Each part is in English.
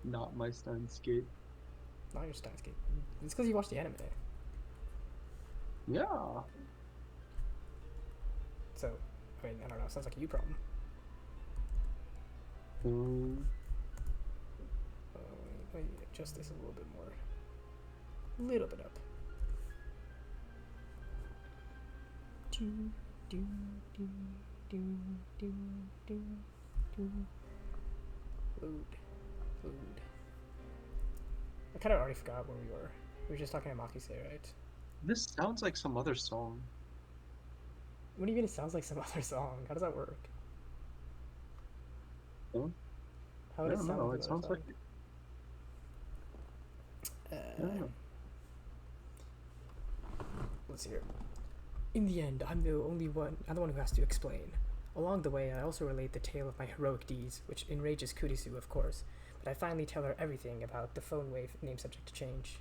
Not my Steins Gate. Not your Steins Gate. It's because you watched the anime. Yeah. So, I mean, I don't know. Sounds like a you problem. Um, Uh, let me adjust this a little bit more. A little bit up. Do, do, do, do, do, do, do. Load. Load. I kind of already forgot where we were. We were just talking about Makise, right? this sounds like some other song. What do you mean it sounds like some other song? How does that work? Huh? How I would it don't sound know. like It another sounds like song? I don't know. Let's hear it. In the end, I'm the one who has to explain. Along the way, I also relate the tale of my heroic deeds, which enrages Kurisu, of course, but I finally tell her everything about the phone wave name subject to change.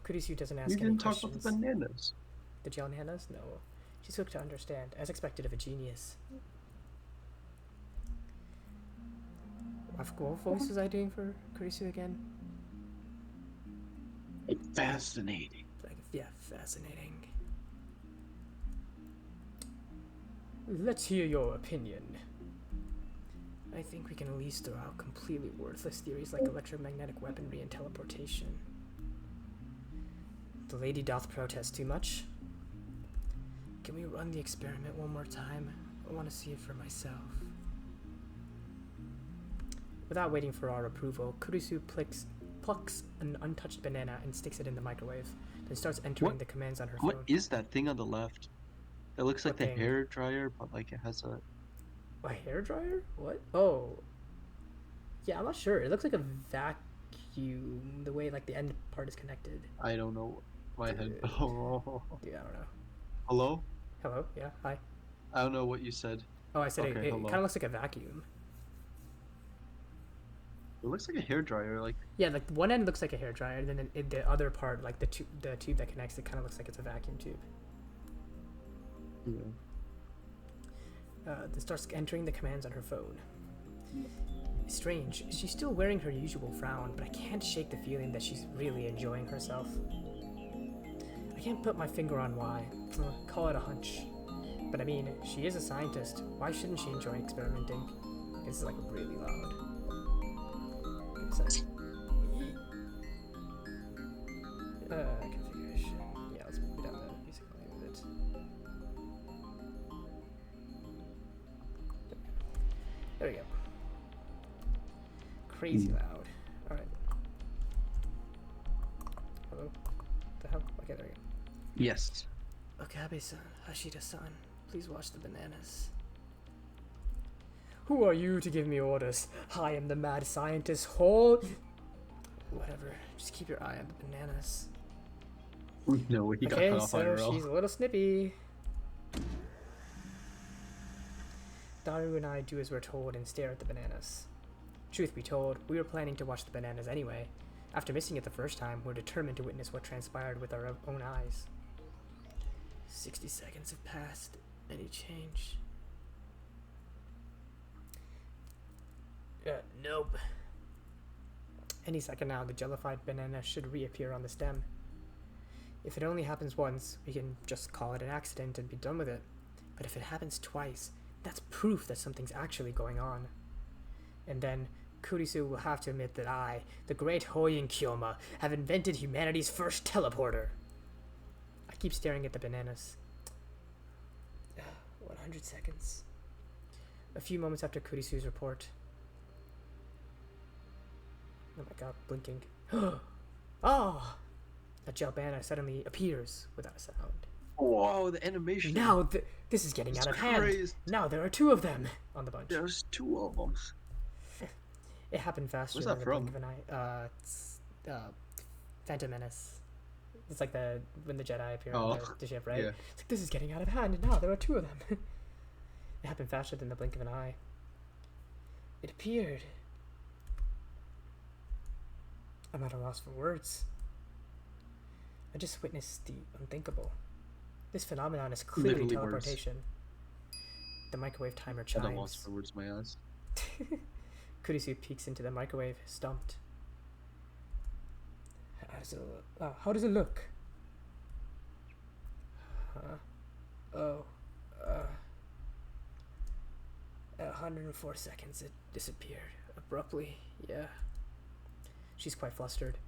Kurisu doesn't You ask any didn't talk about the questions. bananas. The Hannahs? No. She's quick to understand, as expected of a genius. What voice was I doing for Kurisu again? Fascinating. Like, yeah, fascinating. Let's hear your opinion. I think we can at least throw out completely worthless theories like electromagnetic weaponry and teleportation. The lady doth protest too much. Can we run the experiment one more time? I want to see it for myself. Without waiting for our approval, Kurisu plucks an untouched banana and sticks it in the microwave, then starts entering the commands on her What phone. is that thing on the left? It looks like What the thing? hair dryer, but like it has a. A hairdryer? What? Oh. Yeah, I'm not sure. It looks like a vacuum, the way like the end part is connected. I don't know. My head. Dude, Oh. dude, I don't know. Hello? Hello? Yeah, hi. I don't know what you said. Oh, I said Okay, it kind hello. of looks like a vacuum. It looks like a hair dryer. Like Yeah, like one end looks like a hairdryer, and then the other part, like the tube that connects, it kind of looks like it's a vacuum tube. yeah. Then starts entering the commands on her phone. Strange, she's still wearing her usual frown, but I can't shake the feeling that she's really enjoying herself. I can't put my finger on why. Call it a hunch. But I mean, she is a scientist. Why shouldn't she enjoy experimenting? This is like really loud. Give me a sec. Configuration. Yeah, let's put down the music volume a bit. There we go. Crazy loud. Alright. Hello? The hell? Okay, there we go. Yes. Okabe-san, Hashida-san, please watch the bananas. Who are you to give me orders? I am the mad scientist. Whatever. Just keep your eye on the bananas. No, he got Okay, cut off so IRL. she's a little snippy. Daru and I do as we're told and stare at the bananas. Truth be told, we were planning to watch the bananas anyway. After missing it the first time, we're determined to witness what transpired with our own eyes. 60 seconds have passed. Any change? Nope. Any second now, the jellified banana should reappear on the stem. If it only happens once, we can just call it an accident and be done with it. But if it happens twice, that's proof that something's actually going on. And then, Kurisu will have to admit that I, the great Hoyin Kyoma, have invented humanity's first teleporter. I keep staring at the bananas. 100 seconds. A few moments after Kurisu's report. Oh my god, blinking. Ah! A gel banana suddenly appears without a sound. Whoa, the animation. Now this is getting out of hand. Now there are two of them on the bunch. There's two of them. It happened faster Where's than that the blink from? of an eye. It's Phantom Menace. It's like when the Jedi appear on the ship, right? Yeah. It's like, this is getting out of hand, and now there are two of them. It happened faster than the blink of an eye. It appeared. I'm at a loss for words. I just witnessed the unthinkable. This phenomenon is clearly Literally teleportation. The microwave timer At a loss chimes. for words, my ass. Kurisu peeks into the microwave, stumped. How does it look? Oh, 104 seconds it disappeared abruptly. Yeah. She's quite flustered.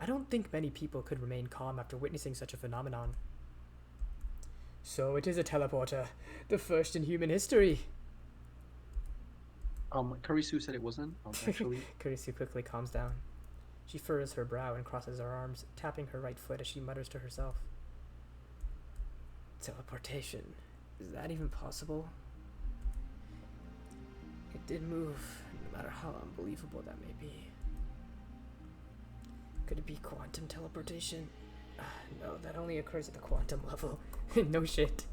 I don't think many people could remain calm after witnessing such a phenomenon. So it is a teleporter, the first in human history. Karisu said it wasn't, actually. Kurisu quickly calms down. She furrows her brow and crosses her arms, tapping her right foot as she mutters to herself. Teleportation. Is that even possible? It did move, no matter how unbelievable that may be. Could it be quantum teleportation? No, that only occurs at the quantum level. No shit.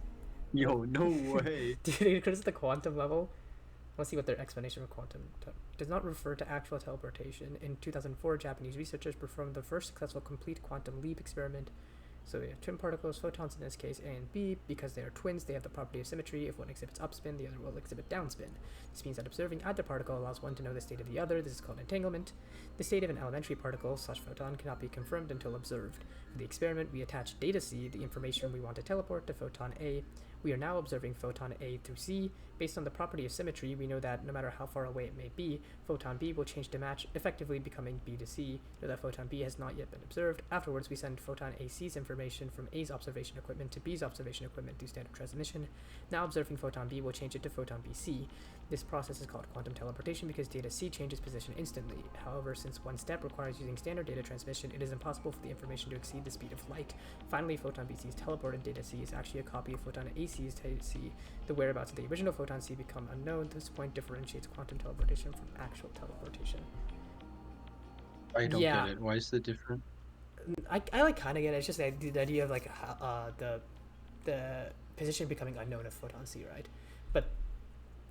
Yo, no way. Dude, it occurs at the quantum level. Let's see what their explanation of quantum does not refer to actual teleportation. In 2004, Japanese researchers performed the first successful complete quantum leap experiment. So we have twin particles, photons in this case, A and B. Because they are twins, they have the property of symmetry. If one exhibits upspin, the other will exhibit downspin. This means that observing either particle allows one to know the state of the other. This is called entanglement. The state of an elementary particle / photon cannot be confirmed until observed. For the experiment, we attach data C, the information we want to teleport, to photon A. We are now observing photon A through C. Based on the property of symmetry, we know that no matter how far away it may be, photon B will change to match, effectively becoming B to C, though that photon B has not yet been observed. Afterwards, we send photon AC's information from A's observation equipment to B's observation equipment through standard transmission. Now observing photon B will change it to photon BC. This process is called quantum teleportation because data C changes position instantly. However, since one step requires using standard data transmission, it is impossible for the information to exceed the speed of light. Finally, photon BC's teleported data C is actually a copy of photon AC's data C. The whereabouts of the original photon C become unknown. This point differentiates quantum teleportation from actual teleportation. I don't get it. Why is it different? I like kind of get it. It's just the idea of like the position becoming unknown of photon C, right? But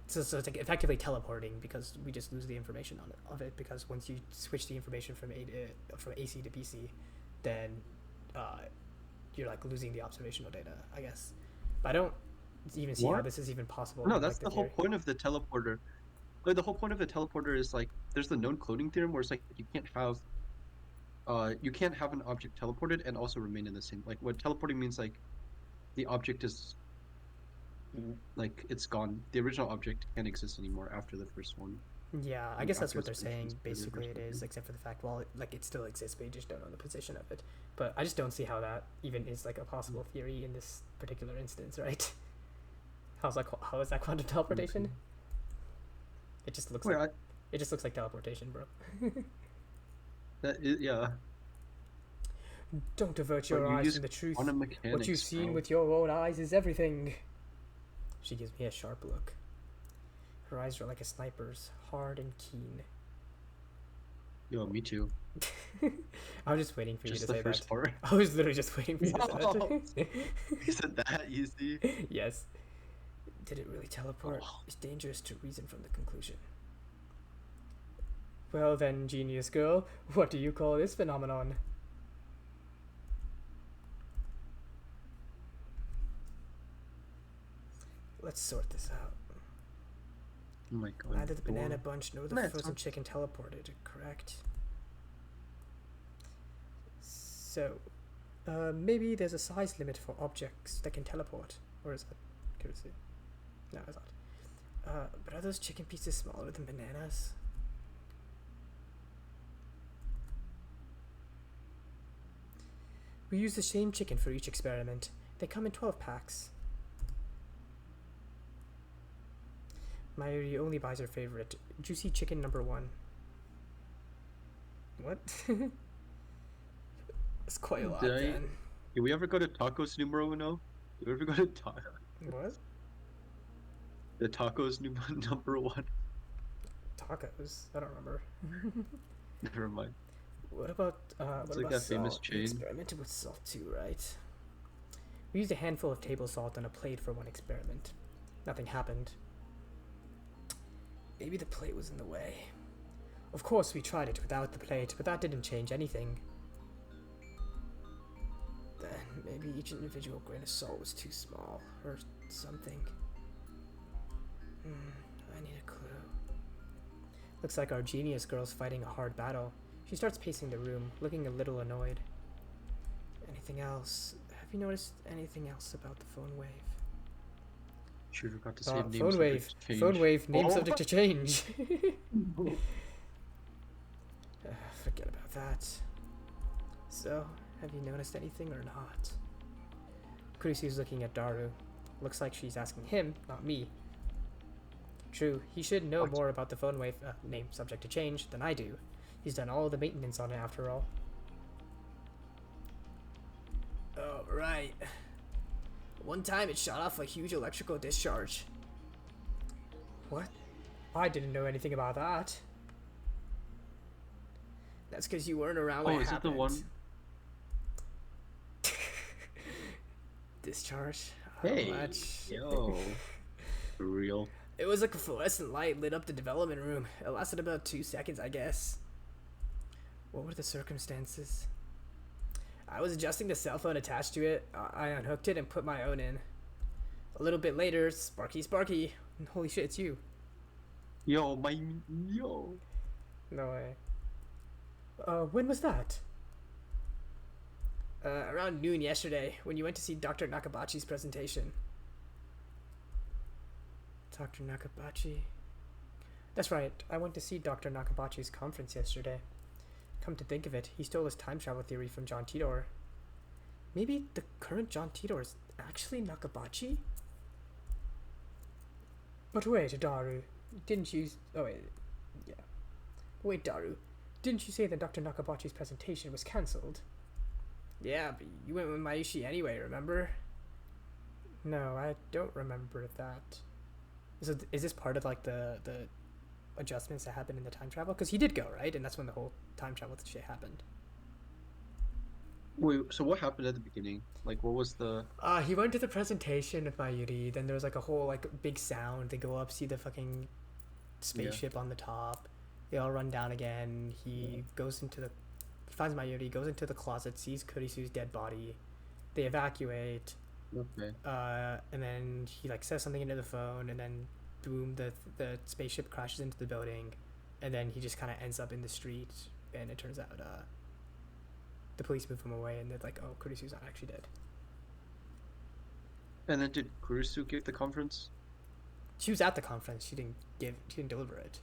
so it's like effectively teleporting because we just lose the information of it because once you switch the information from AC to BC, then you're like losing the observational data, I guess. But I don't even see how this is even possible. No, that's like the whole point of the teleporter. Like, the whole point of the teleporter is like there's the known cloning theorem where it's like you can't have an object teleported and also remain in the same, like what teleporting means, like the object is like it's gone. The original object can't exist anymore after the first one. Yeah, I guess that's what they're saying. Basically, it is, except for the fact, well, like it still exists, but you just don't know the position of it. But I just don't see how that even is like a possible theory in this particular instance, right? How is that quantum teleportation? It just looks it just looks like teleportation, bro. Yeah. Don't avert your eyes from the truth. What you've seen with your own eyes is everything. She gives me a sharp look. Her eyes are like a sniper's, hard and keen. Yo, me too. I was just waiting for you to say that. Just the first part? I was literally just waiting for you to say that. Is it that easy? Yes. Did it really teleport? It's dangerous to reason from the conclusion. Well then, genius girl, what do you call this phenomenon? Let's sort this out. Oh my god. Neither the banana bunch nor the frozen chicken teleported, correct? So, maybe there's a size limit for objects that can teleport. Or is that accuracy? No, it's not. But are those chicken pieces smaller than bananas? We use the same chicken for each experiment. They come in 12 packs. Mayuri only buys her favorite, juicy chicken number 1. What? It's quite a lot, then. Did we ever go to tacos numero uno? Did we ever go to What? The tacos number 1? Tacos? I don't remember. Never mind. What about it's like that famous chain. We experimented with salt too, right? We used a handful of table salt on a plate for one experiment. Nothing happened. Maybe the plate was in the way. Of course we tried it without the plate, but that didn't change anything. Then maybe each individual grain of salt was too small, or something. I need a clue. Looks like our genius girl's fighting a hard battle. She starts pacing the room, looking a little annoyed. Anything else? Have you noticed anything else about the phone wave? She forgot to say name Phone wave. subject change. Phone wave, name Oh. subject to change. Forget about that. So, have you noticed anything or not? Kurisu's looking at Daru. Looks like she's asking him, not me. True, he should know more about the phone wave, name subject to change, than I do. He's done all the maintenance on it after all. Oh, right. One time it shot off a huge electrical discharge. What? I didn't know anything about that. That's because you weren't around when it happened. Is it the one? Discharge? Hey, much. yo. For real. It was like a fluorescent light lit up the development room. It lasted about 2 seconds, I guess. What were the circumstances? I was adjusting the cell phone attached to it. I unhooked it and put my own in. A little bit later, Sparky. Holy shit, it's you. Yo. No way. When was that? Around noon yesterday, when you went to see Dr. Nakabachi's presentation. Dr. Nakabachi? That's right, I went to see Dr. Nakabachi's conference yesterday. Come to think of it, he stole his time travel theory from John Tidor. Maybe the current John Tidor is actually Nakabachi? But wait, Daru, didn't you... Oh wait, yeah. Wait, Daru, didn't you say that Dr. Nakabachi's presentation was cancelled? Yeah, but you went with Maishi anyway, remember? No, I don't remember that. So is this part of like the adjustments that happened in the time travel? Because he did go, right? And that's when the whole time travel shit happened. Wait, so what happened at the beginning? Like, what was the... He went to the presentation with Mayuri, then there was like a whole like big sound. They go up, see the fucking spaceship on the top. They all run down again. He goes into the... finds Mayuri, goes into the closet, sees Kurisu's dead body. They evacuate. Okay. And then he like says something into the phone, and then boom, the spaceship crashes into the building, and then he just kind of ends up in the street, and it turns out the police move him away, and they're like, oh, Kurisu's not actually dead. And then did Kurisu give the conference? She was at the conference. She didn't deliver it.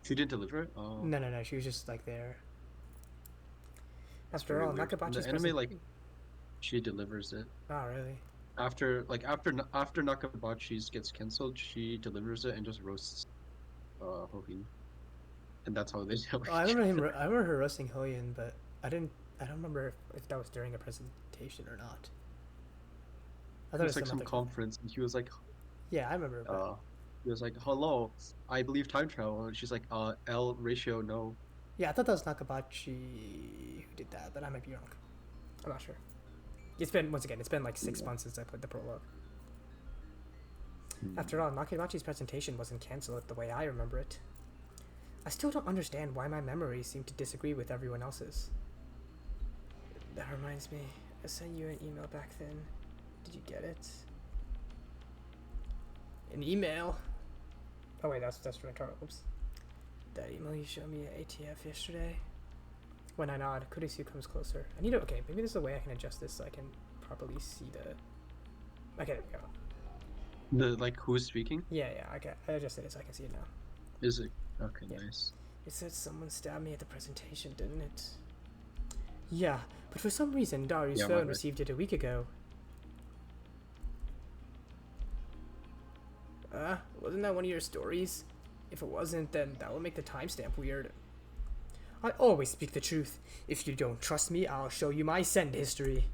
She didn't deliver it? Oh. No, she was just like there. After all, Nakabachi's the anime like she delivers it. Oh, really? After Nakabachi's gets cancelled, she delivers it and just roasts Hohin. And that's how they do it. I remember her roasting Hoyin, but I don't remember if that was during a presentation or not. I thought it was like some conference, and he was like, yeah, I remember. He was like, hello, I believe time travel, and she's like, L ratio, no. Yeah, I thought that was Nakabachi who did that, but I might be wrong. I'm not sure. It's been like 6 months since I played the prologue. After all, Nakabachi's presentation wasn't cancelled the way I remember it. I still don't understand why my memories seem to disagree with everyone else's. That reminds me, I sent you an email back then. Did you get it? An email? Oh wait, that's from Taro. Oops. That email you showed me at ATF yesterday? When I nod, Kurisu comes closer. I need to... Okay, maybe there's a way I can adjust this so I can properly see the... Okay, there we The, go. like, who's speaking? Yeah, I adjusted it so I can see it now. Is it? Okay, yeah. Nice. It said someone stabbed me at the presentation, didn't it? Yeah, but for some reason, Daru's phone received it a week ago. Wasn't that one of your stories? If it wasn't, then that will make the timestamp weird. I always speak the truth. If you don't trust me, I'll show you my send history.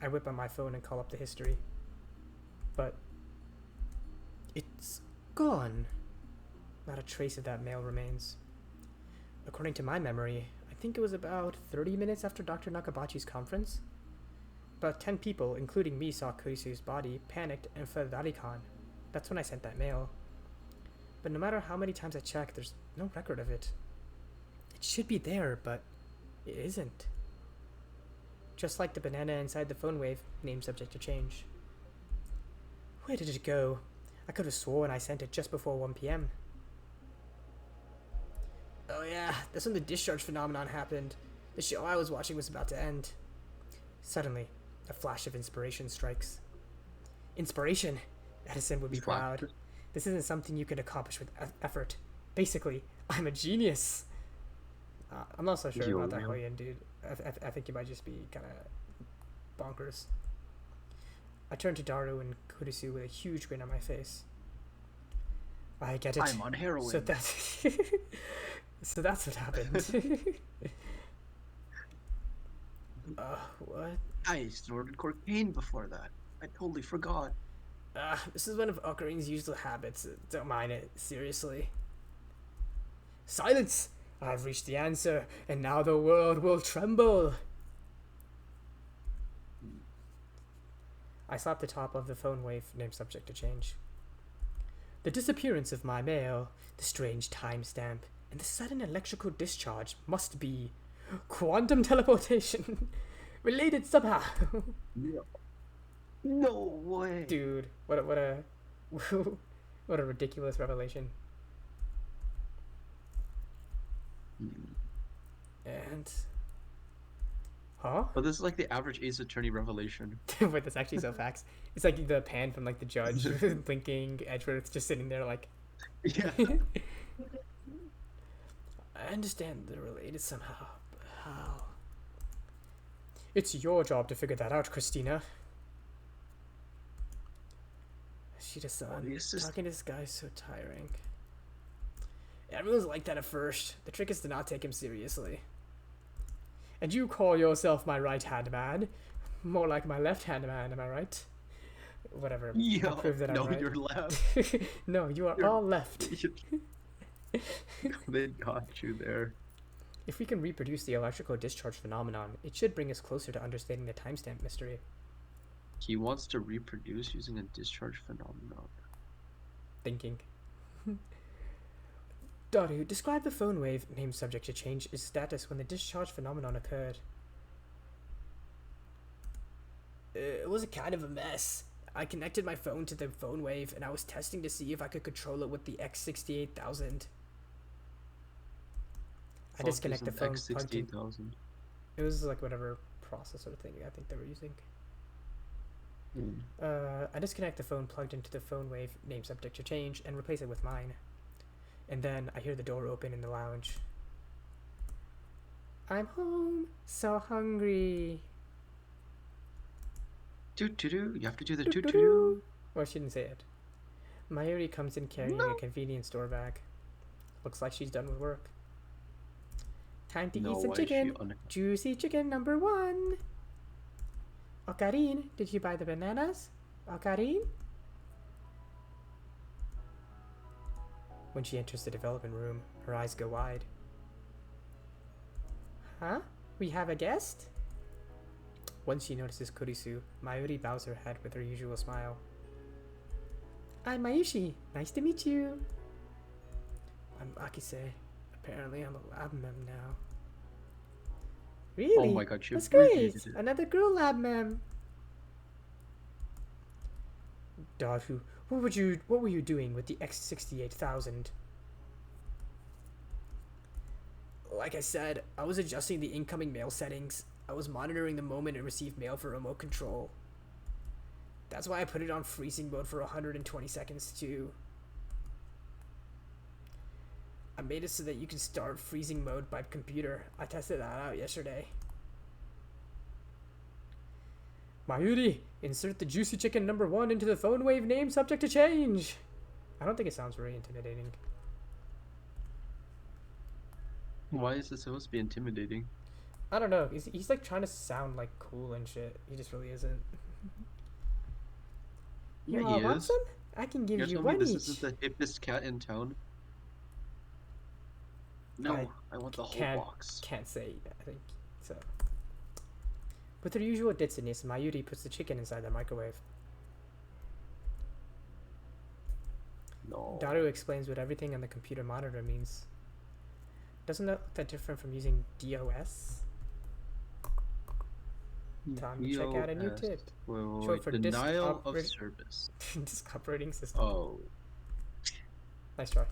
I whip on my phone and call up the history. But it's gone. Not a trace of that mail remains. According to my memory, I think it was about 30 minutes after Dr. Nakabachi's conference. About 10 people, including me, saw Kurisu's body, panicked, and fled Vatican. That's when I sent that mail. But no matter how many times I check, there's no record of it. It should be there, but it isn't. Just like the banana inside the phone wave, name subject to change. Where did it go? I could have sworn I sent it just before 1 p.m. Oh yeah, that's when the discharge phenomenon happened. The show I was watching was about to end. Suddenly, a flash of inspiration strikes. Inspiration? Edison would be proud. This isn't something you can accomplish with effort. Basically, I'm a genius. I'm not so sure about that Hoyan dude. I think he might just be kind of bonkers. I turned to Daru and Kurisu with a huge grin on my face. I get it. I'm on heroin. So that's so that's what happened. What? I snorted cocaine before that. I totally forgot. This is one of Ocarin's usual habits. Don't mind it, seriously. Silence! I've reached the answer, and now the world will tremble. I slapped the top of the phone wave, named subject to change. The disappearance of my mail, the strange timestamp, and the sudden electrical discharge must be quantum teleportation. Related somehow. No way. Dude, what a what a ridiculous revelation. And But this is like the average Ace Attorney revelation. Wait, that's actually so facts. It's like the pan from like the judge blinking Edgeworth just sitting there like Yeah. I understand they're related somehow, but how? It's your job to figure that out, Christina. Shida-san, talking to this guy is so tiring. Everyone's like that at first. The trick is to not take him seriously. And you call yourself my right-hand man? More like my left-hand man, am I right? Whatever. Yo, I'll prove that no, I'm right. you're left. No, you're all left. They got you there. If we can reproduce the electrical discharge phenomenon, it should bring us closer to understanding the timestamp mystery. He wants to reproduce using a discharge phenomenon. Thinking. Daru, describe the phone wave, named subject to change, its status when the discharge phenomenon occurred. It was a kind of a mess. I connected my phone to the phone wave, and I was testing to see if I could control it with the X68000. I disconnect the phone. X68000. It was like whatever processor thing I think they were using. I disconnect the phone plugged into the phone wave, named subject to change, and replace it with mine. And then I hear the door open in the lounge. I'm home, so hungry. Toot-toot-doo. You have to do the toot-toot-doo. Well, she didn't say it. Mayuri comes in carrying a convenience store bag. Looks like she's done with work. Time to eat some chicken. Juicy chicken number 1. Ocarin, did you buy the bananas? Ocarin? When she enters the development room, her eyes go wide. Huh? We have a guest? Once she notices Kurisu, Mayuri bows her head with her usual smile. I'm Mayushi. Nice to meet you. I'm Akise. Apparently I'm a lab mem now. Really? Oh my god, that's great. Another girl lab mem. Daru, what were you doing with the X68000? Like I said, I was adjusting the incoming mail settings. I was monitoring the moment it received mail for remote control. That's why I put it on freezing mode for 120 seconds too. I made it so that you can start freezing mode by computer. I tested that out yesterday. Mayuri, insert the juicy chicken number 1 into the phone wave name subject to change. I don't think it sounds very intimidating. Why is this supposed to be intimidating? I don't know. He's like trying to sound like cool and shit. He just really isn't. Yeah, you he want is. some? I can give you one this each. Isn't the hippest cat in town? No, I want the whole box. Can't say. I think so. With her usual ditziness, Mayuri puts the chicken inside the microwave. No. Daru explains what everything on the computer monitor means. Doesn't that look that different from using DOS? Time to check out a new DOS. tip. Short Wait. for disk Denial of operating service. disk operating system. Oh. Nice try.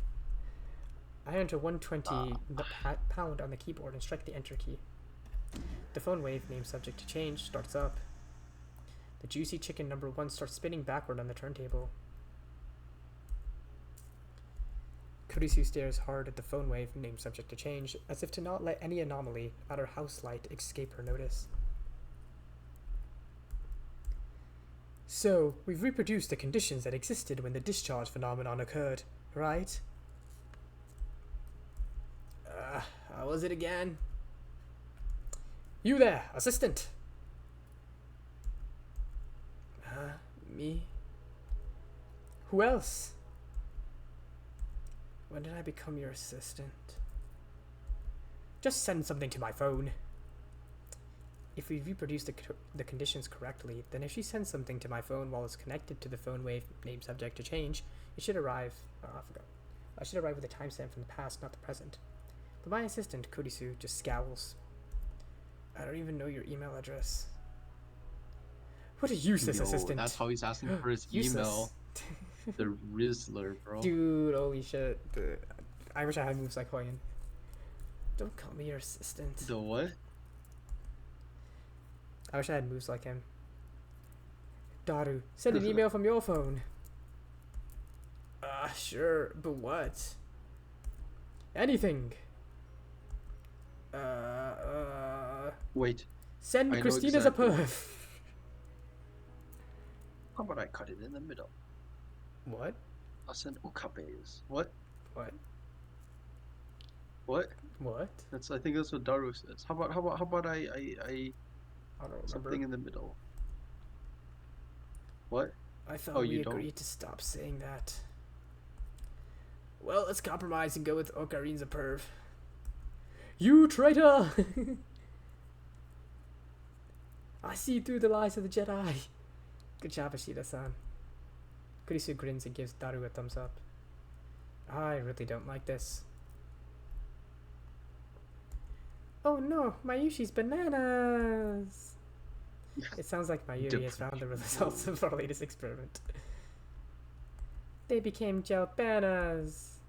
I enter Uh, 120 pound on the keyboard and strike the enter key. The phone wave, name subject to change, starts up. The juicy chicken number 1 starts spinning backward on the turntable. Kurisu stares hard at the phone wave, name subject to change, as if to not let any anomaly, no matter how slight, escape her notice. So, we've reproduced the conditions that existed when the discharge phenomenon occurred, right? How was it again? You there, assistant! Me? Who else? When did I become your assistant? Just send something to my phone. If we reproduce the conditions correctly, then if she sends something to my phone while it's connected to the phone wave, name subject to change, it should arrive. Oh, I forgot. I should arrive with a timestamp from the past, not the present. But my assistant, Kurisu, just scowls. I don't even know your email address. What a useless assistant. That's how he's asking for his email. The Rizzler, bro. Dude, holy shit. I wish I had moves like Hoyen. Don't call me your assistant. The what? I wish I had moves like him. Daru, send an email from your phone. Sure, but what? Anything. Wait. Send Christina's a perf. How about I cut it in the middle? What? I'll send Okapes. What? What? What? What? I think that's what Daru says. How about I don't remember. Something in the middle. What? I thought we agreed to stop saying that. Well, let's compromise and go with Okarin's a perv. You traitor! I see through the lies of the Jedi. Good job, Ashida-san. Kurisu grins and gives Daru a thumbs up. I really don't like this. Oh no, Mayushi's bananas! It sounds like Mayuri has found the results of our latest experiment. They became gel bananas.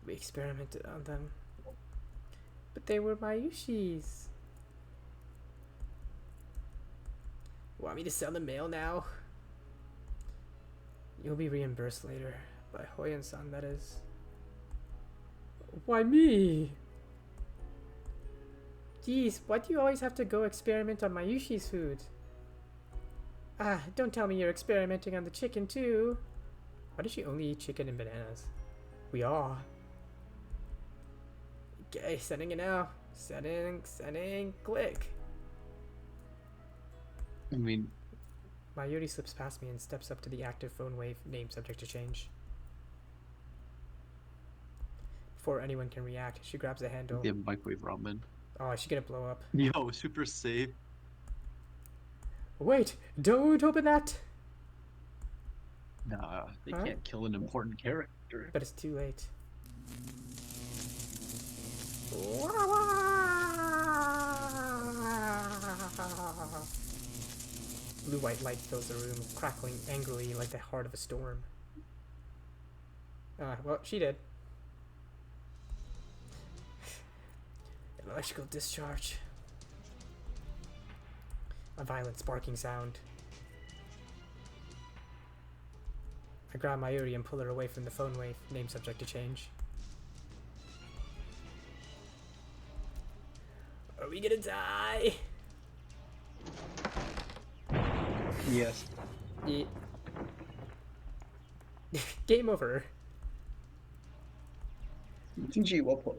We experimented on them. But they were Mayushi's. Want me to sell the mail now? You'll be reimbursed later. By Hoyen-san, that is. Why me? Jeez, why do you always have to go experiment on Mayushi's food? Don't tell me you're experimenting on the chicken too. Why does she only eat chicken and bananas? We are. Okay, sending it now. Sending, click. I mean... Mayuri slips past me and steps up to the active phone wave, name subject to change. Before anyone can react, she grabs the handle. The microwave ramen. Oh, is she gonna blow up? Yo, super safe. Wait, don't open that! Nah, they can't kill an important character. But it's too late. Blue-white light fills the room, crackling angrily like the heart of a storm. Well, she did. An electrical discharge. A violent sparking sound. I grab Mayuri and pull her away from the phone wave, name subject to change. Are we gonna die? Yes. Yeah. Game over. GG, well played.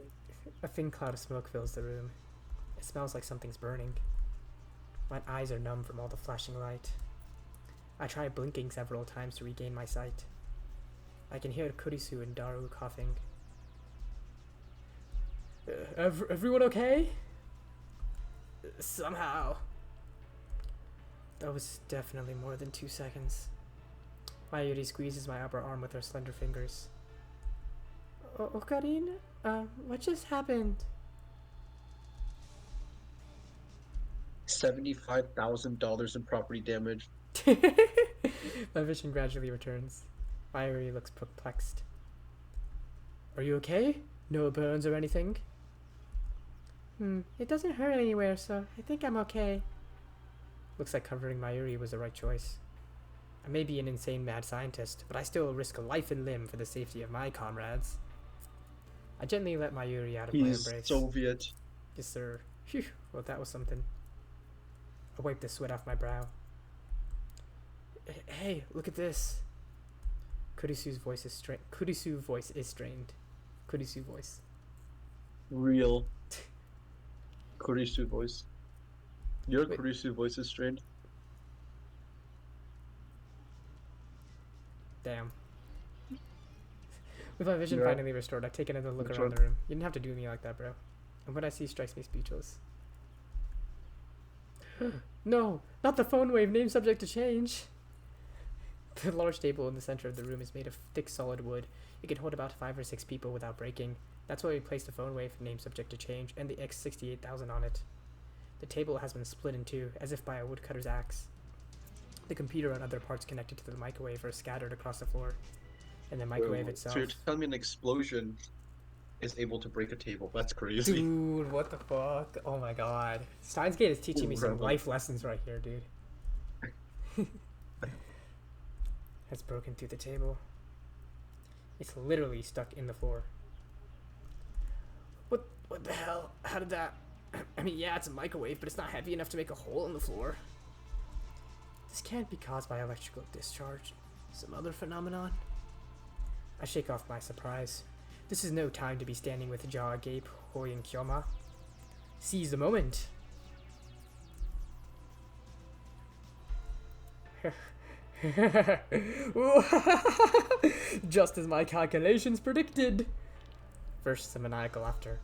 A thin cloud of smoke fills the room. It smells like something's burning. My eyes are numb from all the flashing light. I try blinking several times to regain my sight. I can hear Kurisu and Daru coughing. Everyone okay? Somehow. That was definitely more than 2 seconds. Mayuri squeezes my upper arm with her slender fingers. Okarin? What just happened? $75,000 in property damage. My vision gradually returns. Mayuri looks perplexed. Are you okay? No burns or anything? It doesn't hurt anywhere, so I think I'm okay. Looks like covering Mayuri was the right choice. I may be an insane mad scientist, but I still risk a life and limb for the safety of my comrades. I gently let Mayuri out of my He's embrace. Soviet. Yes, sir. Phew, well, that was something. I wiped the sweat off my brow. Hey, look at this. Kurisu's voice is strained. Kurisu's voice is strained. Kurisu voice. Real Kurisu voice. Your Wait. Kurisu voice is strained. Damn. With my vision Yeah. finally restored, I take another look Which around one? the room. You didn't have to do me like that, bro. And what I see strikes me speechless. No, not the phone wave, name subject to change. The large table in the center of the room is made of thick solid wood. It can hold about 5 or 6 people without breaking. That's why we placed the phone wave, name subject to change, and the X68000 on it. The table has been split in two, as if by a woodcutter's axe. The computer and other parts connected to the microwave are scattered across the floor. And the microwave itself... So you're telling me an explosion is able to break a table? That's crazy. Dude, what the fuck? Oh my god. Steins Gate is teaching me some Rebel. life lessons right here, dude. Has broken through the table. It's literally stuck in the floor. What the hell? How did that... I mean, yeah, it's a microwave, but it's not heavy enough to make a hole in the floor. This can't be caused by electrical discharge. Some other phenomenon? I shake off my surprise. This is no time to be standing with jaw agape, Hoi and Kyoma. Seize the moment. Just as my calculations predicted. First, some maniacal laughter.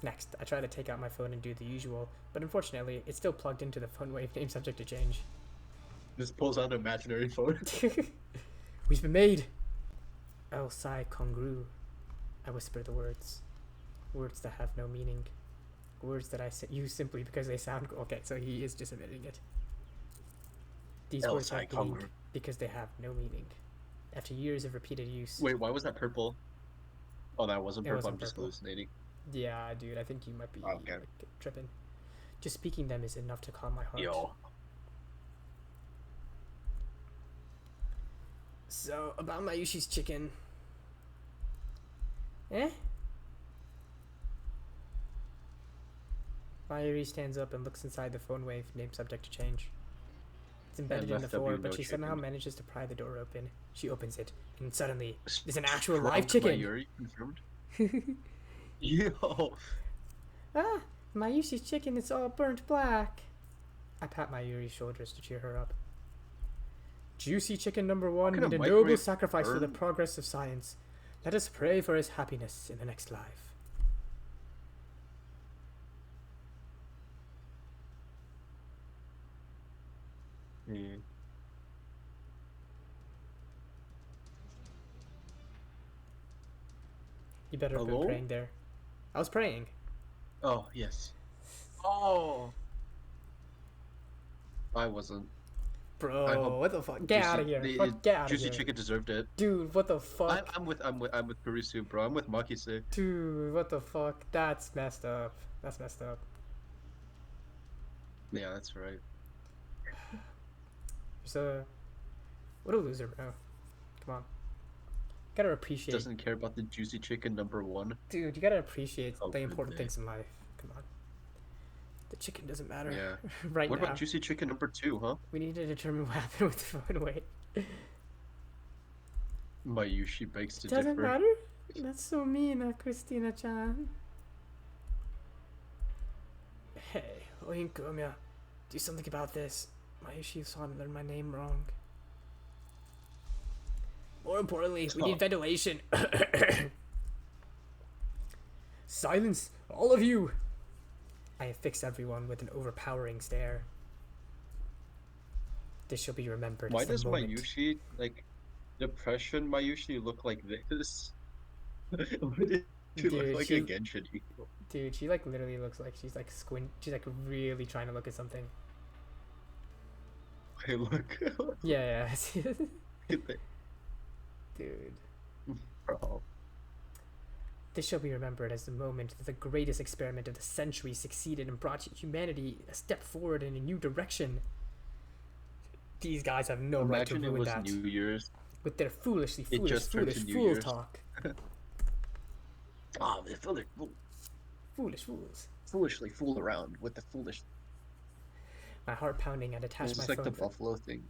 Next, I try to take out my phone and do the usual, but unfortunately, it's still plugged into the phone wave name subject to change. Just pulls out an imaginary phone. We've been made. El Sai Congru. I whisper the words. Words that have no meaning. Words that I use simply because they sound cool. Okay, so he is just admitting it. These El words Sai have meaning Congru. because they have no meaning. After years of repeated use. Wait, why was that purple? Oh, that wasn't It purple. wasn't I'm just purple. hallucinating. Yeah, dude, I think you might be Okay. like, tripping. Just speaking them is enough to calm my heart. Yo. So, about Mayushi's chicken. Eh? Mayuri stands up and looks inside the phone wave, name subject to change. It's embedded in the left W, floor, but no she somehow chicken. manages to pry the door open. She opens it, and suddenly, there's an actual Shrunk live chicken! Mayuri, confirmed. Yo. Ah! Mayushi's chicken is all burnt black! I pat Mayuri's shoulders to cheer her up. Juicy chicken number one can a made a noble microwave sacrifice for the burn? progress of science. Let us pray for his happiness in the next life. Hmm. You better have been Hello? praying there. I was praying. Oh, yes. Oh. I wasn't. Bro, I hope what the fuck? Get out of here. Fuck, get out of Juicy here. Chicken deserved it. Dude, what the fuck? I'm with Kurisu, bro. I'm with Makise. Dude, what the fuck? That's messed up. That's messed up. Yeah, that's right. So, what a loser, bro. Come on. Gotta appreciate. Doesn't care about the Juicy Chicken number one. Dude, you gotta appreciate Oh, the good important day. things in life. Come on. The chicken doesn't matter. Yeah. Right What now. about Juicy Chicken number two, huh? We need to determine what happened with the phone away. Mayushi begs to Doesn't differ. matter? That's so mean, Christina-chan. Hey, Oinkomya, do something about this. Mayushi saw learn my name wrong. More importantly, we need ventilation. Silence, all of you! I affix everyone with an overpowering stare. This shall be remembered Why as the does moment. Mayushi, like, depression Mayushi look like this? Why did she look Dude, like she- a Genshin eagle? Dude, she like literally looks like she's like she's like really trying to look at something. Hey, look. Yeah, yeah, I see it. Look at Dude. that. Bro. This shall be remembered as the moment that the greatest experiment of the century succeeded and brought humanity a step forward in a new direction. These guys have no right to Imagine it ruin was that New Year's. with their foolishly It foolish, just turned foolish to New fool Year's. talk. Ah, they Foolish fools. foolishly fool around with the foolish. My heart pounding, I It detached my was like the phone. Buffalo thing.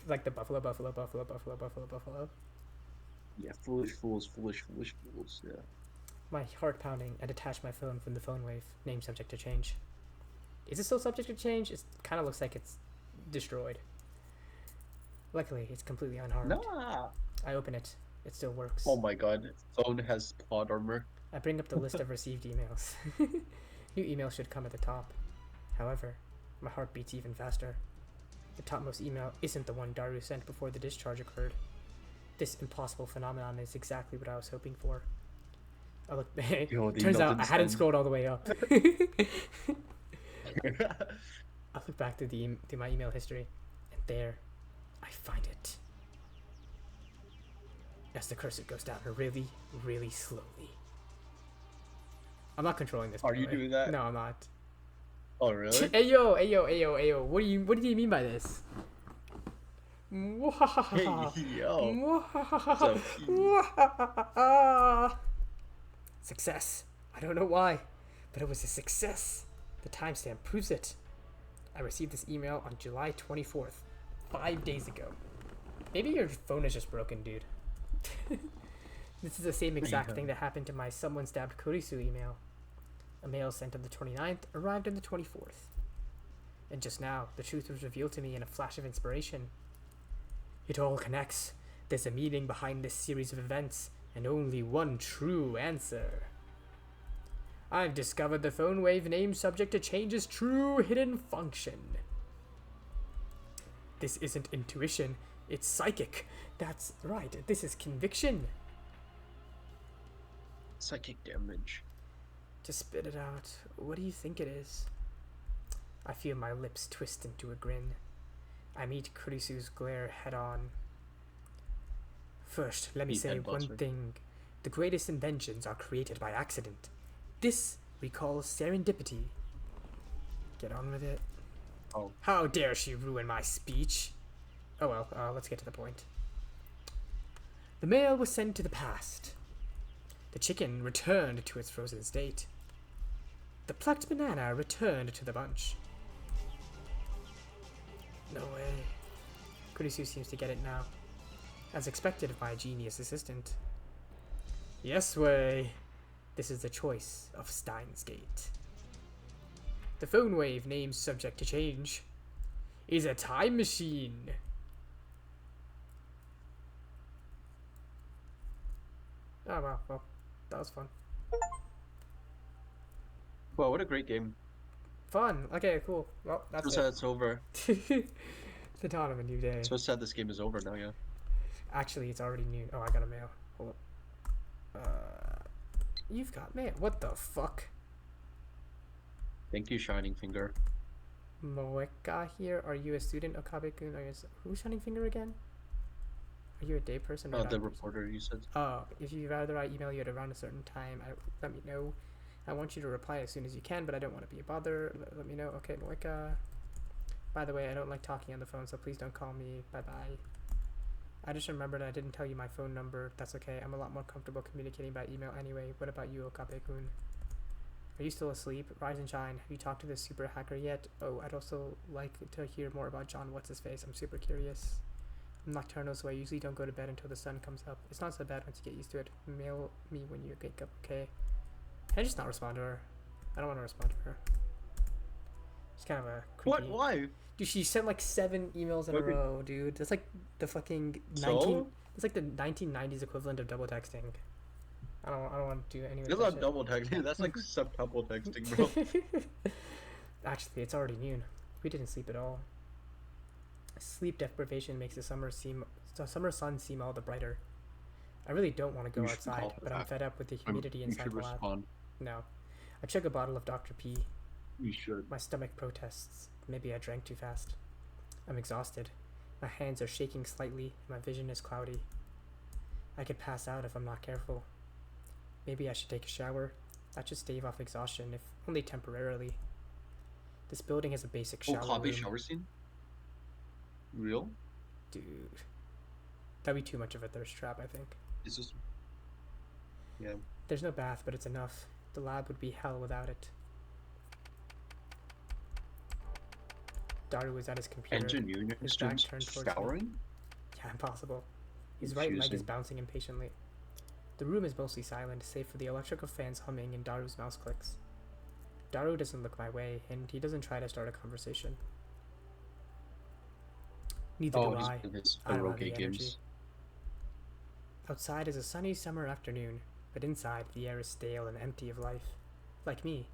Like the buffalo, buffalo, buffalo, buffalo, buffalo, buffalo. Yeah, foolish fools, foolish, foolish fools. Yeah. My heart pounding, I detached my phone from the phone wave. Name subject to change. Is it still subject to change? It kind of looks like it's destroyed. Luckily, it's completely unharmed. Nah. I open it. It still works. Oh my god. Phone has plot armor. I bring up the list of received emails. New email should come at the top. However, my heart beats even faster. The topmost email isn't the one Daru sent before the discharge occurred. This impossible phenomenon is exactly what I was hoping for. I look. Yo, the Turns email out didn't I hadn't send. scrolled all the way up. I look back to my email history, and there, I find it. As the cursor goes down really, really slowly. I'm not controlling this. Are you doing that? No, I'm not. Oh really? Ayo, ayo, ayo, ayo. What do you mean by this? Hey, yo. Success. I don't know why, but it was a success. The timestamp proves it. I received this email on July 24th, 5 days ago. Maybe your phone is just broken, dude. This is the same exact thing that happened to my someone stabbed Kurisu email. A mail sent on the 29th arrived on the 24th. And just now, the truth was revealed to me in a flash of inspiration. It all connects. There's a meaning behind this series of events, and only one true answer. I've discovered the phone wave name subject to change's true hidden function. This isn't intuition, it's psychic. That's right, this is conviction. Psychic damage. To spit it out, what do you think it is? I feel my lips twist into a grin. I meet Kurisu's glare head on. First, let me say one thing. The greatest inventions are created by accident. This we call serendipity. Get on with it. Oh. How dare she ruin my speech? Oh well, let's get to the point. The mail was sent to the past. The chicken returned to its frozen state. The plucked banana returned to the bunch. No way. Kurisu seems to get it now. As expected of my genius assistant. Yes way. This is the choice of Steins Gate. The phone wave name subject to change is a time machine. Oh wow, well, that was fun. Wow, what a great game. Fun. Okay, cool. Well, that's So sad it's over. The dawn of a new day. So sad this game is over now, yeah. Actually, it's already new. Oh, I got a mail. Hold up. You've got mail. What the fuck? Thank you, Shining Finger. Moeka here. Are you a student? Okabe-kun? Who's Shining Finger again? Are you a day person or Oh, night the person? reporter you said. Oh, if you'd rather I email you at around a certain time, let me know. I want you to reply as soon as you can, but I don't want to be a bother. Let me know. Okay, Moeka. By the way, I don't like talking on the phone, so please don't call me. Bye-bye. I just remembered I didn't tell you my phone number. That's okay. I'm a lot more comfortable communicating by email anyway. What about you, Okabe-kun? Are you still asleep? Rise and shine. Have you talked to this super hacker yet? Oh, I'd also like to hear more about John What's-His-Face. I'm super curious. I'm nocturnal, so I usually don't go to bed until the sun comes up. It's not so bad once you get used to it. Mail me when you wake up, okay? Can I just not respond to her? I don't want to respond to her. It's kind of a creepy... What? Why? Dude, she sent like 7 emails in a row, dude. That's like the fucking 19... So? It's like the 1990s equivalent of double texting. I don't want to do any of That's that not shit. double texting. That's like septuple texting, bro. Actually, it's already noon. We didn't sleep at all. Sleep deprivation makes the summer sun seem all the brighter. I really don't want to go outside, but I'm fed up with the humidity inside the lab. Respond. No. I chug a bottle of Dr. P. You should. My stomach protests. Maybe I drank too fast. I'm exhausted. My hands are shaking slightly, and my vision is cloudy. I could pass out if I'm not careful. Maybe I should take a shower. That should stave off exhaustion, if only temporarily. This building has a basic Oh, shower Kabe room. shower scene? Real? Dude, that'd be too much of a thirst trap, I think. It's just yeah. There's no bath, but it's enough. The lab would be hell without it. Daru was at his computer, Engineering his back students turned towards me. showering? Yeah, impossible. His right leg is bouncing impatiently. The room is mostly silent, save for the electrical fans humming and Daru's mouse clicks. Daru doesn't look my way, and he doesn't try to start a conversation. Neither do I. I don't have the energy. Outside is a sunny summer afternoon, but inside the air is stale and empty of life. Like me.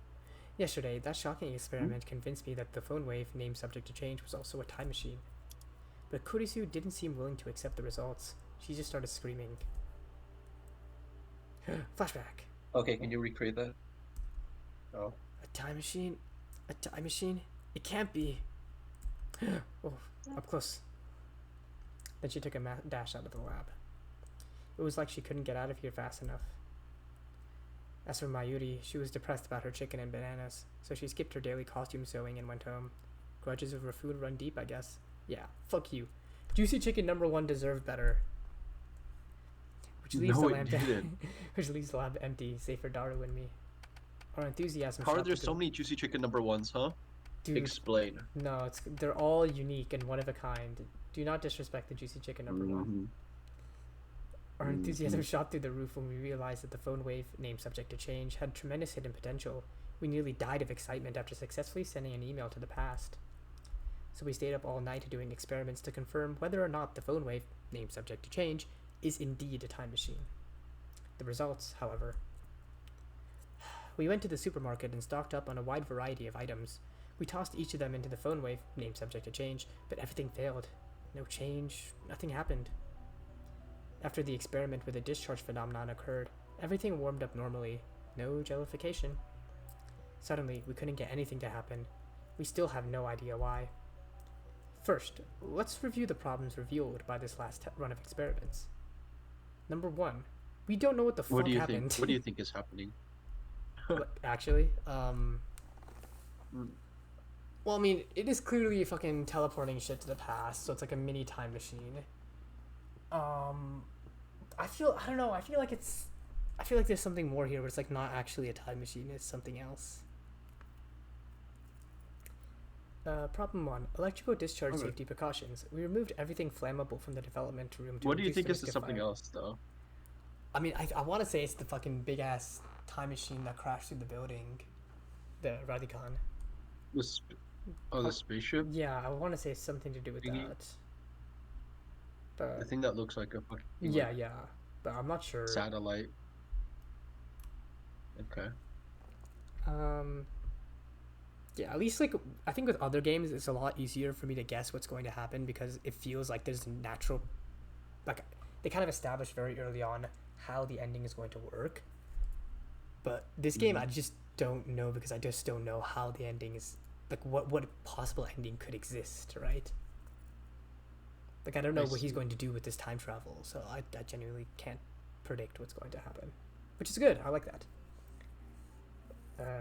Yesterday, that shocking experiment convinced me that the phone wave, named subject to change, was also a time machine. But Kurisu didn't seem willing to accept the results. She just started screaming. Flashback. Okay, can you recreate that? Oh. A time machine? A time machine? It can't be. Oh, up close. Then she took a dash out of the lab. It was like she couldn't get out of here fast enough. As for Mayuri, she was depressed about her chicken and bananas, so she skipped her daily costume sewing and went home. Grudges over food run deep, I guess. Yeah, fuck you. Juicy chicken number 1 deserved better. Which leaves the lamp which leaves the lab empty, save for Daru and me. Our enthusiasm. How are there so many juicy chicken number 1s, huh? Dude, explain. No, they're all unique and one of a kind. Do not disrespect the juicy chicken number 1. Our enthusiasm shot through the roof when we realized that the phone wave, named subject to change, had tremendous hidden potential. We nearly died of excitement after successfully sending an email to the past. So we stayed up all night doing experiments to confirm whether or not the phone wave, named subject to change, is indeed a time machine. The results, however. We went to the supermarket and stocked up on a wide variety of items. We tossed each of them into the phone wave, named subject to change, but everything failed. No change, nothing happened. After the experiment where the discharge phenomenon occurred, everything warmed up normally. No jellification. Suddenly, we couldn't get anything to happen. We still have no idea why. First, let's review the problems revealed by this last run of experiments. Number 1, we don't know what the fuck happened. What do you think is happening? Actually, well, I mean, it is clearly fucking teleporting shit to the past, so it's like a mini time machine. I feel like there's something more here where it's like not actually a time machine, it's something else. Problem 1, electrical discharge safety precautions. We removed everything flammable from the development room to What do you think is the something else, though? I mean, I want to say it's the fucking big-ass time machine that crashed through the building. The Radicon. The spaceship? Yeah, I want to say something to do with that. But the thing that looks like a fucking... Yeah, but I'm not sure. Satellite. Okay. Yeah, at least, like, I think with other games, it's a lot easier for me to guess what's going to happen because it feels like there's natural... Like, they kind of established very early on how the ending is going to work. But this game, I just don't know because I just don't know how the ending is... Like, what possible ending could exist, right? Like, I don't know what he's going to do with this time travel, so I genuinely can't predict what's going to happen. Which is good, I like that.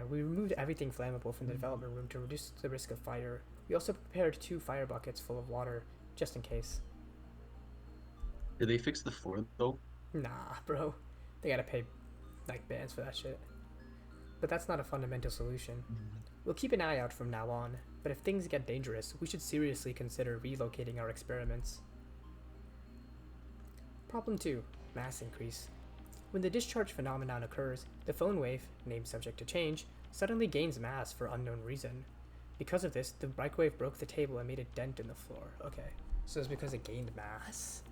We removed everything flammable from the development room to reduce the risk of fire. We also prepared 2 fire buckets full of water, just in case. Did they fix the floor, though? Nah, bro. They gotta pay, like, bans for that shit. But that's not a fundamental solution. We'll keep an eye out from now on, but if things get dangerous, we should seriously consider relocating our experiments. Problem 2, mass increase. When the discharge phenomenon occurs, the phone wave, named subject to change, suddenly gains mass for unknown reason. Because of this, the microwave broke the table and made a dent in the floor. Okay, so it's because it gained mass?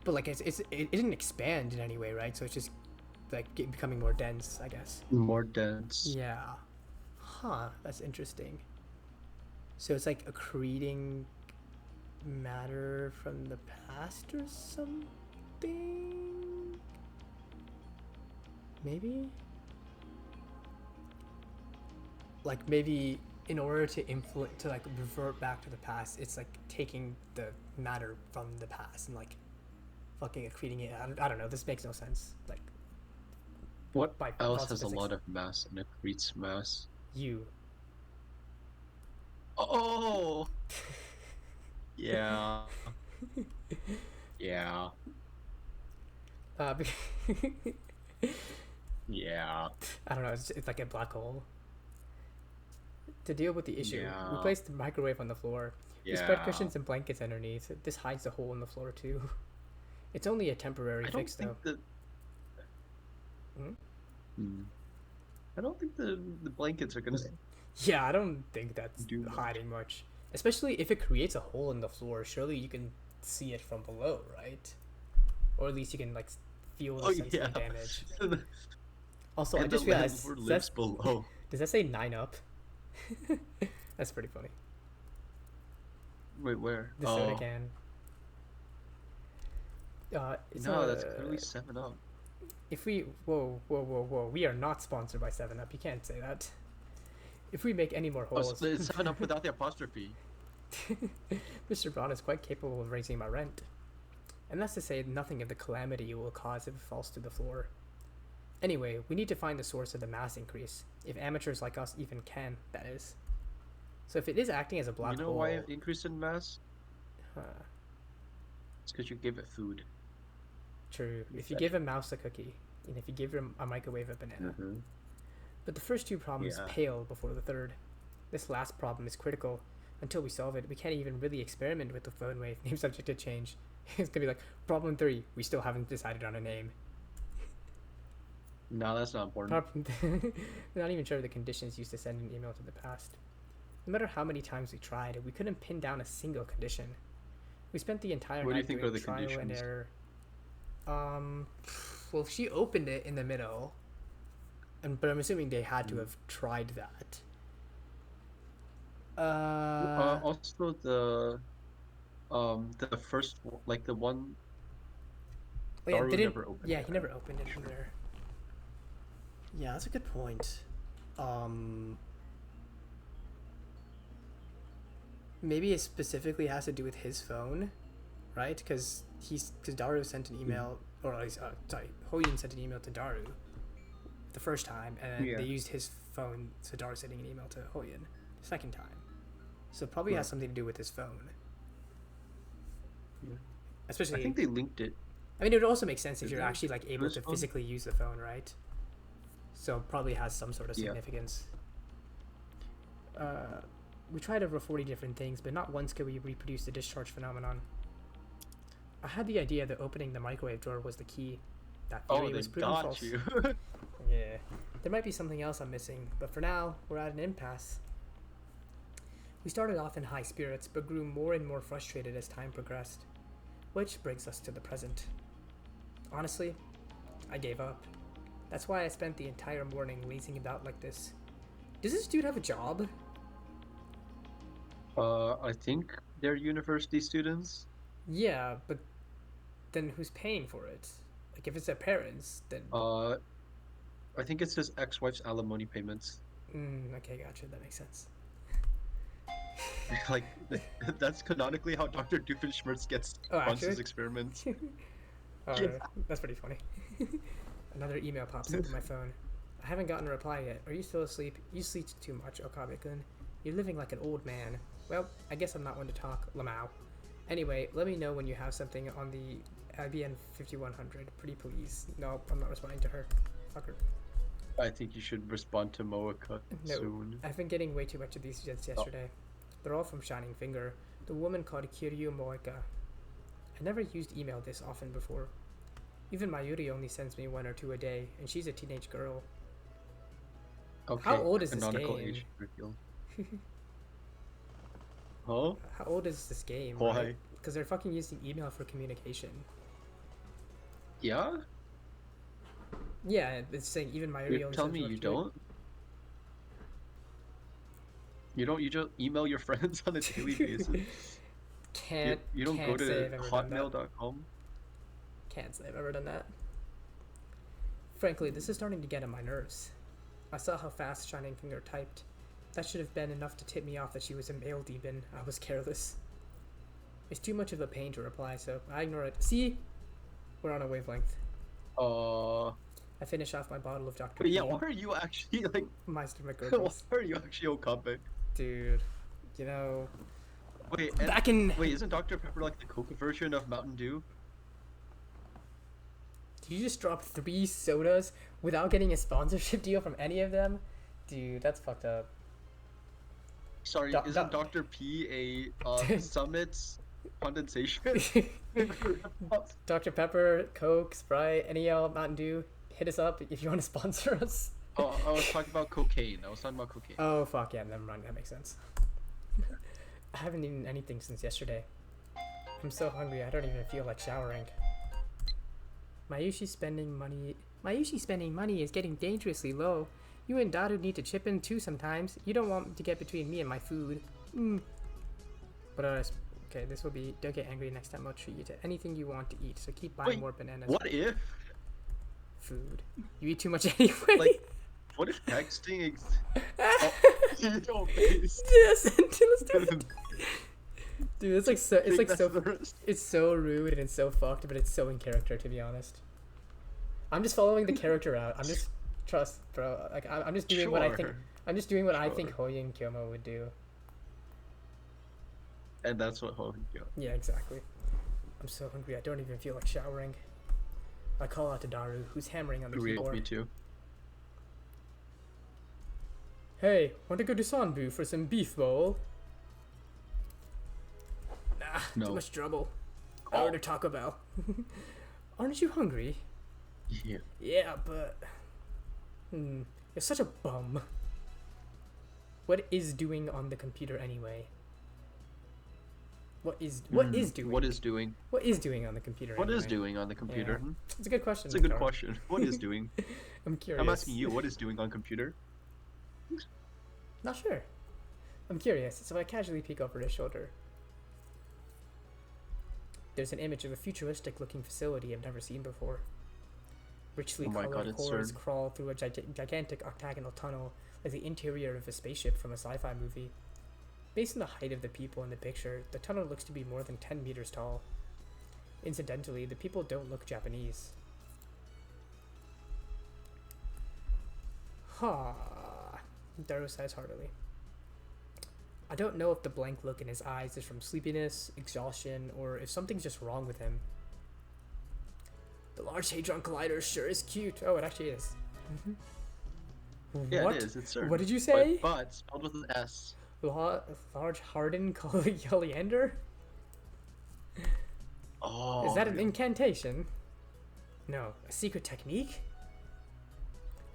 But, like, it didn't expand in any way, right? So it's just, like, becoming more dense, I guess. More dense. Yeah. Huh, that's interesting. So it's like accreting matter from the past or something? Maybe? Like, maybe in order to like revert back to the past, it's like taking the matter from the past and like fucking accreting it. I don't know. This makes no sense. Like What by else laws of has a physics. lot of mass and accretes mass? You. Oh, yeah, yeah, Uh, yeah, I don't know. It's like a black hole. To deal with the issue, we yeah, placed the microwave on the floor. We spread yeah. cushions and blankets underneath. This hides the hole in the floor too. It's only a temporary I don't fix think though. that. Hmm? Hmm, I don't think the blankets are gonna Yeah, I don't think that's do much. hiding much. Especially if it creates a hole in the floor, surely you can see it from below, right? Or at least you can like feel the Oh sense of the yeah, damage. Also, I and the just realized landlord lives below. does that say 9 up? That's pretty funny. Wait, where? The soda Oh, can. It's no, that's a clearly 7 Up. if we whoa, we are not sponsored by 7 Up. You can't say that. If we make any more Oh, holes, it's 7 Up without the apostrophe. Mr. Braun is quite capable of raising my rent. And that's to say nothing of the calamity it will cause if it falls to the floor. Anyway, we need to find the source of the mass increase, if amateurs like us even can, that is. So if it is acting as a You black know why hole, it increased in mass? huh, It's because you give it food. true. You If you fed give it. a mouse a cookie, and if you give a microwave a banana. Mm-hmm. But the first two problems Yeah. pale before the third. This last problem is critical. Until we solve it, we can't even really experiment with the phone wave, name subject to change. It's gonna be like, problem 3, we still haven't decided on a name. No, that's not important. Problem we're not even sure of the conditions used to send an email to the past. No matter how many times we tried, we couldn't pin down a single condition. We spent the entire What do you night think are doing the trial and conditions? error. Um, well, she opened it in the middle, but I'm assuming they had to Mm. have tried that. Uh, Also the first like the one oh yeah, Daru didn't. never opened Yeah, it. he I'm never opened it pretty sure. either. Yeah, that's a good point. Um, maybe it specifically has to do with his phone, right? Because Daru sent an Mm. email, or at least, sorry, Hoyin sent an email to Daru the first time, and they Yeah. used his phone, so Daru sending an email to Hoyin the second time. So it probably has Right. something to do with his phone, Yeah. I especially. think they linked it. I mean, it would also make sense if Did you're they link actually it like to able his to phone? physically use the phone, right? So it probably has some sort of Yeah. significance. Uh, we tried over 40 different things, but not once could we reproduce the discharge phenomenon. I had the idea that opening the microwave drawer was the key. That Oh, theory they was proven got false. you. Yeah. There might be something else I'm missing, but for now, we're at an impasse. We started off in high spirits, but grew more and more frustrated as time progressed. Which brings us to the present. Honestly, I gave up. That's why I spent the entire morning lazing about like this. Does this dude have a job? I think they're university students. Yeah, but then who's paying for it? Like, if it's their parents, then. Uh, I think it's his ex-wife's alimony payments. Okay, gotcha. That makes sense. Like that's canonically how Dr. Doofenshmirtz gets Oh, funds actually? his experiments. Oh, Yeah. that's pretty funny. Another email pops up on my phone. I haven't gotten a reply yet. Are you still asleep? You sleep too much, Okabe-kun. You're living like an old man. Well, I guess I'm not one to talk, Lamau. Anyway, let me know when you have something on the IBN 5100. Pretty please. No, I'm not responding to her. Fuck her. I think you should respond to Moeka No, soon. I've been getting way too much of these jets Oh, yesterday. They're all from Shining Finger, the woman called Kiryu Moeka. I never used email this often before. Even Mayuri only sends me one or two a day, and she's a teenage girl. How okay, old is this canonical game? age reveal. Huh? How old is this game, right? Why? Because they're fucking using email for communication. Yeah? Yeah, it's saying even You're Mayuri only telling sends me one or you two. don't? You just email your friends on a daily basis? You don't go Can't say to I've ever done that. hotmail.com? Can't say I've ever done that. Frankly, this is starting to get on my nerves. I saw how fast Shining Finger typed. That should have been enough to tip me off that she was a male demon. I was careless. It's too much of a pain to reply, so I ignore it. See? We're on a wavelength. I finish off my bottle of Dr. But yeah, P. why are you actually like? Meister Why McGurkles. are you actually Okabe? Dude, you know... Wait, wait, isn't Dr. Pepper like the Coke version of Mountain Dew? Did you just drop 3 sodas without getting a sponsorship deal from any of them? Dude, that's fucked up. Sorry, isn't Dr. P a Summit's condensation? Dr. Pepper, Coke, Sprite, NEL, Mountain Dew, hit us up if you want to sponsor us. Oh, I was talking about cocaine. Oh, fuck yeah, never mind, that makes sense. I haven't eaten anything since yesterday. I'm so hungry, I don't even feel like showering. Mayushi spending money is getting dangerously low. You and Daru need to chip in too sometimes. You don't want to get between me and my food. But okay, this will be, don't get angry next time. I'll treat you to anything you want to eat, so keep buying more bananas. What if? Food. You eat too much anyway. Like, what if texting Yes, dude, it's like so, it's so rude and it's so fucked, but it's so in character, to be honest. I'm just following the character out. I'm just, trust, bro. Like, I'm just doing what I think. I'm just doing what I think Hoya and Kyomo would do. And that's what Hoya and Kyomo. Yeah, exactly. I'm so hungry. I don't even feel like showering. I call out to Daru, who's hammering on the keyboard. Me too. Hey, want to go to Sanbu for some beef bowl? Nah, no. Too much trouble. I ordered Taco Bell. Aren't you hungry? Yeah. Yeah, but... you're such a bum. What is doing on the computer anyway? What is doing? What is doing? What is doing on the computer What anyway? is doing on the computer? Yeah. It's a good question. It's a good question. What is doing? I'm curious. I'm asking you, what is doing on computer? Not sure. I'm curious, so I casually peek over his shoulder. There's an image of a futuristic-looking facility I've never seen before. Richly colored cores crawl through a gigantic octagonal tunnel like the interior of a spaceship from a sci-fi movie. Based on the height of the people in the picture, the tunnel looks to be more than 10 meters tall. Incidentally, the people don't look Japanese. Ha! Daru sighs heartily. I don't know if the blank look in his eyes is from sleepiness, exhaustion, or if something's just wrong with him. The Large Hadron Collider sure is cute. Oh, it actually is. Yeah, it is. It's certain. What did you say? But spelled with an S. Large Harden Oleander? Oh. Is that an incantation? No. A secret technique?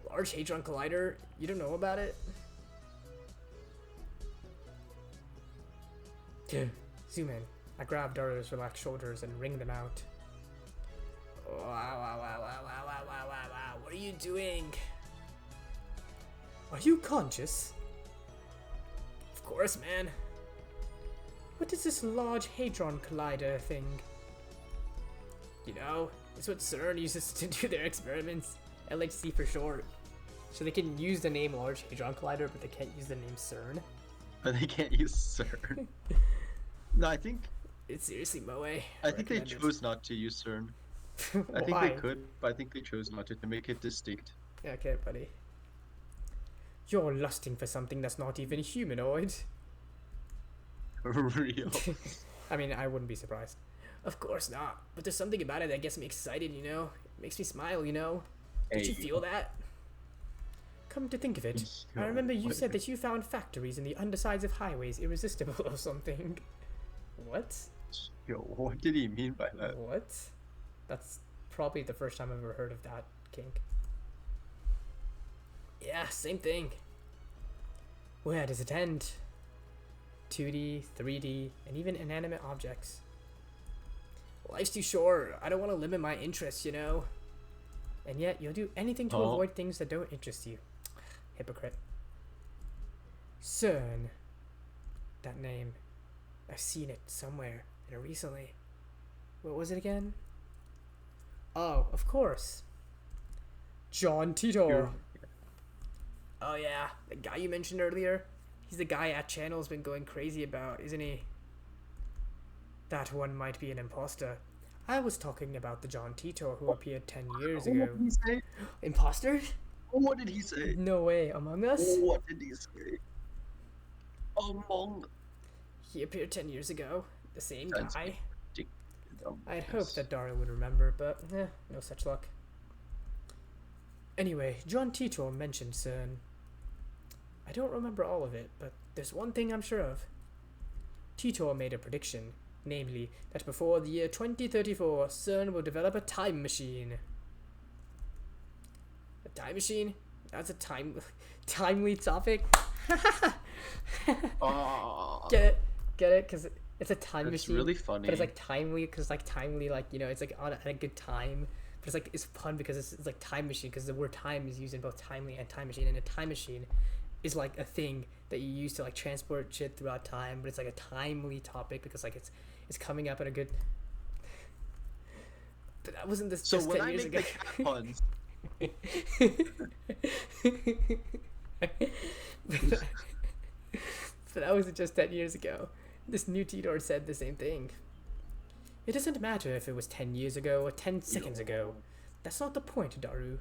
Large Hadron Collider? You don't know about it? Zoom in. I grab Daru's relaxed shoulders and wring them out. Wow. What are you doing? Are you conscious? Of course, man. What is this Large Hadron Collider thing? You know, it's what CERN uses to do their experiments. LHC for short. So they can use the name Large Hadron Collider, but they can't use the name CERN. But they can't use CERN. No, I think... It's seriously Moe. I think they chose not to use CERN. I think they could, but I think they chose not to make it distinct. Okay, buddy. You're lusting for something that's not even humanoid. Real. I mean, I wouldn't be surprised. Of course not. But there's something about it that gets me excited, you know? It makes me smile, you know? Did you feel that? Come to think of it, I remember you said that you found factories in the undersides of highways irresistible or something. What? Yo, what did he mean by that? What? That's probably the first time I've ever heard of that kink. Yeah, same thing. Where does it end? 2D, 3D, and even inanimate objects. Life's too short. I don't want to limit my interests, you know? And yet, you'll do anything to avoid things that don't interest you. Hypocrite. CERN. That name. I've seen it somewhere, and recently. What was it again? Oh, of course. John Titor. Oh yeah, the guy you mentioned earlier. He's the guy at Channel's been going crazy about, isn't he? That one might be an imposter. I was talking about the John Titor who appeared 10 years What ago. did he say? Imposter? What did he say? No way. Among Us? What did he say? Among He appeared 10 years ago. The same That's guy. ridiculous. I'd hope that Dara would remember, but no such luck. Anyway, John Titor mentioned CERN. I don't remember all of it, but there's one thing I'm sure of. Titor made a prediction, namely that before the year 2034, CERN will develop a time machine. A time machine? That's a timely topic. Get it? Get it? Because it's a time That's machine. really funny. But it's like timely, because like timely, like, you know, it's like on at a good time. But it's like, it's fun because it's like time machine, because the word time is used in both timely and time machine. And a time machine is like a thing that you use to like transport shit throughout time. But it's like a timely topic because like it's coming up at a good. But that wasn't this So just when 10 I years make ago. the cat puns, But that wasn't just 10 years ago. This new Tidor said the same thing. It doesn't matter if it was 10 years ago or 10 seconds ago. That's not the point, Daru.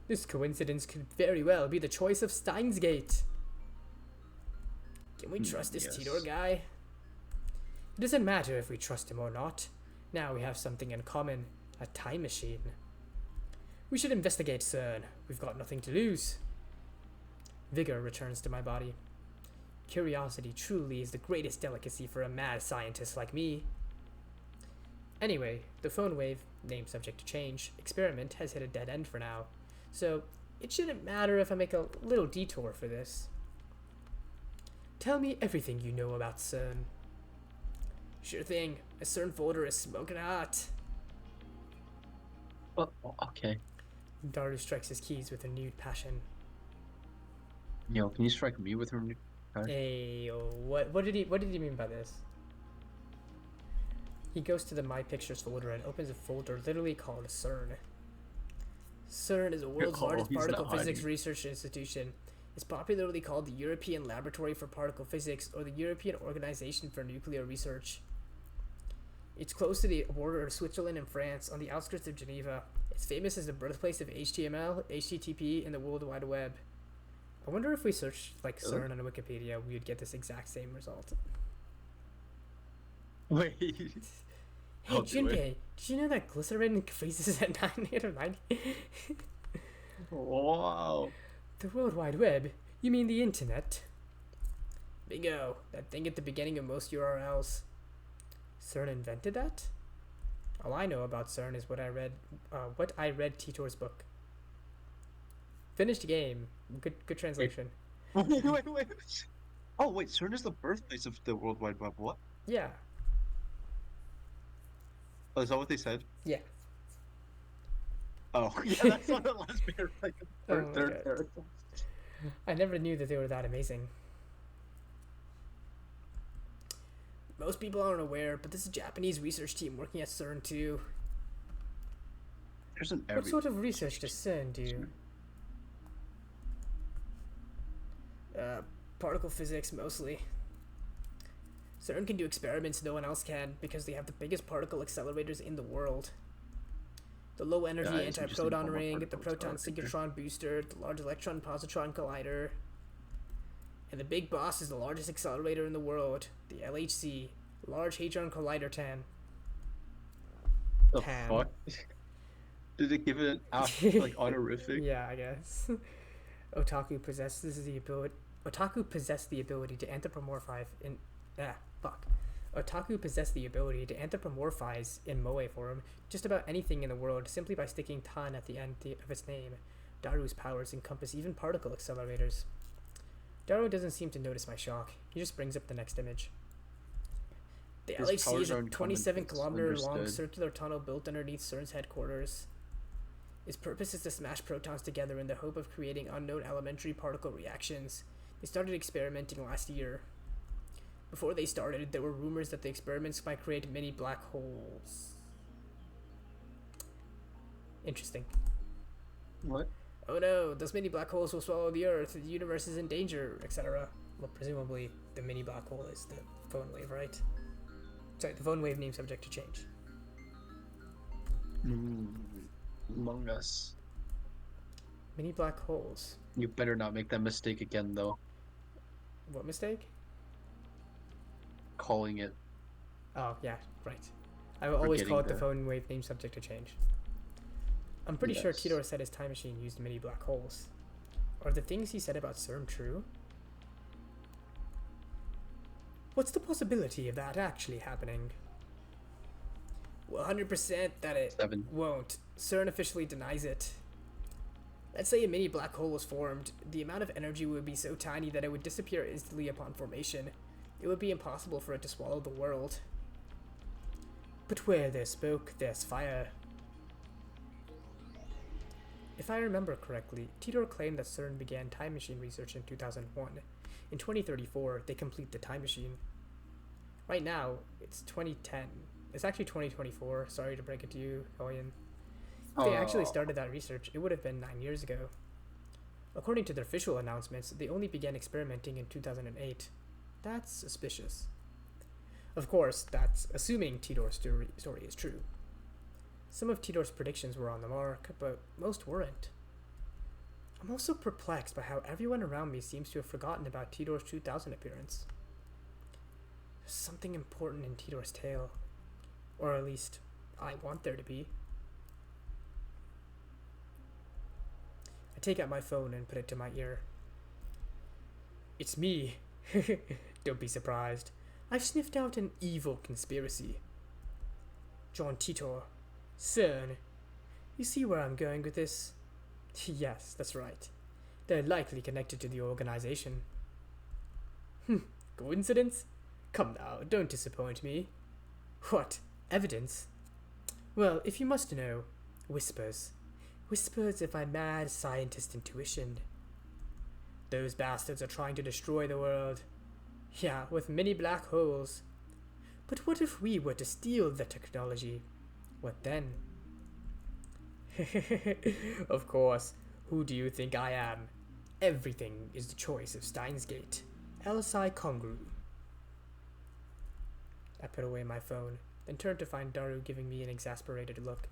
This coincidence could very well be the choice of Steins Gate. Can we trust this yes. Tidor guy? It doesn't matter if we trust him or not. Now we have something in common. A time machine. We should investigate CERN. We've got nothing to lose. Vigor returns to my body. Curiosity truly is the greatest delicacy for a mad scientist like me. Anyway, the phone wave, name subject to change, experiment has hit a dead end for now. So, it shouldn't matter if I make a little detour for this. Tell me everything you know about CERN. Sure thing. A CERN folder is smoking hot. oh, okay. Daru strikes his keys with renewed passion. Yo, can you strike me with her? Hey, what did he mean by this? He goes to the My Pictures folder and opens a folder literally called CERN. CERN is the world's largest particle physics research institution. It's popularly called the European Laboratory for Particle Physics or the European Organization for Nuclear Research. It's close to the border of Switzerland and France, on the outskirts of Geneva. It's famous as the birthplace of HTML, HTTP, and the World Wide Web. I wonder if we searched like CERN on Wikipedia, we would get this exact same result. Wait. Hey Junpei, did you know that glycerin freezes at 98 or 90? Wow. The World Wide Web? You mean the internet? Bingo, that thing at the beginning of most URLs. CERN invented that? All I know about CERN is what I read Titor's book. Finished game. Good translation. Wait. Oh, wait, CERN is the birthplace of the World Wide Web. What? Yeah. Oh, is that what they said? Yeah. Oh, yeah, that's on the last bit. Like, Oh my third. God. I never knew that they were that amazing. Most people aren't aware, but there's a Japanese research team working at CERN too. There's an What sort of research does CERN do? Particle physics mostly. CERN can do experiments no one else can because they have the biggest particle accelerators in the world. The low energy antiproton ring, the proton synchrotron booster, the large electron positron collider. And the big boss is the largest accelerator in the world, the LHC, Large Hadron Collider TAN. The TAN. fuck? Did it give it an like honorific? Yeah, I guess. Otaku possessed the ability to anthropomorphize in Otaku possess the ability to anthropomorphize in moe form just about anything in the world simply by sticking tan at the end of its name. Daru's powers encompass even particle accelerators. Daru doesn't seem to notice my shock. He just brings up the next image. The LHC is a 27-kilometer long circular tunnel built underneath CERN's headquarters. Its purpose is to smash protons together in the hope of creating unknown elementary particle reactions. They started experimenting last year. Before they started, there were rumors that the experiments might create mini black holes. Interesting. What? Oh no, those mini black holes will swallow the Earth, the universe is in danger, etc. Well, presumably the mini black hole is the phone wave, right? Sorry, the phone wave name subject to change. Among Us. Mini black holes. You better not make that mistake again, though. What mistake? Calling it, Oh, yeah, right. I will always call forgetting it the the. phone wave name subject to change. I'm pretty sure Yes. Tidor said his time machine used mini black holes. Are the things he said about CERN true? What's the possibility of that actually happening? Well, 100% that it 7. won't. CERN officially denies it. Let's say a mini black hole was formed. The amount of energy would be so tiny that it would disappear instantly upon formation. It would be impossible for it to swallow the world. But where there's smoke, there's fire. If I remember correctly, Tidor claimed that CERN began time machine research in 2001. In 2034, they complete the time machine. Right now, it's 2010. It's actually 2024. Sorry to break it to you, Hoyan. If they actually started that research, it would have been 9 years ago. According to their official announcements, they only began experimenting in 2008. That's suspicious. Of course, that's assuming Tidor's story is true. Some of Tidor's predictions were on the mark, but most weren't. I'm also perplexed by how everyone around me seems to have forgotten about Tidor's 2000 appearance. There's something important in Tidor's tale. Or at least, I want there to be. I take out my phone and put it to my ear. It's me. Don't be surprised. I've sniffed out an evil conspiracy. John Titor. CERN. You see where I'm going with this? Yes, that's right. They're likely connected to the organization. Coincidence? Come now, don't disappoint me. What? Evidence? Well, if you must know, whispers. Whispers of my mad scientist intuition. Those bastards are trying to destroy the world. Yeah, with many black holes. But what if we were to steal the technology? What then? Of course, who do you think I am? Everything is the choice of Steins Gate. LSI Congru. I put away my phone, then turned to find Daru giving me an exasperated look.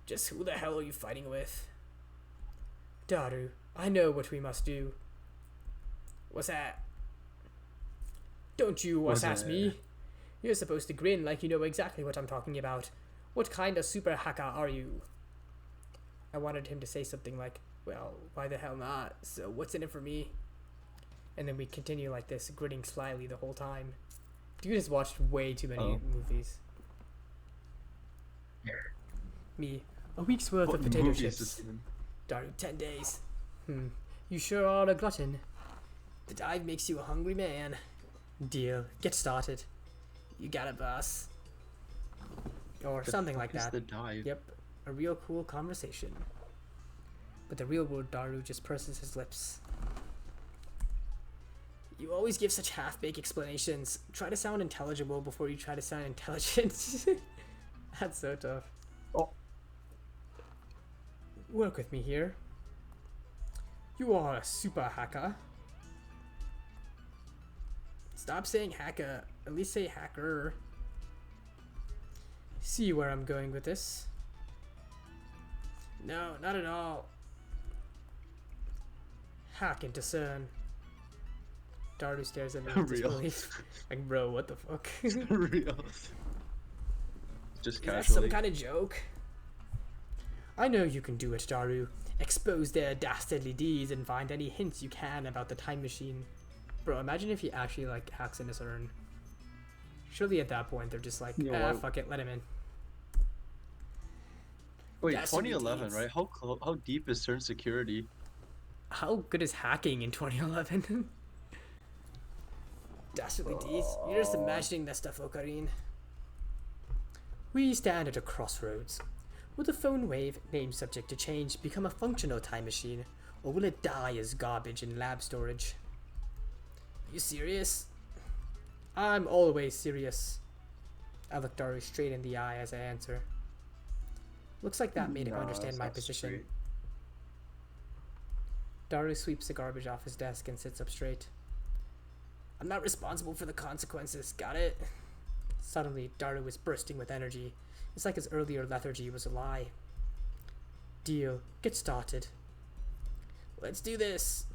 Just who the hell are you fighting with? Daru, I know what we must do. What's that? Don't you ask me. You're supposed to grin like you know exactly what I'm talking about. What kind of super hacker are you? I wanted him to say something like, well, why the hell not? So what's in it for me? And then we continue like this, grinning slyly the whole time. Dude has watched way too many movies. Me, a week's worth of potato chips. Daru, 10 days. You sure are a glutton. The dive makes you a hungry man. Deal. Get started. You got it, boss. Or something like that. The dive? Yep. A real cool conversation. But the real world Daru just purses his lips. You always give such half-baked explanations. Try to sound intelligible before you try to sound intelligent. That's so tough. Oh. Work with me here. You are a super hacker. Stop saying hacker. At least say hacker. See where I'm going with this? No, not at all. Hack into CERN. Daru stares at me with disbelief. Like, bro, what the fuck? Real. Just casually. Is that some kind of joke? I know you can do it, Daru. Expose their dastardly deeds and find any hints you can about the time machine. Bro, imagine if he actually, like, hacks into CERN. Surely at that point they're just like, fuck it, let him in. Wait, 2011, right? How deep is CERN security? How good is hacking in 2011? Dastardly deeds. You're just imagining that stuff, Ocarine. We stand at a crossroads. Will the phone wave, named subject to change, become a functional time machine, or will it die as garbage in lab storage? You serious? I'm always serious. I look Daru straight in the eye as I answer. Looks like that made him understand my position. Straight. Daru sweeps the garbage off his desk and sits up straight. I'm not responsible for the consequences, got it? Suddenly, Daru was bursting with energy. It's like his earlier lethargy was a lie. Deal. Get started. Let's do this.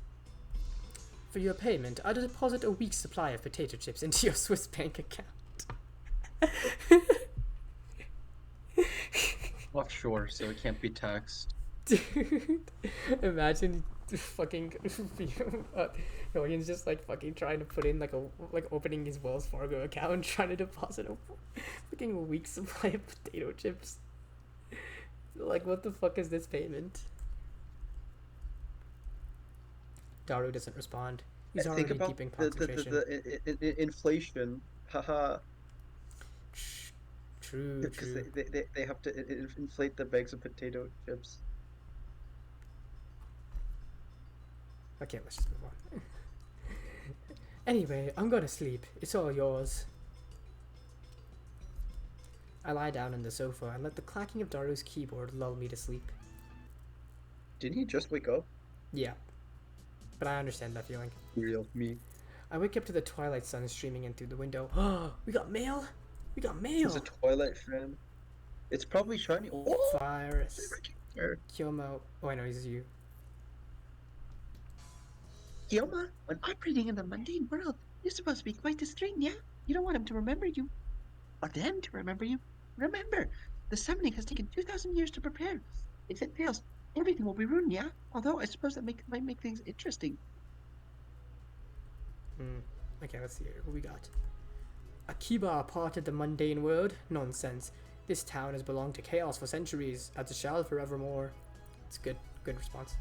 For your payment, I'll deposit a week's supply of potato chips into your Swiss bank account. Offshore, so it can't be taxed. Dude, imagine fucking Hillian's just like fucking trying to put in like opening his Wells Fargo account and trying to deposit a fucking week's supply of potato chips. Like, what the fuck is this payment? Daru doesn't respond. He's Think already about deep in concentration. the inflation. Haha. True, Because true. they have to inflate the bags of potato chips. Okay, let's just move on. Anyway, I'm gonna sleep. It's all yours. I lie down on the sofa and let the clacking of Daru's keyboard lull me to sleep. Didn't he just wake up? Yeah, but I understand that feeling. Real me. I wake up to the twilight sun streaming in through the window. Oh, we got mail! We got mail! It's a Twilight fan. It's probably shiny. Oh! Virus. Kyomo. Oh, I know, he's you. Yoma, when operating in the mundane world, you're supposed to be quite discreet, yeah? You don't want him to remember you. Or them to remember you. Remember, the summoning has taken 2,000 years to prepare. If it fails, everything will be ruined, yeah? Although I suppose that might make things interesting. Okay, let's see here. What we got? Akiba parted the mundane world? Nonsense. This town has belonged to chaos for centuries, as it shall forevermore. It's good response.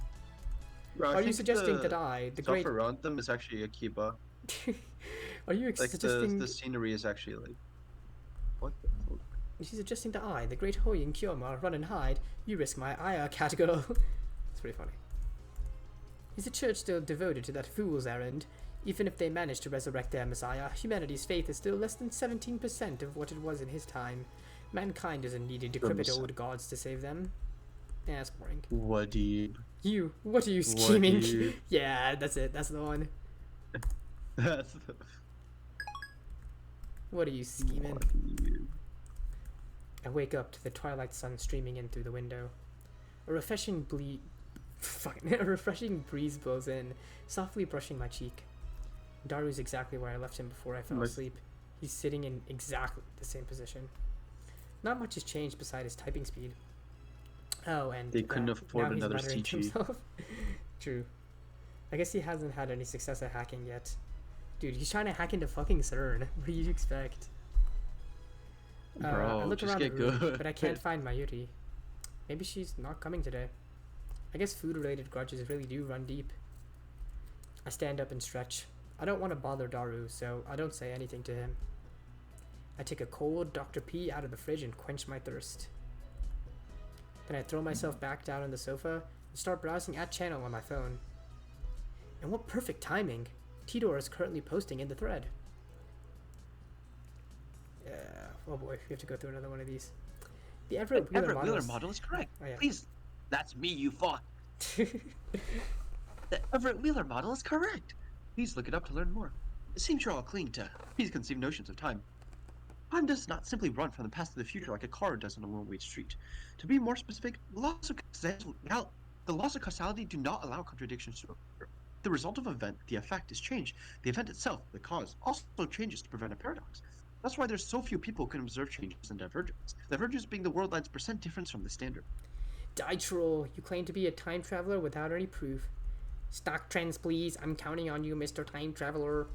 Bro, Are you suggesting that I, the stuff great... around them is actually Akiba. Are you Like suggesting... the scenery is actually like... What the fuck? She's suggesting that I, the great Hoyin Kyoma, run and hide. You risk my ire, category. It's pretty funny. Is the church still devoted to that fool's errand? Even if they manage to resurrect their messiah, humanity's faith is still less than 17% of what it was in his time. Mankind doesn't need decrepit old gods to save them. Yeah, that's boring. What do you... You, what are you scheming? What do you... Yeah, that's it. That's the one. That's the... What are you scheming? What do you... I wake up to the twilight sun streaming in through the window. A refreshing a refreshing breeze blows in, softly brushing my cheek. Daru's exactly where I left him before I fell asleep. He's sitting in exactly the same position. Not much has changed beside his typing speed. Oh, and they couldn't afford now another he's muttering to CG. himself. True. I guess he hasn't had any success at hacking yet. Dude, he's trying to hack into fucking CERN. What do you expect? Bro, I look just around get the room, good. but I can't find Mayuri. Maybe she's not coming today. I guess food-related grudges really do run deep. I stand up and stretch. I don't want to bother Daru, so I don't say anything to him. I take a cold Dr. P out of the fridge and quench my thirst. Then I throw myself back down on the sofa and start browsing at channel on my phone. And what perfect timing! Tidor is currently posting in the thread. Yeah, oh boy, we have to go through another one of these. The Everett Wheeler model is correct. Oh, yeah. Please, that's me, you fuck. The Everett Wheeler model is correct. Please look it up to learn more. It seems you're all clinging to Preconceived notions of time. Time does not simply run from the past to the future like a car does on a one-way street. To be more specific, the laws of causality do not allow contradictions to occur. The result of an event, the effect, is changed. The event itself, the cause, also changes to prevent a paradox. That's why there's so few people who can observe changes in divergence. Divergence being the world line's percent difference from the standard. Die troll, you claim to be a time traveler without any proof. Stock trends, please. I'm counting on you, Mr. Time Traveler.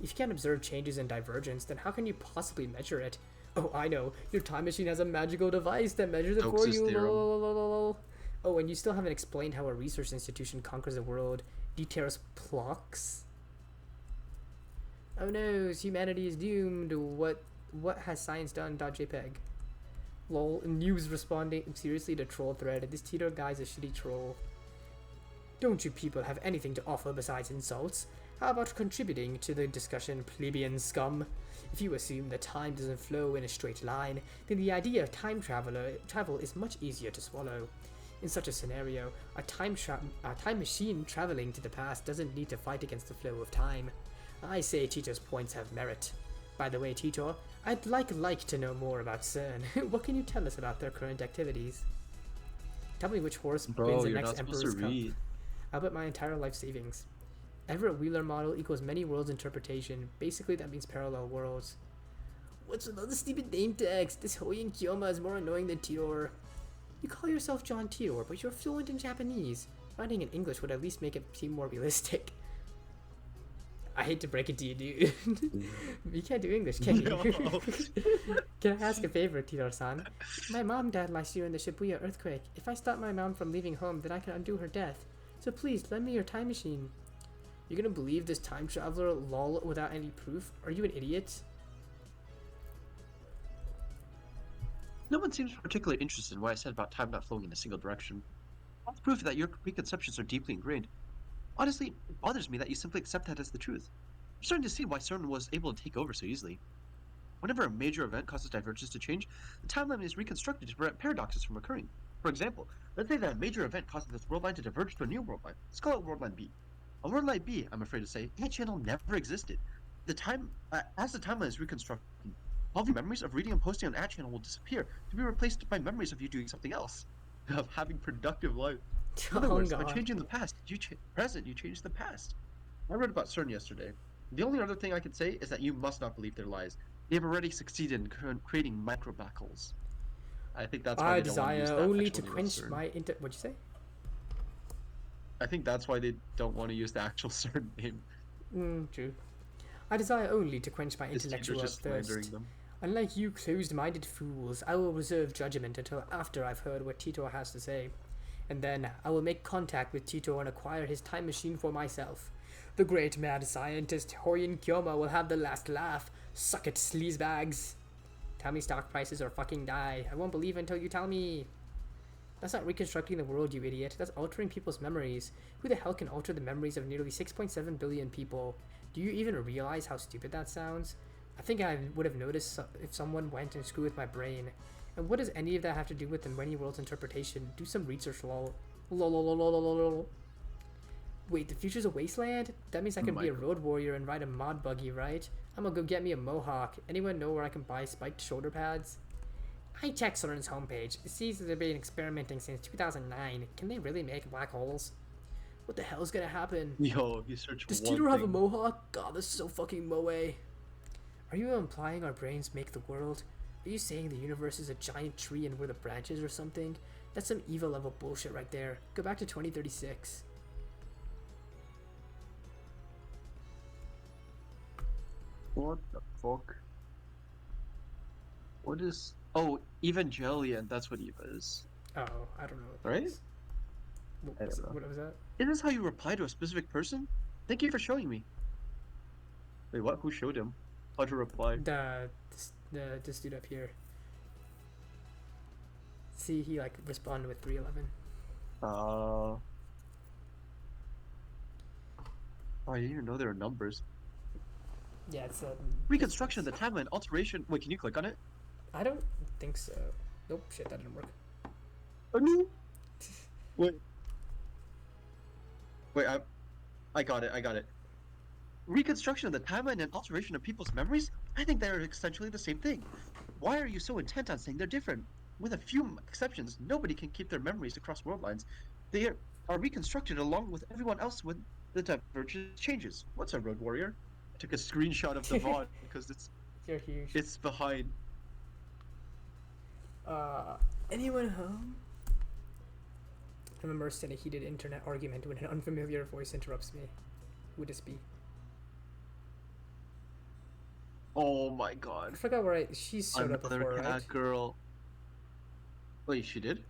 If you can't observe changes in divergence, then how can you possibly measure it? Oh, I know. Your time machine has a magical device that measures it for you. Lol. Oh, and you still haven't explained how a research institution conquers the world. Details Plox. Oh no, humanity is doomed. What has science done? .jpg. Lol, news responding seriously to troll thread. This Tito guy's a shitty troll. Don't you people have anything to offer besides insults? How about contributing to the discussion, plebeian scum? If you assume that time doesn't flow in a straight line, then the idea of travel is much easier to swallow. In such a scenario, a time machine traveling to the past doesn't need to fight against the flow of time. I say Tito's points have merit. By the way, Tito, I'd like to know more about CERN. What can you tell us about their current activities? Tell me which horse wins Bro, the you're next not supposed to Emperor's Cup. read. I'll bet my entire life savings. Everett Wheeler model equals many worlds interpretation. Basically, that means parallel worlds. What's with all the stupid name tags? This Hoyin Kyoma is more annoying than Titor. You call yourself John Titor, but you're fluent in Japanese. Writing in English would at least make it seem more realistic. I hate to break it to you, dude. You can't do English, can you? No. Can I ask a favor, Titor-san? My mom died last year in the Shibuya earthquake. If I stop my mom from leaving home, then I can undo her death. So please, lend me your time machine. You're gonna believe this time traveler lol without any proof? Are you an idiot? No one seems particularly interested in what I said about time not flowing in a single direction. That's proof that your preconceptions are deeply ingrained. Honestly, it bothers me that you simply accept that as the truth. I'm starting to see why CERN was able to take over so easily. Whenever a major event causes divergence to change, the timeline is reconstructed to prevent paradoxes from occurring. For example, let's say that a major event causes this world line to diverge to a new world line. Let's call it world line B. On world line B, I'm afraid to say, that channel never existed. As the timeline is reconstructed, all the memories of reading and posting on that channel will disappear to be replaced by memories of you doing something else, of having productive life. In other Oh words, by god. changing the past, present, you change the past. I read about CERN yesterday. The only other thing I can say is that you must not believe their lies. They've already succeeded in creating micro black holes. I think that's why I they don't want to desire use the only actual to name of quench CERN. my What'd you say? I think that's why they don't want to use the actual CERN name. True. I desire only to quench my His teachers intellectual just slandering thirst. them. Unlike you closed-minded fools, I will reserve judgment until after I've heard what Tito has to say. And then I will make contact with Tito and acquire his time machine for myself. The great mad scientist Hoyin Kyoma will have the last laugh. Suck it, sleazebags. Tell me stock prices or fucking die. I won't believe until you tell me. That's not reconstructing the world, you idiot. That's altering people's memories. Who the hell can alter the memories of nearly 6.7 billion people? Do you even realize how stupid that sounds? I think I would have noticed if someone went and screwed with my brain. And what does any of that have to do with the many worlds interpretation? Do some research, lol. Lol. Wait, the future's a wasteland? That means I can be a road warrior and ride a mod buggy, right? I'm gonna go get me a mohawk. Anyone know where I can buy spiked shoulder pads? I checked CERN's homepage. It seems that they've been experimenting since 2009. Can they really make black holes? What the hell's gonna happen? Yo, you search Does one Tito have a thing. mohawk? God, this is so fucking moe. Are you implying our brains make the world? Are you saying the universe is a giant tree and we're the branches or something? That's some evil level bullshit right there. Go back to 2036. What the fuck? What is... Oh, Evangelion, that's what Eva is. Oh, I don't know. What that Right? is. I don't know. What was that? Is this how you reply to a specific person? Thank you for showing me. Wait, what? Who showed him? How to reply? This dude up here. See, he like responded with 311. Oh, I didn't even know there were numbers. Yeah, it's Reconstruction of the timeline, alteration. Wait, can you click on it? I don't think so. Nope, shit, that didn't work. Oh no! Wait. Wait, I got it. I got it. Reconstruction of the timeline and alteration of people's memories? I think they are essentially the same thing. Why are you so intent on saying they're different? With a few exceptions, nobody can keep their memories across world lines. They are reconstructed along with everyone else when the divergence changes. What's a road warrior? I took a screenshot of the VOD because You're huge. it's behind. Anyone home? I'm immersed in a heated internet argument when an unfamiliar voice interrupts me. Who would this be? Oh my I god. forgot where she showed up Another before, cat right? girl. Wait, she did?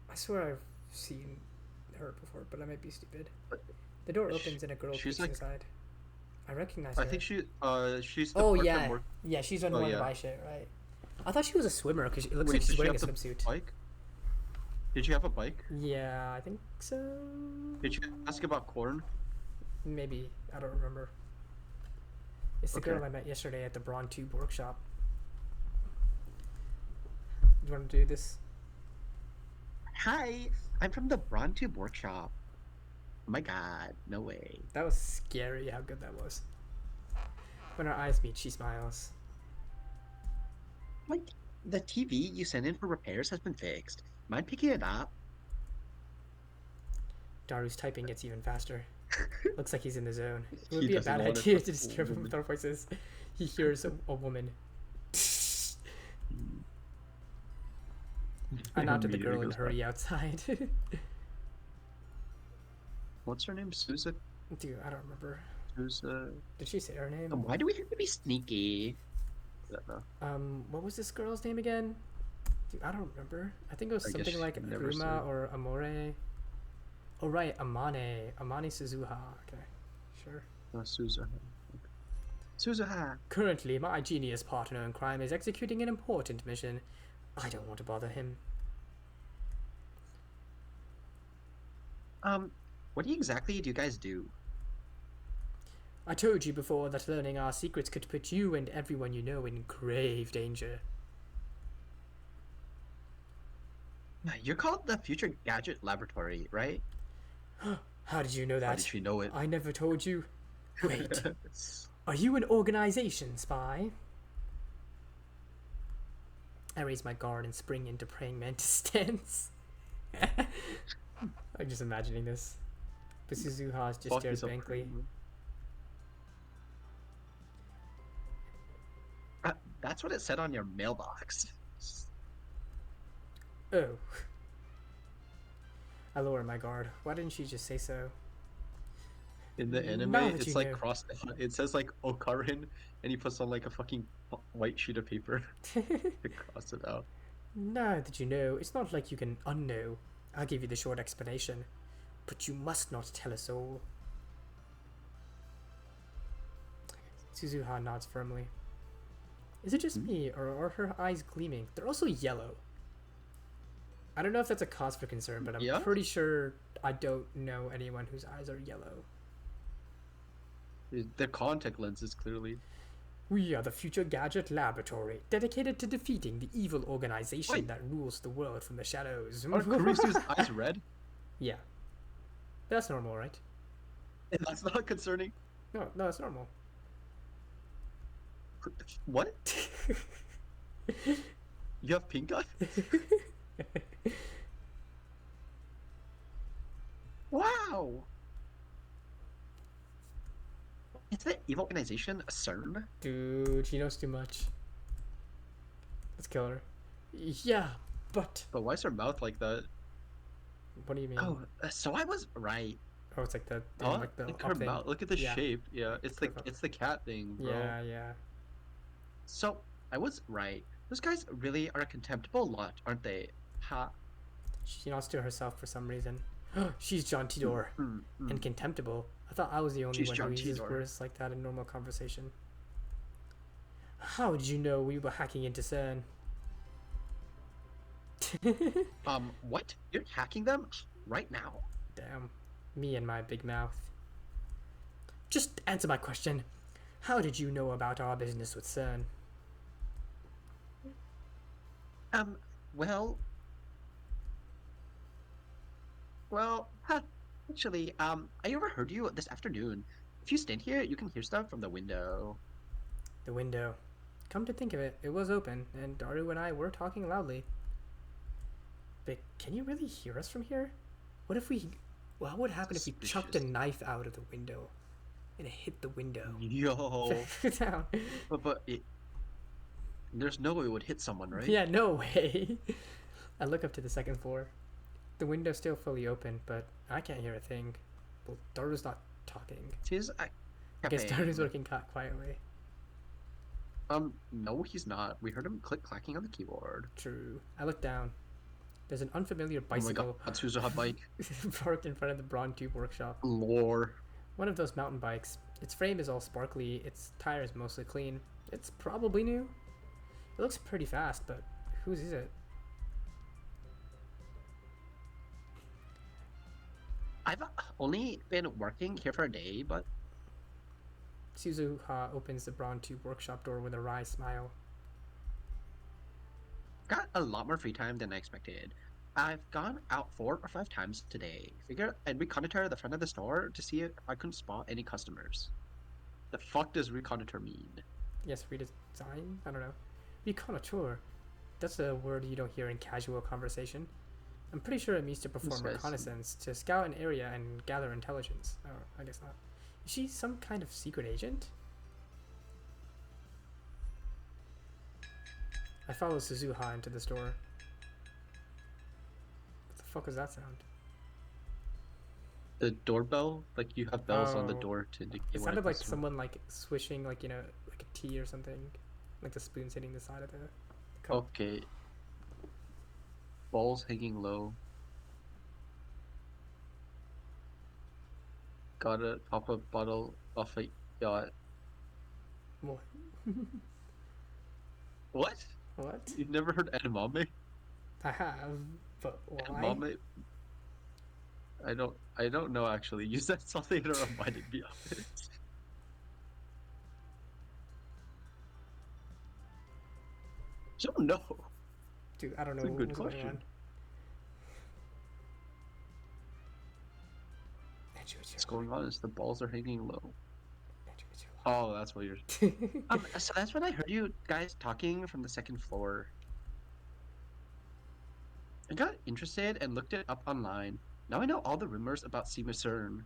I swear I've seen her before, but I might be stupid. But The door opens and a girl she's peeks like- inside. I recognize her. I think she's the Oh part yeah, that work- yeah, she's on Oh, one yeah. to buy shit, right? I thought she was a swimmer because it looks Wait, like did she's she wearing a have the swimsuit. bike? Did she have a bike? Yeah, I think so. Did you ask about corn? Maybe I don't remember. It's the Okay. girl I met yesterday at the Braun Tube workshop. Do you want to do this? Hi, I'm from the Brontube workshop. Oh my god, no way. That was scary how good that was. When our eyes meet, she smiles. Like, the TV you sent in for repairs has been fixed. Mind picking it up? Daru's typing gets even faster. Looks like he's in the zone. It would He be a doesn't bad want it idea for to disturb him women. with our voices. He hears a woman. I nod to the Immediately girl and goes hurry back. outside. What's her name? Sousa? Dude, I don't remember. Sousa? Did she say her name? Why do we have to be sneaky? I don't know. What was this girl's name again? Dude, I don't remember. I think it was I guess something like she never Aruma said. or Amore. Oh right, Amane. Amane Suzuha. Okay, sure. Sousa. Sousa. Currently, my genius partner in crime is executing an important mission. I don't want to bother him. What exactly do you guys do? I told you before that learning our secrets could put you and everyone you know in grave danger. You're called the Future Gadget Laboratory, right? How did you know How that? did she know it? I never told you. Wait, are you an organization spy? I raise my guard and spring into praying mantis stance. I'm just imagining this. But Suzuha just Fuck stares is up blankly. That's what it said on your mailbox. Oh. I lower my guard. Why didn't she just say so? In the anime, Now that it's you like know. crossed. It says like Okarin, and he puts on like a fucking white sheet of paper to cross it out. Now that you know, it's not like you can unknow. I'll give you the short explanation. But you must not tell a soul. Suzuha nods firmly. Is it just me, or are her eyes gleaming? They're also yellow. I don't know if that's a cause for concern, but I'm Yeah? pretty sure I don't know anyone whose eyes are yellow. The contact lenses clearly. We are the Future Gadget Laboratory, dedicated to defeating the evil organization Wait. that rules the world from the shadows. Are Kurisu's eyes red? Yeah. That's normal, right? And that's not concerning. No, it's normal. What? You have pink eyes? Wow! Is the evil organization a CERN? Dude, she knows too much. Let's kill her. Yeah, but But why is her mouth like that? what do you mean? Oh, so I was right. Oh, it's like the Huh? like the Look up her thing. mouth. Look at the Yeah. shape. Yeah, it's Curve up. the cat thing, bro. Yeah. So I was right. Those guys really are a contemptible lot, aren't they? Ha. She nods to herself for some reason. She's John Tidor. Mm. And contemptible. I thought I was the only She's one who John uses Tidor. words like that in normal conversation. How did you know we were hacking into CERN? What? You're hacking them right now? Damn. Me and my big mouth. Just answer my question. How did you know about our business with CERN? Well, actually, I overheard you this afternoon. If you stand here, you can hear stuff from the window. The window. Come to think of it, it was open, and Daru and I were talking loudly. But can you really hear us from here? What would happen if we chucked a Suspicious. knife out of the window? And it hit the window. Yo, Down. there's no way it would hit someone, right? Yeah, no way. I look up to the second floor. The window's still fully open, but I can't hear a thing. Well, Daru's not talking. I guess Daru's working quietly. No, he's not. We heard him clacking on the keyboard. True. I look down. There's an unfamiliar Oh my bicycle god, Suzuha bike. parked in front of the Braun Tube workshop. Lore. One of those mountain bikes. Its frame is all sparkly, its tires mostly clean. It's probably new. It looks pretty fast, but whose is it? I've only been working here for a day, but Suzuha opens the Braun Tube workshop door with a wry smile. got a lot more free time than I expected. I've gone out 4 or 5 times today. Figured I'd reconnoiter the front of the store to see if I couldn't spot any customers. The fuck does reconnoiter mean? Yes, redesign? I don't know. Reconnoitre. That's a word you don't hear in casual conversation. I'm pretty sure it means to perform reconnaissance, to scout an area and gather intelligence. Oh, I guess not. Is she some kind of secret agent? I follow Suzuha into the store. What the fuck was that sound? The doorbell, like you have bells on the Oh. door to indicate It when sounded a like customer. someone like swishing, like, you know, like a tea or something. Like the spoon's hitting the side of the cup. Okay. Balls hanging low. Gotta pop a bottle off a yacht. What? What? What? You've never heard edamame? I have, but why? Edamame? I don't know actually. You said something that reminded me of it. I don't know. Dude, I don't know It's a good what's going on. question. What's going on is the balls are hanging low. Oh, that's what you're. So that's when I heard you guys talking from the second floor. I got interested and looked it up online. Now I know all the rumors about Sima CERN.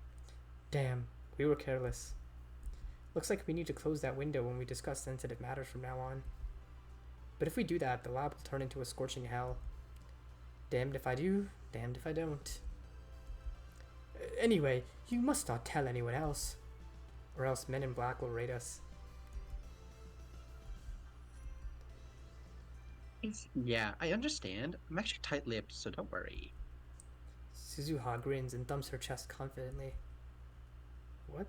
Damn, we were careless. Looks like we need to close that window when we discuss sensitive matters from now on. But if we do that, the lab will turn into a scorching hell. Damned if I do, damned if I don't. Anyway, you must not tell anyone else, or else Men in Black will raid us. Yeah, I understand. I'm actually tight-lipped, so don't worry. Suzuha grins and thumps her chest confidently. What?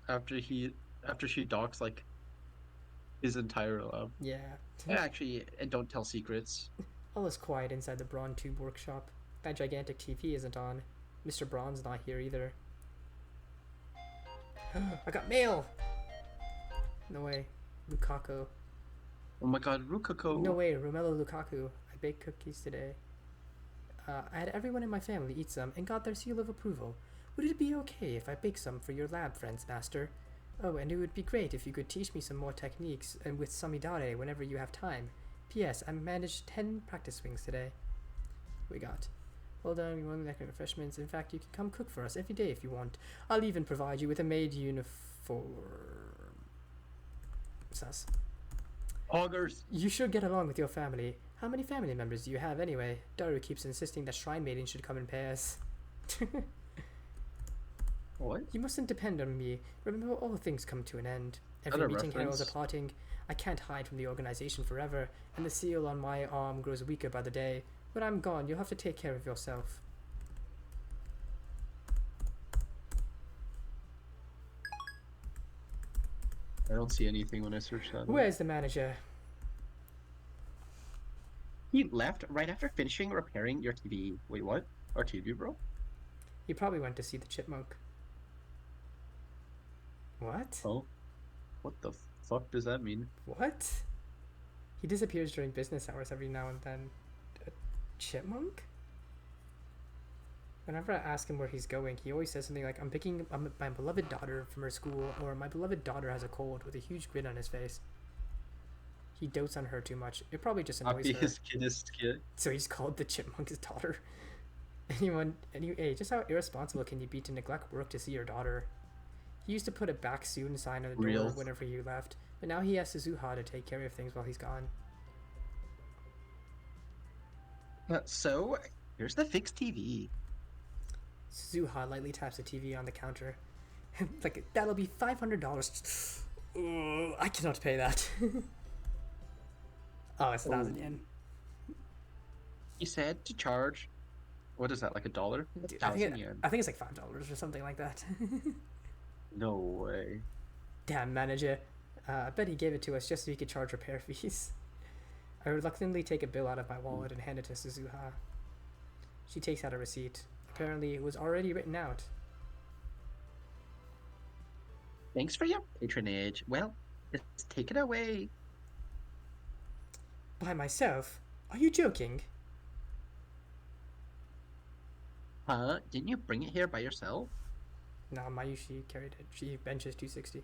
After she docks like his entire lab. Yeah. Actually, and don't tell secrets. All is quiet inside the Braun Tube workshop. That gigantic TV isn't on. Mr. Braun's not here either. I got mail! No way. Lukaku. Oh my god, Rukako. No way, Romelu Lukaku. I baked cookies today. I had everyone in my family eat some and got their seal of approval. Would it be okay if I bake some for your lab friends, Master? Oh, and it would be great if you could teach me some more techniques and with Samidare whenever you have time. P.S. I managed 10 practice swings today. We got. Well done, we want the refreshments. In fact, you can come cook for us every day if you want. I'll even provide you with a maid uniform. Sus. Augers. You should get along with your family. How many family members do you have anyway? Daru keeps insisting that shrine maidens should come in pairs. What? You mustn't depend on me. Remember, all things come to an end. Every Another meeting heralds a reference? parting. I can't hide from the organization forever, and the seal on my arm grows weaker by the day. When I'm gone, you'll have to take care of yourself. I don't see anything when I search that. Where's the manager? He left right after finishing repairing your TV. Wait, what? Our TV, bro? He probably went to see the chipmunk. What? Oh. What the fuck does that mean? What? He disappears during business hours every now and then. A chipmunk? Whenever I ask him where he's going, he always says something like, I'm picking up my beloved daughter from her school, or my beloved daughter has a cold, with a huge grin on his face. He dotes on her too much. It probably just annoys her. His kidest kid. So he's called the chipmunk's daughter. Hey, just how irresponsible can you be to neglect work to see your daughter? He used to put a back soon sign on the door Real. whenever you left, but now he asks Suzuha to take care of things while he's gone. So, here's the fixed TV. Suzuha lightly taps the TV on the counter. Like, that'll be $500. I cannot pay that. Oh, it's 1,000 yen. He said to charge. What is that, like $1? Dude, 1,000 yen. I think it's like $5 or something like that. No way. Damn, manager. I bet he gave it to us just so he could charge repair fees. I reluctantly take a bill out of my wallet and hand it to Suzuha. She takes out a receipt. Apparently, it was already written out. Thanks for your patronage. Well, let's take it away. By myself? Are you joking? Huh? Didn't you bring it here by yourself? Nah, Mayushi carried it. She benches 260.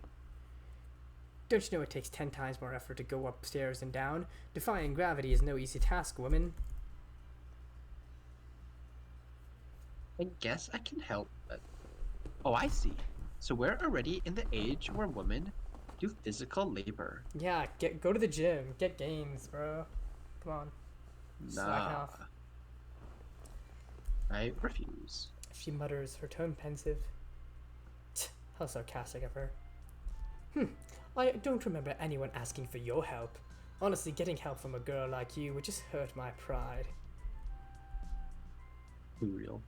Don't you know it takes 10 times more effort to go upstairs and down? Defying gravity is no easy task, woman. I guess I can help, but... Oh, I see. So we're already in the age where women do physical labor. Yeah, go to the gym. Get gains, bro. Come on. Slacking Nah, off. I refuse. She mutters, her tone pensive. How sarcastic of her. I don't remember anyone asking for your help. Honestly, getting help from a girl like you would just hurt my pride. Be real.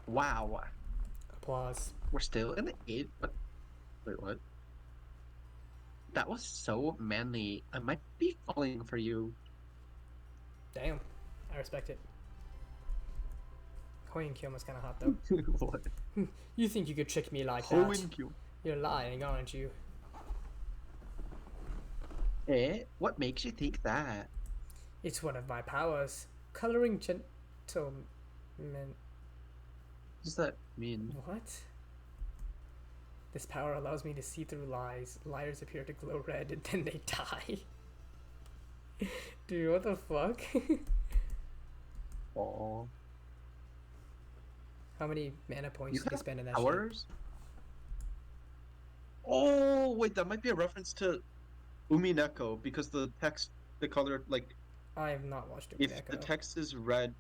Wow, Applause. we're still in the age, but... Wait, what? That was so manly. I might be falling for you. Damn. I respect it. Hoen-kyo was kind of hot, though. What? You think you could trick me like that? Hoen-kyo. You're lying, aren't you? Eh? What makes you think that? It's one of my powers. Coloring gentlemen. What does that mean? What? This power allows me to see through lies. Liars appear to glow red and then they die. Dude, what the fuck? Oh. How many mana points You did you have spend in that shit? powers? Oh, wait, that might be a reference to Umineko because the text, the color, like, I have not watched if Umineko. the text is red,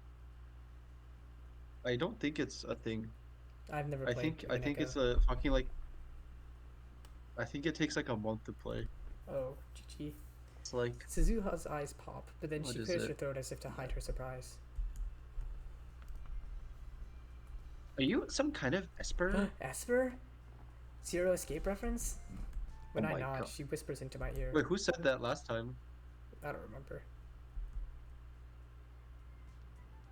I don't think it's a thing. I've never I played think Umineko. it's a fucking like. I think it takes like a month to play. Oh, GG. It's like Suzuha's eyes pop, but then What she is clears it? her throat as if to hide her surprise. Are you some kind of Esper? Esper? Zero Escape reference? When Oh I my nod, God. she whispers into my ear. Wait, who said that last time? I don't remember.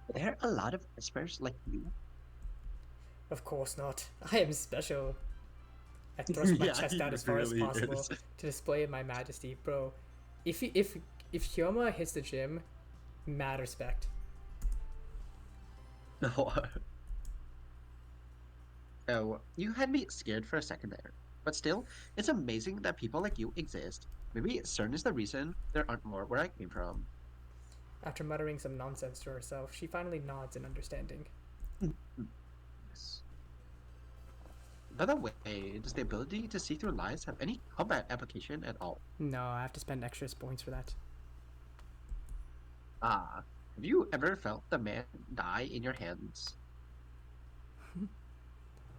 Are there a lot of Espers like you? Of course not. I am special. I thrust my Yeah, chest he out as far as really possible is. to display my majesty, bro. If Hyoma hits the gym, mad respect. No. Oh, you had me scared for a second there. But still, it's amazing that people like you exist. Maybe CERN is the reason there aren't more where I came from. After muttering some nonsense to herself, she finally nods in understanding. Yes. By the way, does the ability to see through lies have any combat application at all? No, I have to spend extra points for that. Ah, have you ever felt the man die in your hands?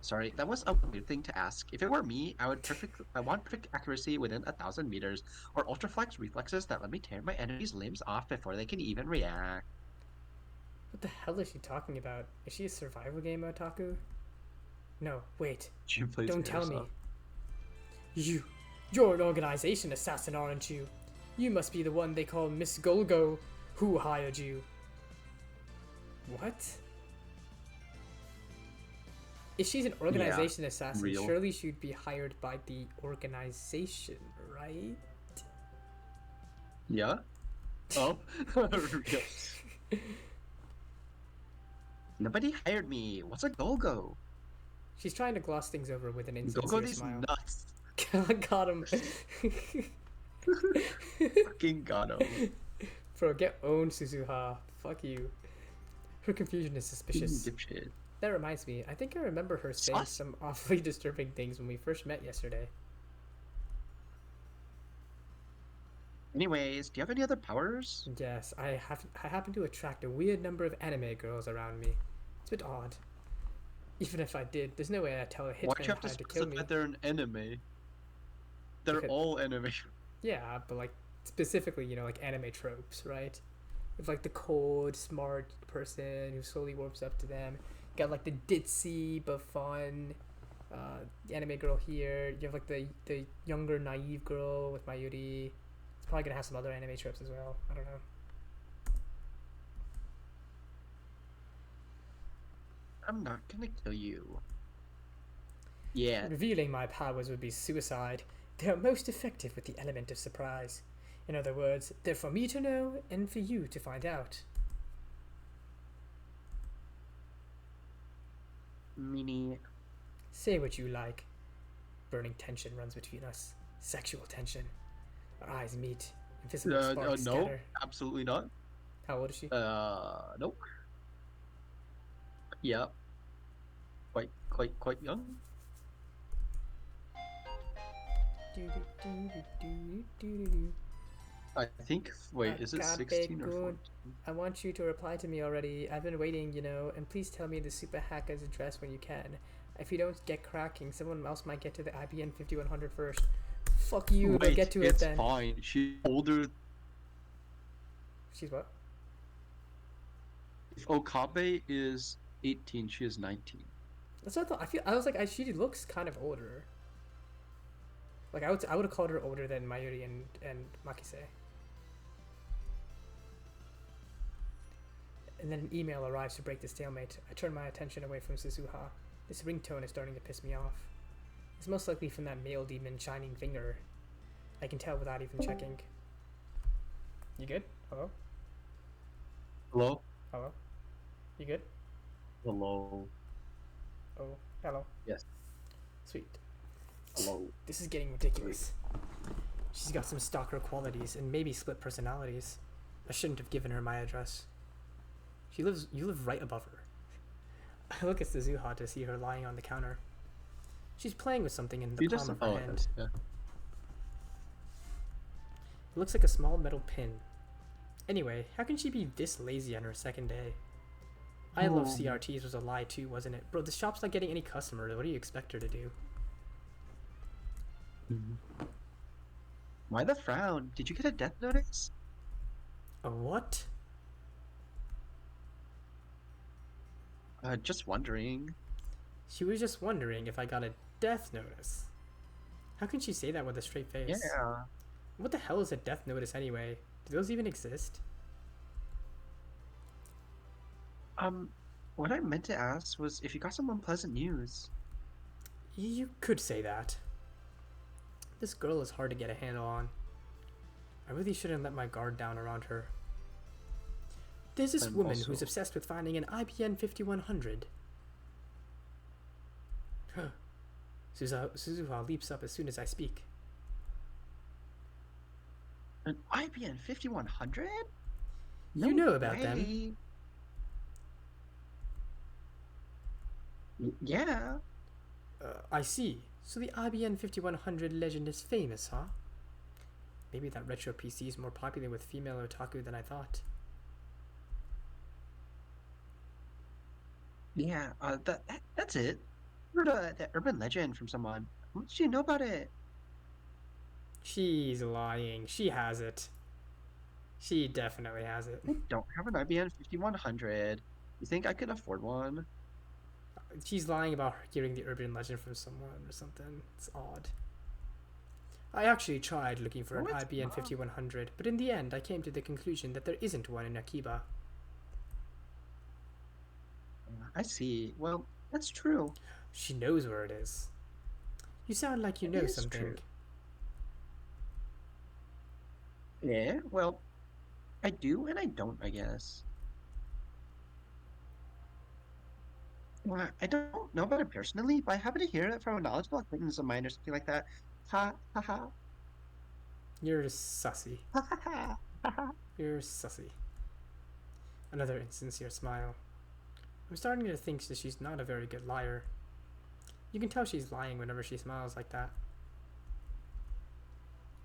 Sorry, that was a weird thing to ask. If it were me, I want perfect accuracy within 1,000 meters, or ultraflex reflexes that let me tear my enemy's limbs off before they can even react. What the hell is she talking about? Is she a survival game otaku? No, wait. She plays Don't tell me. Airsoft. You're an organization assassin, aren't you? You must be the one they call Miss Golgo. Who hired you? What? If she's an organization assassin, real. surely she'd be hired by the organization, right? Yeah? Oh? Yes. Nobody hired me. What's a go-go? She's trying to gloss things over with an Go-go insincere these smile. nuts. Got him. Fucking got him. Bro, get owned, Suzuha. Fuck you. Her confusion is suspicious. Dipshit. That reminds me, I think I remember her saying Sus. some awfully disturbing things when we first met yesterday. Anyways, do you have any other powers? Yes, I happen to attract a weird number of anime girls around me. It's a bit odd. Even if I did, there's no way I'd tell a Why'd you hitman have to how to kill me. specify they're an anime? They're Because- all anime. Yeah, but like specifically, you know, like anime tropes, right? With like the cold, smart person who slowly warms up to them. You got like the ditzy but fun anime girl here. You have like the younger, naive girl with Mayuri. It's probably gonna have some other anime tropes as well. I don't know. I'm not gonna kill you. Yeah. Revealing my powers would be suicide. They are most effective with the element of surprise. In other words, they're for me to know and for you to find out. Meanie. Say what you like. Burning tension runs between us. Sexual tension. Our eyes meet. Invisible sparks No, scatter. absolutely not. How old is she? Nope. Yeah, quite young. I think. Wait, is it 16 or Akabe-kun, 14? I want you to reply to me already. I've been waiting, and please tell me the super hacker's address when you can. If you don't get cracking, someone else might get to the IBN 5100 first. Fuck you, they'll Wait, get to it it's then. fine. She's older. She's what? If Okabe is 18, she is 19. That's what I thought. I was like, she looks kind of older. Like, I would have called her older than Mayuri and Makise. And then an email arrives to break the stalemate. I turn my attention away from Suzuha. This ringtone is starting to piss me off. It's most likely from that male demon shining finger. I can tell without even checking. You good? Hello? Hello? Hello? You good? Hello? Oh, hello. Yes. Sweet. Hello? This is getting ridiculous. She's got some stalker qualities and maybe split personalities. I shouldn't have given her my address. You live right above her. I look at Suzuha to see her lying on the counter. She's playing with something in the palm of her hand. Yeah. It looks like a small metal pin. Anyway, how can she be this lazy on her second day? I love CRTs was a lie too, wasn't it? Bro, the shop's not getting any customers. What do you expect her to do? Why the frown? Did you get a death notice? A what? Just wondering. She was just wondering if I got a death notice. How can she say that with a straight face? Yeah. What the hell is a death notice anyway? Do those even exist? What I meant to ask was if you got some unpleasant news. You could say that. This girl is hard to get a handle on. I really shouldn't let my guard down around her. There's this woman who's obsessed with finding an IBN 5100. Huh. Suzuha leaps up as soon as I speak. An IBN 5100? You know about them. Yeah. I see. So the IBN 5100 legend is famous, huh? Maybe that retro PC is more popular with female otaku than I thought. Yeah, that's it. Heard that urban legend from someone. How much do you know about it? She's lying. She has it. She definitely has it. I don't have an IBN 5100. You think I could afford one? She's lying about hearing the urban legend from someone or something. It's odd. I actually tried looking for an IBN 5100, but in the end I came to the conclusion that there isn't one in Akiba. I see. Well, that's true. She knows where it is. You sound like you know something. True. Yeah, well, I do and I don't, I guess. Well, I don't know about it personally, but I happen to hear it from a knowledgeable acquaintance of mine or something like that. Ha ha ha. You're sussy. Ha ha ha. Ha ha. You're sussy. Another insincere smile. I'm starting to think that she's not a very good liar. You can tell she's lying whenever she smiles like that.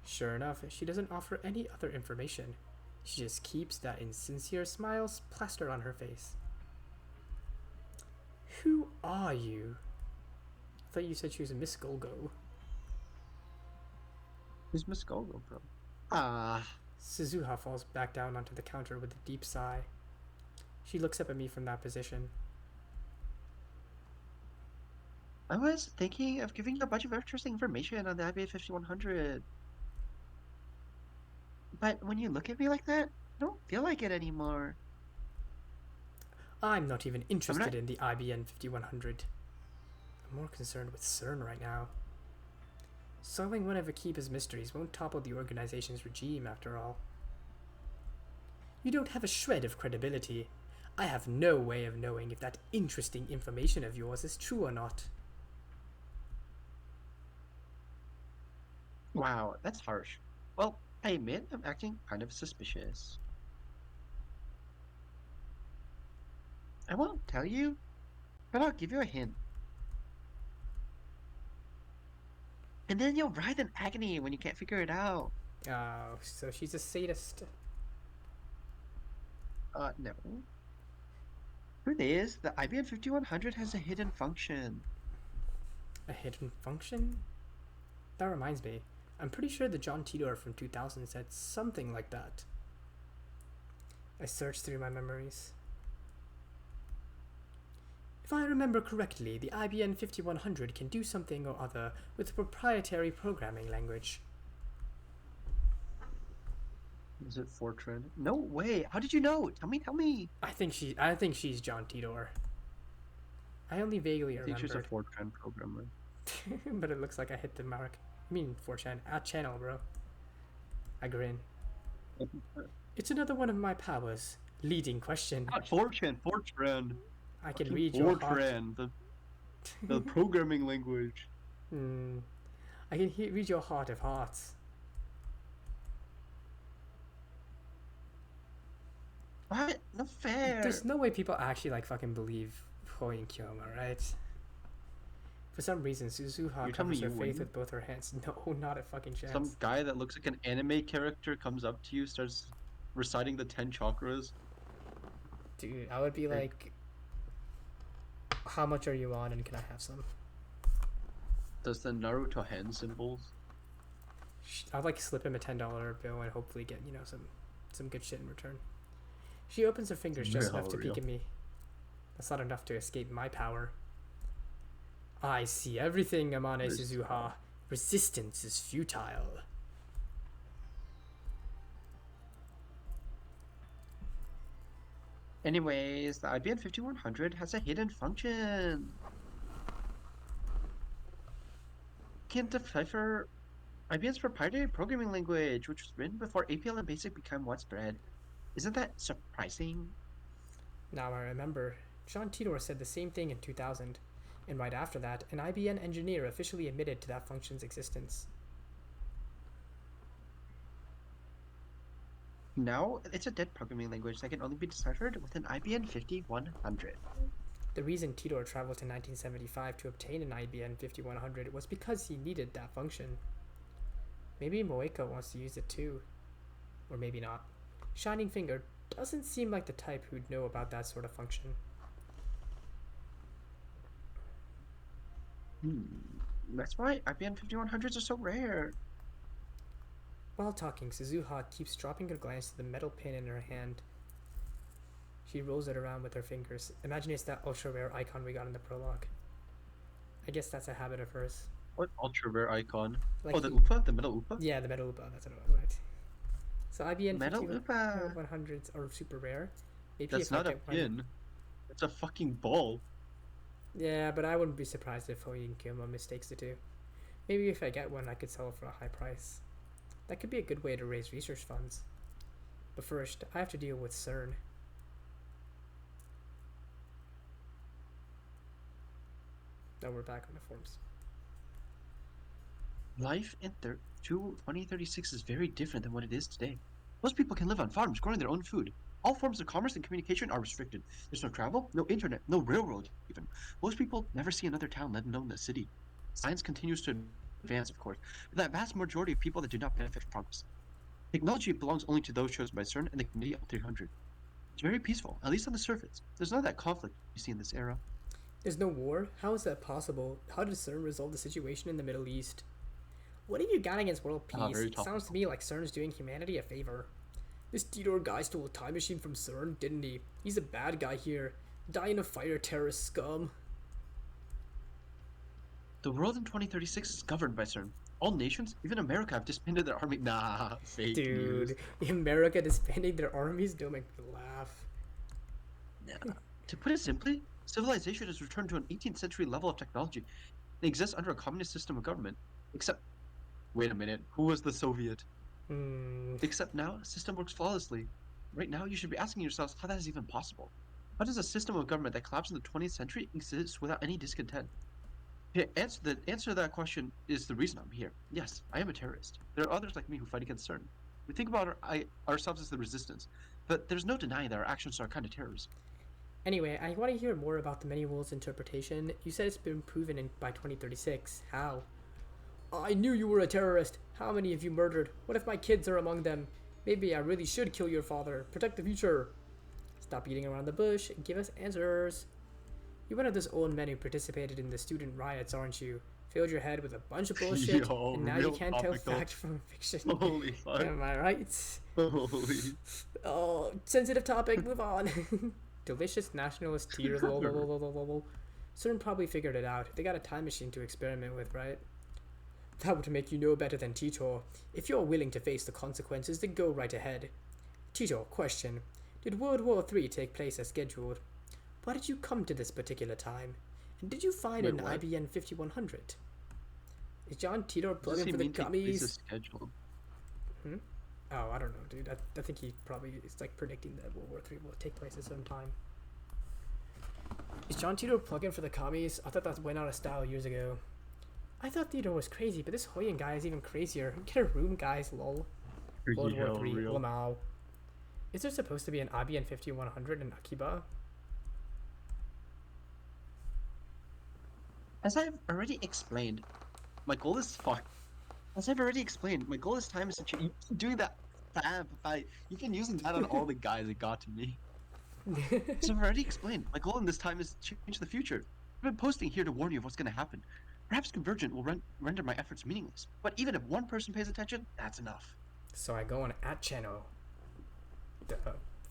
Sure enough, she doesn't offer any other information. She just keeps that insincere smile plastered on her face. Who are you? I thought you said she was Miss Golgo. Who's Miss Golgo from? Suzuha falls back down onto the counter with a deep sigh. She looks up at me from that position. I was thinking of giving you a bunch of interesting information on the IBA 5100. But when you look at me like that, I don't feel like it anymore. I'm not even interested in the IBN 5100. I'm more concerned with CERN right now. Solving one of Akiba's mysteries won't topple the organization's regime, after all. You don't have a shred of credibility. I have no way of knowing if that interesting information of yours is true or not. Wow, that's harsh. Well, I admit I'm acting kind of suspicious. I won't tell you, but I'll give you a hint. And then you'll writhe in agony when you can't figure it out. Oh, so she's a sadist. No. Truth is, the IBM 5100 has a hidden function. A hidden function? That reminds me. I'm pretty sure the John Titor from 2000 said something like that. I searched through my memories. If I remember correctly, the IBM 5100 can do something or other with a proprietary programming language. Is it Fortran? No way. How did you know? Tell me. I think she's John Titor. I only vaguely I think she's a remembered. Fortran programmer. But it looks like I hit the mark. I mean, 4chan. Channel, bro. I grin. It's another one of my powers. Leading question. Not Fortran, Fortran. I can Fucking read your heart. Fortran, the programming language. I can read your heart of hearts. What? No fair. There's no way people actually like fucking believe Hoi and Kyoma, right? For some reason, Suzuha You tell me covers her you faith wouldn't? with both her hands. No, not a fucking chance. Some guy that looks like an anime character comes up to you, starts reciting the 10 chakras. Dude, I would be Okay. like, how much are you on and can I have some? Does the Naruto hand symbols? I'll like slip him a $10 bill and hopefully get, some good shit in return. She opens her fingers just enough to Real. peek at me. That's not enough to escape my power. I see everything, Amane This- Suzuha. Resistance is futile. Anyways, the IBM 5100 has a hidden function. Can decipher IBM's proprietary programming language, which was written before APL and BASIC became widespread. Isn't that surprising? Now I remember, John Titor said the same thing in 2000, and right after that, an IBM engineer officially admitted to that function's existence. Now, it's a dead programming language that can only be deciphered with an IBM 5100. The reason Titor traveled to 1975 to obtain an IBM 5100 was because he needed that function. Maybe Moeka wants to use it too. Or maybe not. Shining Finger doesn't seem like the type who'd know about that sort of function. That's why IBM 5100s are so rare. While talking, Suzuha keeps dropping her glance to the metal pin in her hand. She rolls it around with her fingers. Imagine it's that ultra rare icon we got in the prologue. I guess that's a habit of hers. What ultra rare icon? Like Oh, the he- Upa? The metal Upa? Yeah, the metal Upa, that's what it was, right? So IBM Metal 5100s are super rare. Maybe That's if I not a get one. pin. It's a fucking ball. Yeah, but I wouldn't be surprised if Hoi and Kyoma mistakes the two. Maybe if I get one, I could sell it for a high price. That could be a good way to raise research funds. But first, I have to deal with CERN. Now we're back on the forums. Life in 2036 is very different than what it is today. Most people can live on farms growing their own food. All forms of commerce and communication are restricted. There's no travel, no internet, no railroad even. Most people never see another town, let alone a city. Science continues to advance, of course, but that vast majority of people that do not benefit from progress. Technology belongs only to those chosen by CERN and the Committee of 300. It's very peaceful, at least on the surface. There's none of that conflict you see in this era. There's no war? How is that possible? How did CERN resolve the situation in the Middle East? What have you got against world peace? Very It sounds to me like CERN's doing humanity a favor. This Titor guy stole a time machine from CERN, didn't he? He's a bad guy here. Die in a fire, terrorist scum. The world in 2036 is governed by CERN. All nations, even America, have disbanded their army. Nah, fake news. Dude, America disbanding their armies? Don't make me laugh. Nah. To put it simply, civilization has returned to an 18th century level of technology. It exists under a communist system of government. Except, wait a minute, who was the Soviet? Except now, the system works flawlessly. Right now, you should be asking yourselves how that is even possible. How does a system of government that collapsed in the 20th century exist without any discontent? The answer to that question is the reason I'm here. Yes, I am a terrorist. There are others like me who fight against CERN. We think about ourselves as the resistance, but there's no denying that our actions are kind of terrorism. Anyway, I want to hear more about the many worlds interpretation. You said it's been proven by 2036. How? I knew you were a terrorist. How many have you murdered? What if my kids are among them? Maybe I really should kill your father. Protect the future. Stop beating around the bush and give us answers. You're one of those old men who participated in the student riots, aren't you? Filled your head with a bunch of bullshit, Yo, and now you real can't tell topical. fact from fiction. Holy fuck. Am I right? Holy. Oh, sensitive topic, move on. Delicious nationalist tears. Lol, lol, lol, lol, lol, lol. CERN probably figured it out. They got a time machine to experiment with, right? That would make you know better than Tito. If you're willing to face the consequences, then go right ahead. Tito, question. Did World War III take place as scheduled? Why did you come to this particular time? And did you find Wait, an what? IBN 5100? Is John Tito What does plugging he for the mean take place gummies? as scheduled? Oh, I don't know, dude. I think he probably is like predicting that World War III will take place at some time. Is John Tito plugging for the commies? I thought that went out of style years ago. I thought Tito was crazy, but this Hoyan guy is even crazier. Get a room, guys, lol. World Yeah, War III, real. lamau. Is there supposed to be an IBN 5100 in Akiba? As I've already explained, my goal is fuck. As I've already explained, my goal this time is to you keep doing that fab fight. You can use that on all the guys that got to me. So I've already explained. My goal in this time is to change the future. I've been posting here to warn you of what's going to happen. Perhaps Convergent will render my efforts meaningless. But even if one person pays attention, that's enough. So I go on @channel. The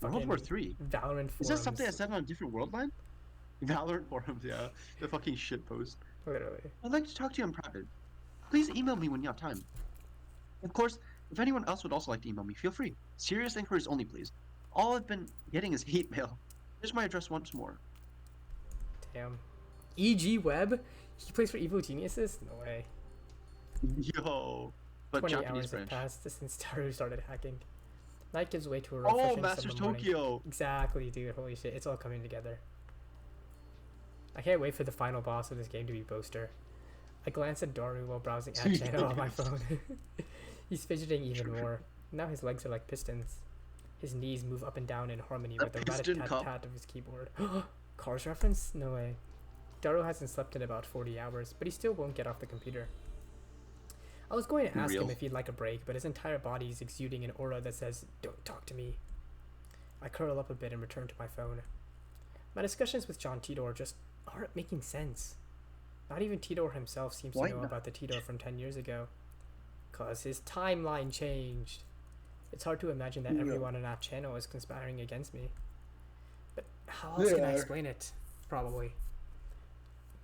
World War III. Valorant forums. Is that something I said on a different world line? Valorant forums, yeah. The fucking shit post. Literally. I'd like to talk to you in private. Please email me when you have time. Of course, if anyone else would also like to email me, feel free. Serious inquiries only, please. All I've been getting is hate mail. Here's my address once more. Damn. E.G. Webb? He plays for Evil Geniuses? No way. Yo. But 20 Japanese hours have branch. passed since Taru started hacking. Night gives way to a refreshing Oh, Masters summer morning. Tokyo. Exactly, dude. Holy shit. It's all coming together. I can't wait for the final boss of this game to be Boaster. I glance at Doru while browsing @channel on my phone. He's fidgeting even more. Now his legs are like pistons. His knees move up and down in harmony A with the piston cup. rat-a-tat-tat of his keyboard. Cars reference? No way. Daru hasn't slept in about 40 hours, but he still won't get off the computer. I was going to ask him Real. if he'd like a break, but his entire body is exuding an aura that says, "Don't talk to me." I curl up a bit and return to my phone. My discussions with John Tidor just aren't making sense. Not even Tidor himself seems Why to know not? about the Tidor from 10 years ago. 'Cause his timeline changed. It's hard to imagine that Yeah. everyone on that channel is conspiring against me. But how else can I Yeah. explain it? Probably.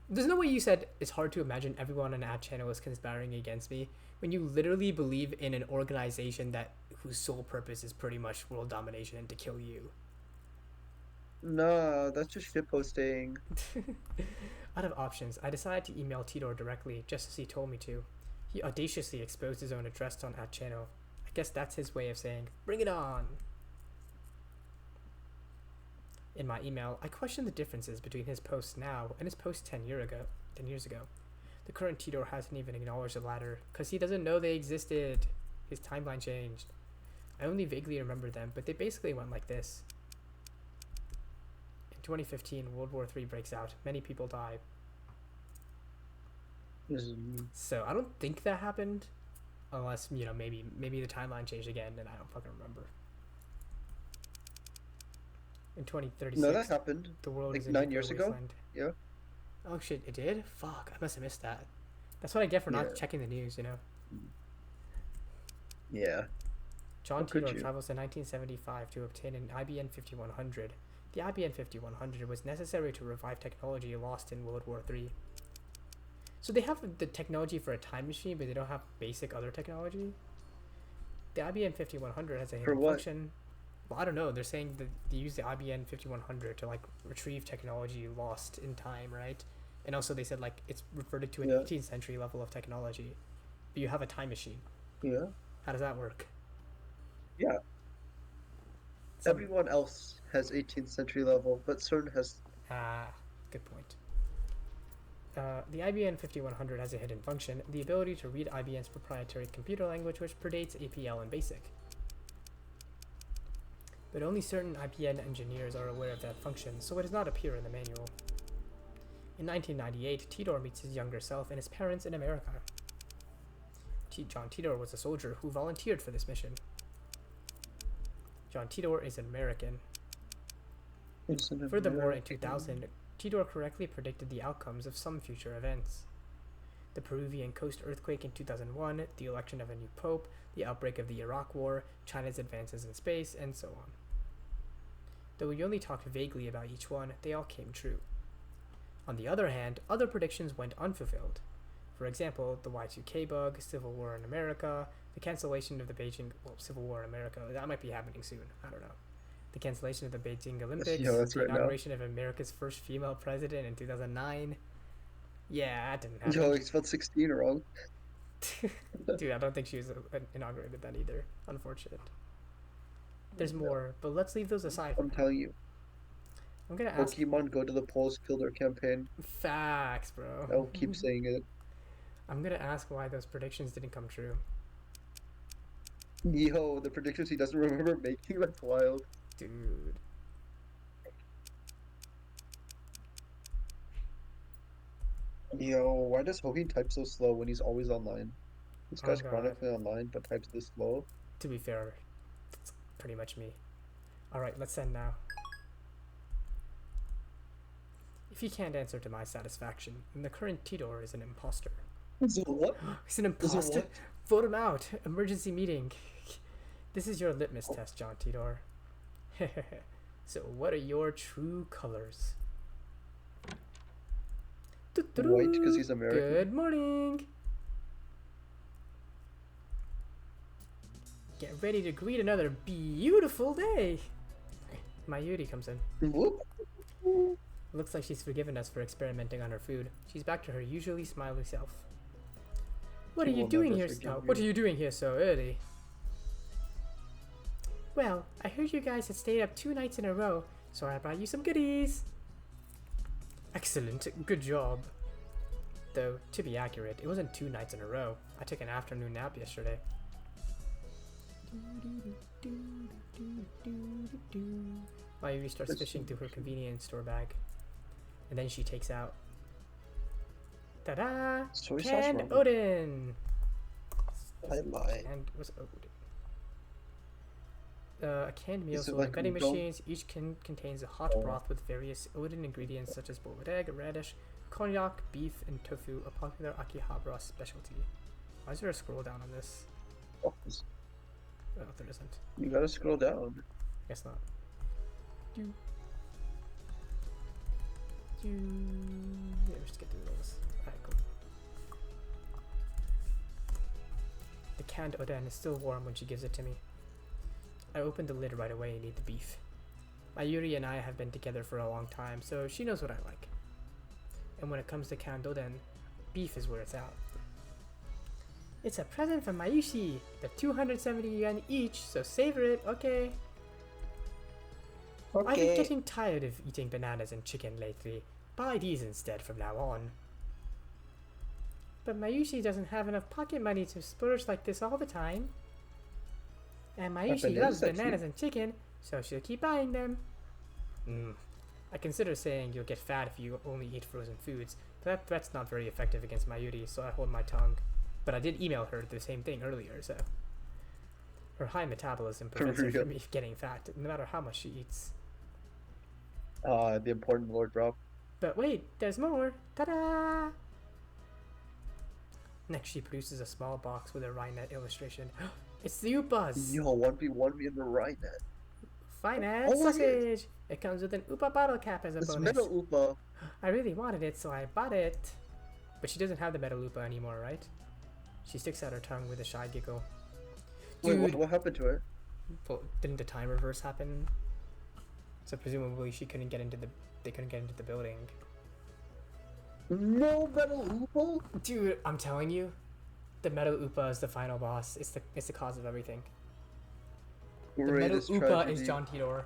There's no way you said it's hard to imagine everyone on that channel is conspiring against me when you literally believe in an organization that whose sole purpose is pretty much world domination and to kill you. Nah, that's just shitposting. Out of options, I decided to email Tidor directly, just as he told me to. He audaciously exposed his own address on @channel. I guess that's his way of saying, "Bring it on!" In my email, I questioned the differences between his posts now and his posts 10 years ago. The current Tidor hasn't even acknowledged the latter, because he doesn't know they existed. His timeline changed. I only vaguely remember them, but they basically went like this. In 2015, World War III breaks out. Many people die. So I don't think that happened, unless maybe the timeline changed again, and I don't fucking remember. In 2036, No, that happened. the world like is a 9 nuclear years ago? wasteland. Yeah. Oh shit, it did? Fuck, I must have missed that. That's what I get for not Yeah. checking the news, Yeah. John How could Tidor you? travels to 1975 to obtain an IBN 5100. The IBN 5100 was necessary to revive technology lost in World War III. So they have the technology for a time machine, but they don't have basic other technology? The IBN 5100 has a hidden what? function. Well, I don't know. They're saying that they use the IBN 5100 to retrieve technology lost in time, right? And also they said it's reverted to an Yeah. 18th century level of technology. But you have a time machine. Yeah. How does that work? Yeah. Some- Everyone else has 18th century level, but CERN has. Ah, good point. The IBM 5100 has a hidden function, the ability to read IBM's proprietary computer language, which predates APL and BASIC. But only certain IBM engineers are aware of that function, so it does not appear in the manual. In 1998, Tidor meets his younger self and his parents in America. John Tidor was a soldier who volunteered for this mission. John Tidor is an American. Furthermore, in 2000, Tidor correctly predicted the outcomes of some future events. The Peruvian coast earthquake in 2001, the election of a new pope, the outbreak of the Iraq War, China's advances in space, and so on. Though we only talked vaguely about each one, they all came true. On the other hand, other predictions went unfulfilled. For example, the Y2K bug, Civil War in America, the cancellation of the Civil War in America, that might be happening soon, I don't know. The cancellation of the Beijing Olympics, that's the right now. inauguration of America's first female president in 2009. Yeah, that didn't happen. Yo, he spelled 16 wrong. Dude, I don't think she was inaugurated then either. Unfortunate. There's more, but let's leave those aside. I'm telling you, I'm gonna ask. Pokemon Go to the polls, kill their campaign. Facts, bro. I'll keep saying it. I'm gonna ask why those predictions didn't come true. Yo, the predictions he doesn't remember making, that's wild. Dude. Yo, why does Hohi type so slow when he's always online? This Oh guy's God. chronically online but types this slow. To be fair, that's pretty much me. Alright, let's send now. If he can't answer to my satisfaction, then the current Tidor is an imposter. So what? He's an Is it imposter? what? Vote him out. Emergency meeting. This is your litmus test, John Tidor. So, what are your true colors? White, 'cause he's American. Good morning. Get ready to greet another beautiful day. Mayuri comes in. Whoop. Looks like she's forgiven us for experimenting on her food. She's back to her usually smiley self. What are She you will doing never here? forgive What are you. you doing here so early? Well, I heard you guys had stayed up 2 nights in a row, so I brought you some goodies. Excellent, good job. Though, to be accurate, it wasn't 2 nights in a row. I took an afternoon nap yesterday. Mayuri starts That's fishing through her interesting. convenience store bag. And then she takes out ta-da! Soy sauce Canned ramen. Odin! I lied. And what's Odin? A canned meal Is it sold in like vending udon? machines. Each can contains a hot Oh. broth with various Odin ingredients such as boiled egg, radish, konjac, beef, and tofu, a popular Akihabara specialty. Why is there a scroll down on this? Oh, Oh, there isn't. you gotta scroll down. Guess not. Do. Yeah, we just get through those. Alright, cool. The canned Oden is still warm when she gives it to me. I open the lid right away and eat the beef. Mayuri and I have been together for a long time, so she knows what I like. And when it comes to canned Oden, beef is where it's at. It's a present from Mayushi! They're 270 yen each, so savor it, okay? I've been getting tired of eating bananas and chicken lately. Buy these instead from now on. But Mayushi doesn't have enough pocket money to splurge like this all the time. And Mayushi bananas loves are cheap. bananas and chicken, so she'll keep buying them. I consider saying you'll get fat if you only eat frozen foods, but that threat's not very effective against Mayuri, so I hold my tongue. But I did email her the same thing earlier, so... Her high metabolism prevents her from getting fat, no matter how much she eats. The important lord drop. But wait, there's more! Ta-da! Next, she produces a small box with a Rhinet illustration. It's the Upas! Yo, 1v1 me in the right net. Finance Oh, look at sausage! It comes with an Upa bottle cap as a It's bonus. Metal Upa. I really wanted it, so I bought it. But she doesn't have the metal Upa anymore, right? She sticks out her tongue with a shy giggle. Wait, Dude, what happened to it? well, didn't the time reverse happen? So presumably she couldn't get into the. They couldn't get into the building. No Metal Upa? Dude, I'm telling you, the metal Upa is the final boss. It's the cause of everything. The metal Greatest Upa tragedy. is John Tidor.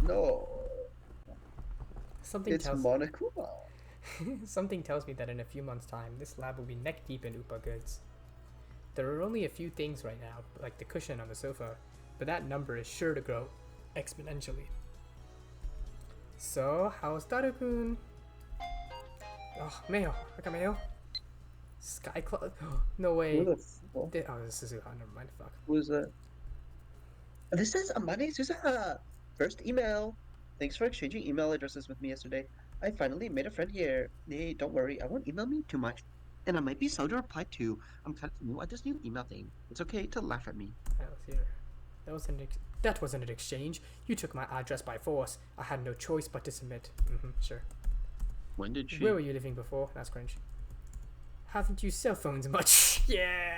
No. Something It's tells Monokuma. something tells me that in a few months' time, this lab will be neck deep in Upa goods. There are only a few things right now, like the cushion on the sofa, but that number is sure to grow exponentially. So, how's Daru-kun? Oh, mail. I got mail. Sky Club. No way. Who the fuck Oh, this is Suzuha. Never mind. Fuck. was that? This is Amane Suzuha. First email. Thanks for exchanging email addresses with me yesterday. I finally made a friend here. Hey, don't worry, I won't email me too much. And I might be slow to reply too. I'm kind of new at this new email thing. It's okay to laugh at me. That was here. That wasn't an exchange. You took my address by force. I had no choice but to submit. Sure. When did she? Where were you living before? That's cringe. Haven't used cell phones much. Yeah.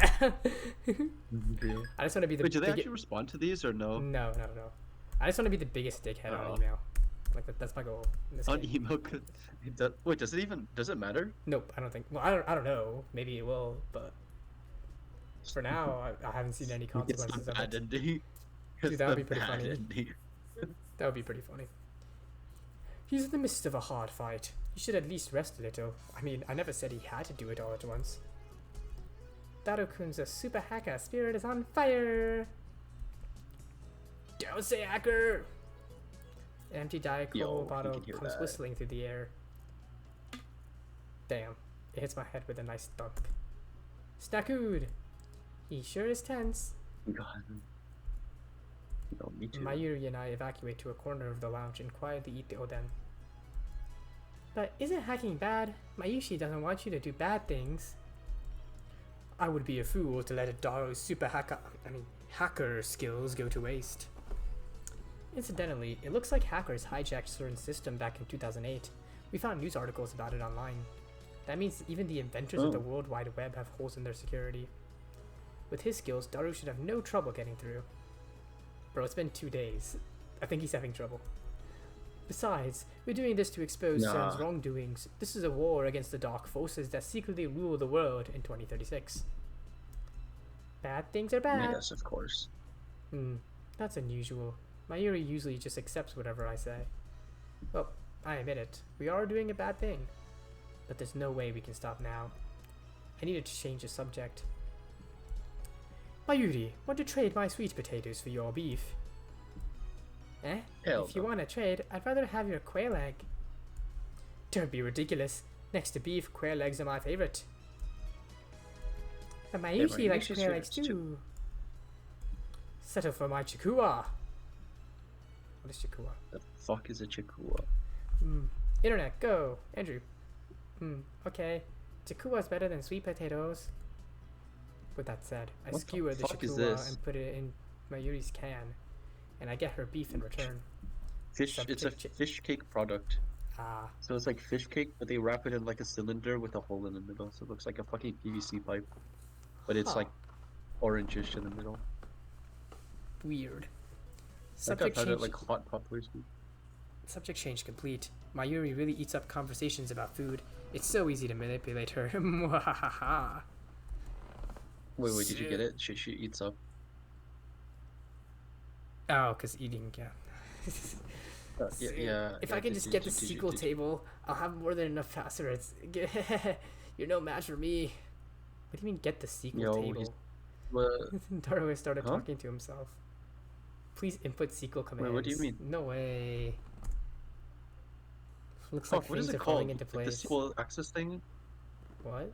I just want to be the Wait, do they bigge- actually respond to these or no? No. I just want to be the biggest dickhead on Oh. email. Like that's my goal in this On game. email? Wait, does it matter? Nope, I don't think. Well, I don't know. Maybe it will, but for now, I haven't seen any It's consequences the of bad it. ending. Dude, It's that would the be pretty bad funny. ending. That would be pretty funny. He's in the midst of a hard fight. He should at least rest a little. I mean, I never said he had to do it all at once. Daro-kun's a super hacker. Spirit is on fire. Don't say hacker. An empty Diet Yo, Cola he bottle can hear comes that. whistling through the air. Damn. It hits my head with a nice thunk. Snakood. He sure is tense. God. No, me too. Mayuri and I evacuate to a corner of the lounge and quietly eat the oden. But isn't hacking bad? Mayushi doesn't want you to do bad things. I would be a fool to let a Daro's hacker skills go to waste. Incidentally, it looks like hackers hijacked a certain system back in 2008. We found news articles about it online. That means even the inventors of the World Wide Web have holes in their security. With his skills, Daru should have no trouble getting through. Bro, it's been 2 days. I think he's having trouble. Besides, we're doing this to expose Nah. Cern's wrongdoings. This is a war against the dark forces that secretly rule the world in 2036. Bad things are bad. Yes, of course. That's unusual. Mayuri usually just accepts whatever I say. Well, I admit it. We are doing a bad thing. But there's no way we can stop now. I needed to change the subject. Mayuri, want to trade my sweet potatoes for your beef? Eh? Hell If you no. want to trade, I'd rather have your quail egg. Don't be ridiculous. Next to beef, quail eggs are my favorite. But Mayushi likes Mayushi's quail eggs favorites too. too. Settle for my chikua. What is chikua? The fuck is a chikua? Internet, go! Andrew. Okay. Chikua is better than sweet potatoes. With that said, I What the skewer the fuck is chikua this? and put it in Mayuri's can. And I get her beef in return. Fish. It's a Subject- fish cake product. Ah, So it's like fish cake, but they wrap it in like a cylinder with a hole in the middle, so it looks like a fucking PVC pipe. But it's Huh. like orangish in the middle. weird. Like I've Subject had it change. like hot Poplar food. Subject change complete. Mayuri really eats up conversations about food. It's so easy to manipulate her. Mwahaha. Wait, did you get it? She eats up. Oh, because eating, yeah. Yeah. If I can just get the sequel table, I'll have more than enough passwords. You're no match for me. What do you mean, get the sequel Yo, table? What? Darwin started Huh? talking to himself. Please input sequel commands. what do you mean? No way. Looks Fuck, like what is things it are falling called? into Like the place. sequel access thing? What?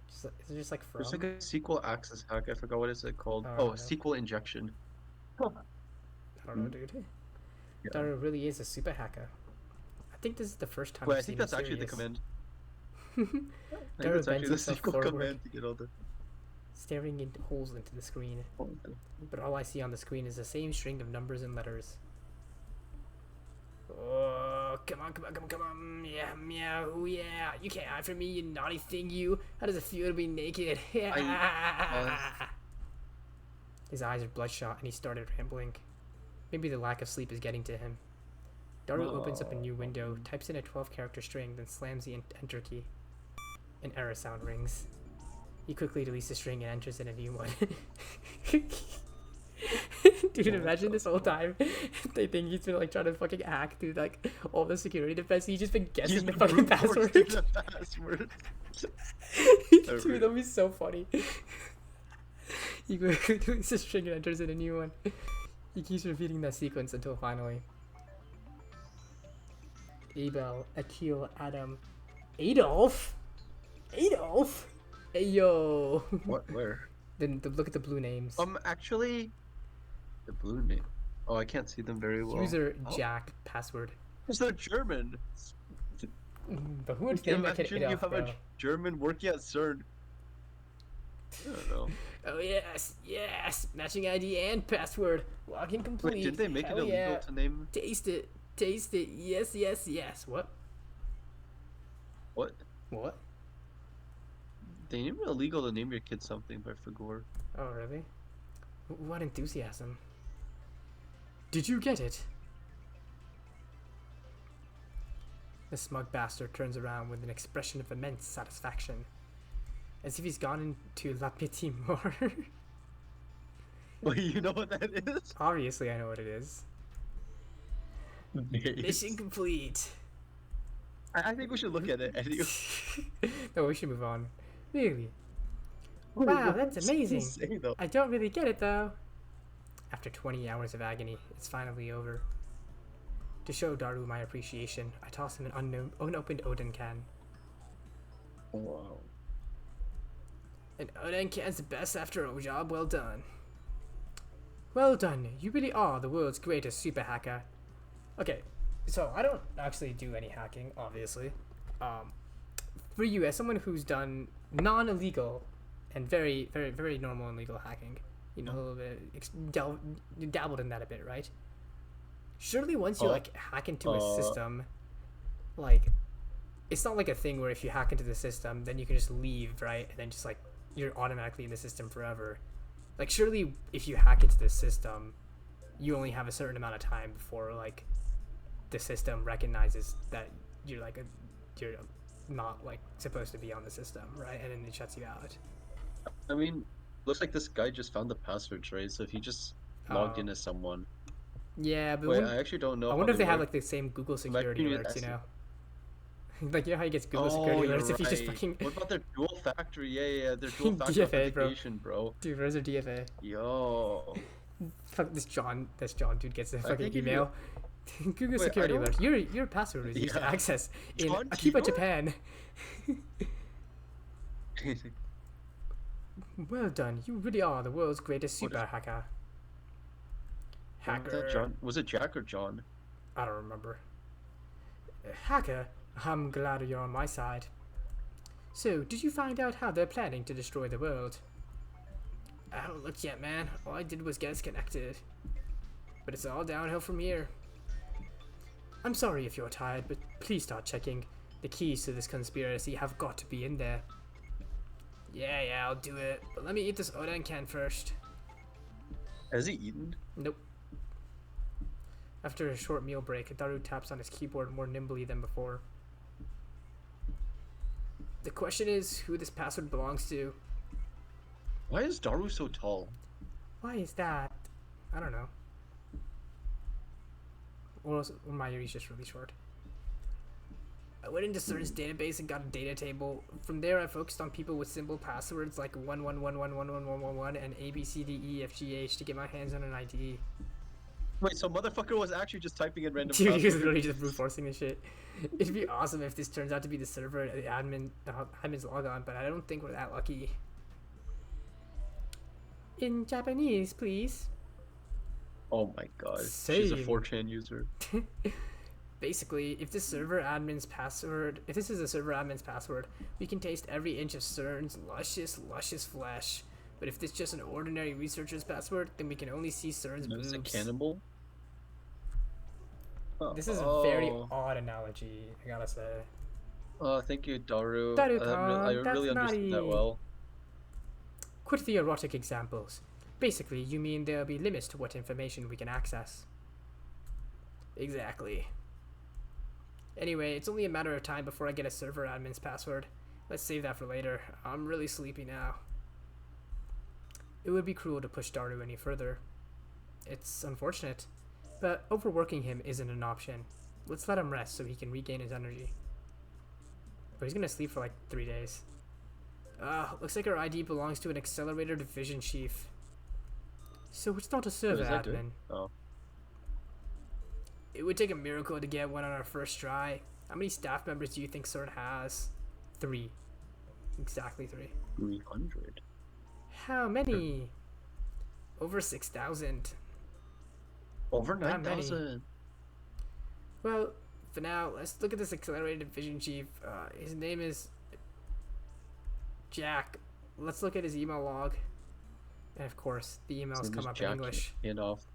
Is it just like from? There's like a sequel access hack. I forgot what is it called. Oh, I Oh, don't know. sequel injection. I don't know, dude. Yeah. Daru really is a super hacker. I think this is the first time Wait, I've I seen think that's him actually the serious. command. I think Daru that's bends actually the himself sequel forward. command to get all the. Staring into holes into the screen. But all I see on the screen is the same string of numbers and letters. Oh, come on. Yeah, meow, ooh, yeah. You can't hide from me, you naughty thing, you. How does it feel to be naked? His eyes are bloodshot and he started rambling. Maybe the lack of sleep is getting to him. Daru opens up a new window, types in a 12-character string, then slams the enter key. An error sound rings. He quickly deletes the string and enters in a new one. Dude, imagine this whole time they think he's been like trying to fucking hack through like all the security defense. He's just been guessing the fucking password. The password. Dude, that'd be so funny. He goes a string and enters in a new one. He keeps repeating that sequence until finally. Abel, Akil, Adam, Adolf. Adolf. Hey yo. What? Where? Then look at the blue names. Actually, the blue name. Oh, I can't see them very well. User Jack password. It's the German. But who would think that could Imagine you Adolf, have bro? a German working at CERN. I don't know. Oh yes, matching ID and password. Login complete. Wait, did they make Hell it illegal yeah. to name? Taste it, yes. What? What? What? They named it illegal to name your kid something by Fagor. Oh really? What enthusiasm. Did you get it? The smug bastard turns around with an expression of immense satisfaction, as if he's gone into La Petite Mort. Wait, you know what that is? Obviously, I know what it is. Mission complete. I think we should look at it. Anyway. No, we should move on. Really? Wait, Wow, what that's was he amazing. saying, though? I don't really get it though. After 20 hours of agony, it's finally over. To show Daru my appreciation, I toss him an unopened Odin can. Wow. An Odin can's the best after a job well done. Well done, you really are the world's greatest super hacker. Okay, so I don't actually do any hacking, obviously. For you, as someone who's done non-illegal and very, very, very normal and legal hacking, you know, a little bit, dabbled in that a bit, right? Surely once you, like, hack into a system, like, it's not like a thing where if you hack into the system, then you can just leave, right? And then just, like, you're automatically in the system forever. Like, surely if you hack into the system, you only have a certain amount of time before, like, the system recognizes that you're, like, you're not, like, supposed to be on the system, right? And then it shuts you out. I mean, looks like this guy just found the password trace, so if he just logged in as someone. Yeah, but Wait, I actually don't know. I how wonder if they have, work. like, the same Google Might security be alerts, you that's- know? Like, you know how he gets Google security alerts if he just fucking... What about their dual factor? Yeah, their dual factor DFA, bro. authentication, bro. Dude, where's their DFA? Yo. Fuck, this John dude gets a fucking think if you- email. Google Wait, security I don't- alert. Your password is used to Yeah. access in John Akiba, Keeler? Japan. Well done. You really are the world's greatest What super hacker. Hacker. John? Was it Jack or John? I don't remember. Hacker, I'm glad you're on my side. So, did you find out how they're planning to destroy the world? I haven't looked yet, man. All I did was get us connected. But it's all downhill from here. I'm sorry if you're tired, but please start checking. The keys to this conspiracy have got to be in there. Yeah, I'll do it. But let me eat this Oden can first. Has he eaten? Nope. After a short meal break, Daru taps on his keyboard more nimbly than before. The question is who this password belongs to. Why is Daru so tall? Why is that? I don't know. Or my Yuri's just really short. I went into CERN's database and got a data table. From there, I focused on people with simple passwords like 1111111111 and ABCDEFGH to get my hands on an ID. Wait, so motherfucker was actually just typing in random Dude, he was passwords? literally just brute forcing this shit. It'd be awesome if this turns out to be the server and the admin's logon, but I don't think we're that lucky. In Japanese, please. Oh my god. She's a Same. 4chan user. Basically, if this is a server admin's password, we can taste every inch of CERN's luscious flesh. But if it's just an ordinary researcher's password, then we can only see CERN's Is it boobs. cannibal? This is a very odd analogy, I gotta say. Oh, thank you, Daru. Daru-kun, I that's really understood that naughty. well. Quit the erotic examples. Basically, you mean there'll be limits to what information we can access. Exactly. Anyway, it's only a matter of time before I get a server admin's password. Let's save that for later. I'm really sleepy now. It would be cruel to push Daru any further. It's unfortunate, but overworking him isn't an option. Let's let him rest so he can regain his energy. But he's gonna sleep for like 3 days. Looks like our ID belongs to an accelerator division chief. So it's not a server is that good? admin. Oh. It would take a miracle to get one on our first try. How many staff members do you think CERN has? 3. Exactly 3. 300. How many? Over 6,000. Over Not many. 9,000. Well, for now, let's look at this accelerated division chief. His name is Jack. Let's look at his email log. And of course, the emails come up in English. Hand off.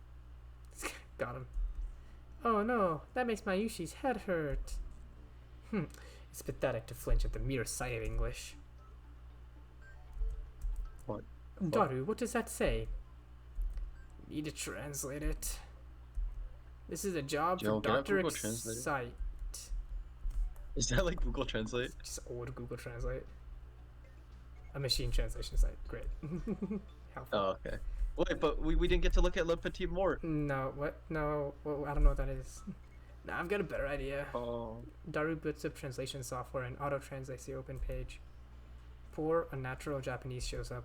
Got him. Oh no, that makes my Yushi's head hurt. It's pathetic to flinch at the mere sight of English. What? Daru, what does that say? Need to translate it. This is a job Joe, for can I Dr. Google Translate? Excite. Is that like Google Translate? Just old Google Translate. A machine translation site. Great. Helpful. Oh, okay. Wait, but we didn't get to look at Le Petit Mort. No, what? No, well, I don't know what that is. Nah, I've got a better idea. Oh. Daru boots up translation software and auto-translates the open page. Poor, unnatural Japanese shows up.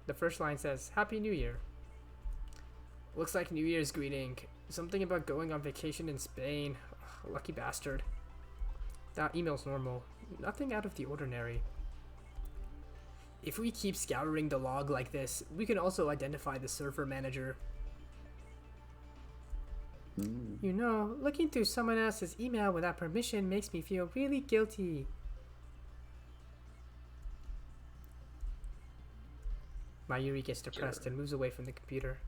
The first line says, Happy New Year. Looks like New Year's greeting. Something about going on vacation in Spain. Ugh, lucky bastard. That email's normal. Nothing out of the ordinary. If we keep scouring the log like this, we can also identify the server manager. You know, looking through someone else's email without permission makes me feel really guilty. Mayuri gets depressed and moves away from the computer.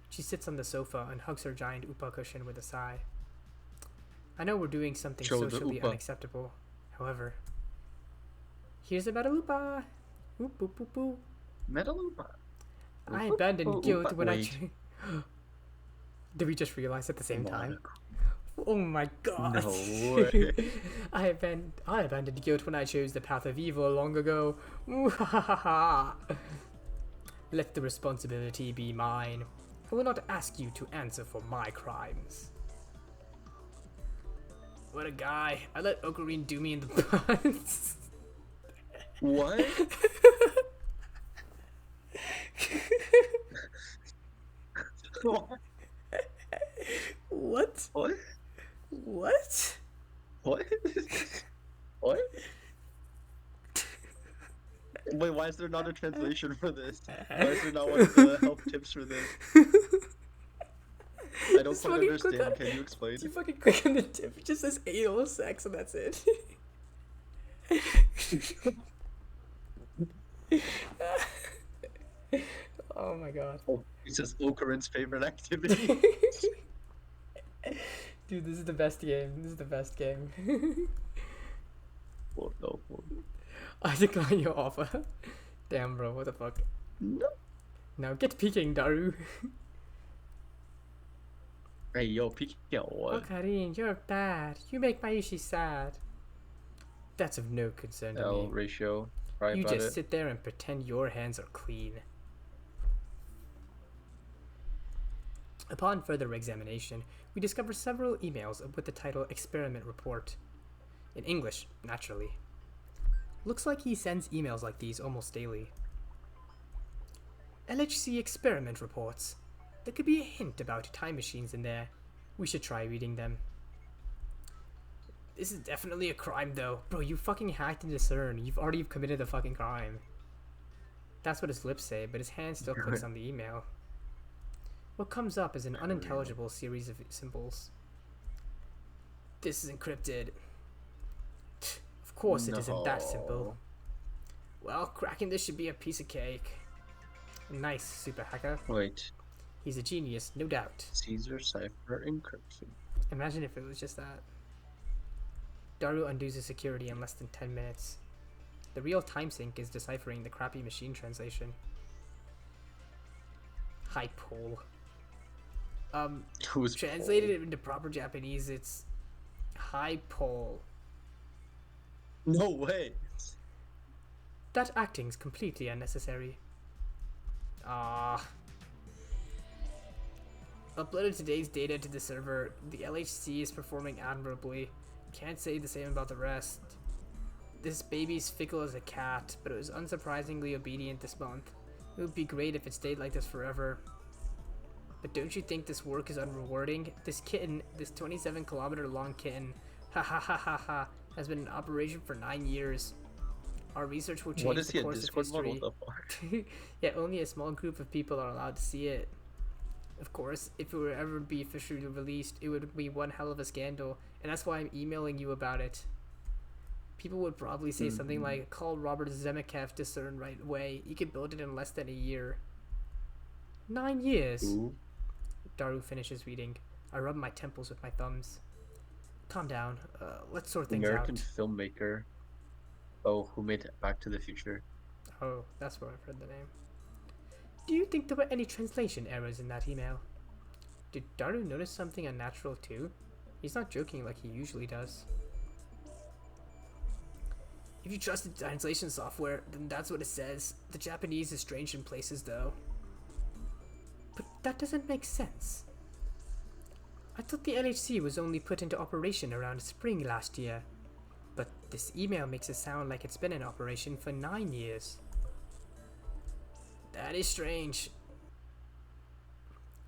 She sits on the sofa and hugs her giant upa cushion with a sigh. I know we're doing something Show the socially upa. unacceptable. However, here's a metal upa. Oop, oop, oop, oop. Metalupa. I abandoned guilt when I... Wait. Did we just realize at the same time? Oh my god. No way. I abandoned guilt when I chose the path of evil long ago. Let the responsibility be mine. I will not ask you to answer for my crimes. What a guy. I let Ocarine do me in the buns. What? What? What? What? What? What? Wait, why is there not a translation for this? Why is there not one of the help tips for this? I don't Just quite fucking click understand. on- Can you explain? You fucking click on the tip, it just says anal sex and that's it. Oh my god. Oh, it says Okarin's favorite activity. Dude, this is the best game. This is the best game. Oh, no. I decline your offer. Damn, bro, what the fuck? No. Now get peeking, Daru. Hey, yo, peek out what? Ocarine, you're bad. You make Mayushi sad. That's of no concern to L me. ratio. Right You about just it. sit there and pretend your hands are clean. Upon further examination, we discover several emails with the title Experiment Report. In English, naturally. Looks like he sends emails like these almost daily. LHC Experiment Reports. There could be a hint about time machines in there. We should try reading them. This is definitely a crime though. Bro, you fucking hacked into CERN. You've already committed the fucking crime. That's what his lips say, but his hand still clicks on the email. What comes up is an unintelligible series of symbols. This is encrypted. Of course it isn't that simple. Well, cracking this should be a piece of cake. Nice, super hacker. Wait. He's a genius, no doubt. Caesar cipher encryption. Imagine if it was just that. Daru undoes the security in less than 10 minutes. The real time sync is deciphering the crappy machine translation. Hi, Paul. Who's Translated it into proper Japanese, it's Hi, Paul. No way. That acting's completely unnecessary. Ah. Uploaded today's data to the server. The LHC is performing admirably. Can't say the same about the rest. This baby's fickle as a cat, but it was unsurprisingly obedient this month. It would be great if it stayed like this forever. But don't you think this work is unrewarding? This kitten, this 27-kilometer long kitten, ha ha ha ha ha, has been in operation for 9 years. Our research will change What is the he, a course of Discord model? history. What the fuck? Yet only a small group of people are allowed to see it. Of course, if it would ever be officially released, it would be one hell of a scandal, and that's why I'm emailing you about it. People would probably say something like, call Robert Zemeckis to CERN right away. You could build it in less than a year. 9 years? Ooh. Daru finishes reading. I rub my temples with my thumbs. Calm down. Let's sort things American out. filmmaker. Oh, who made Back to the Future? Oh, that's where I've heard the name. Do you think there were any translation errors in that email? Did Daru notice something unnatural too? He's not joking like he usually does. If you trust the translation software, then that's what it says. The Japanese is strange in places though. But that doesn't make sense. I thought the LHC was only put into operation around spring last year. But this email makes it sound like it's been in operation for 9 years. That is strange.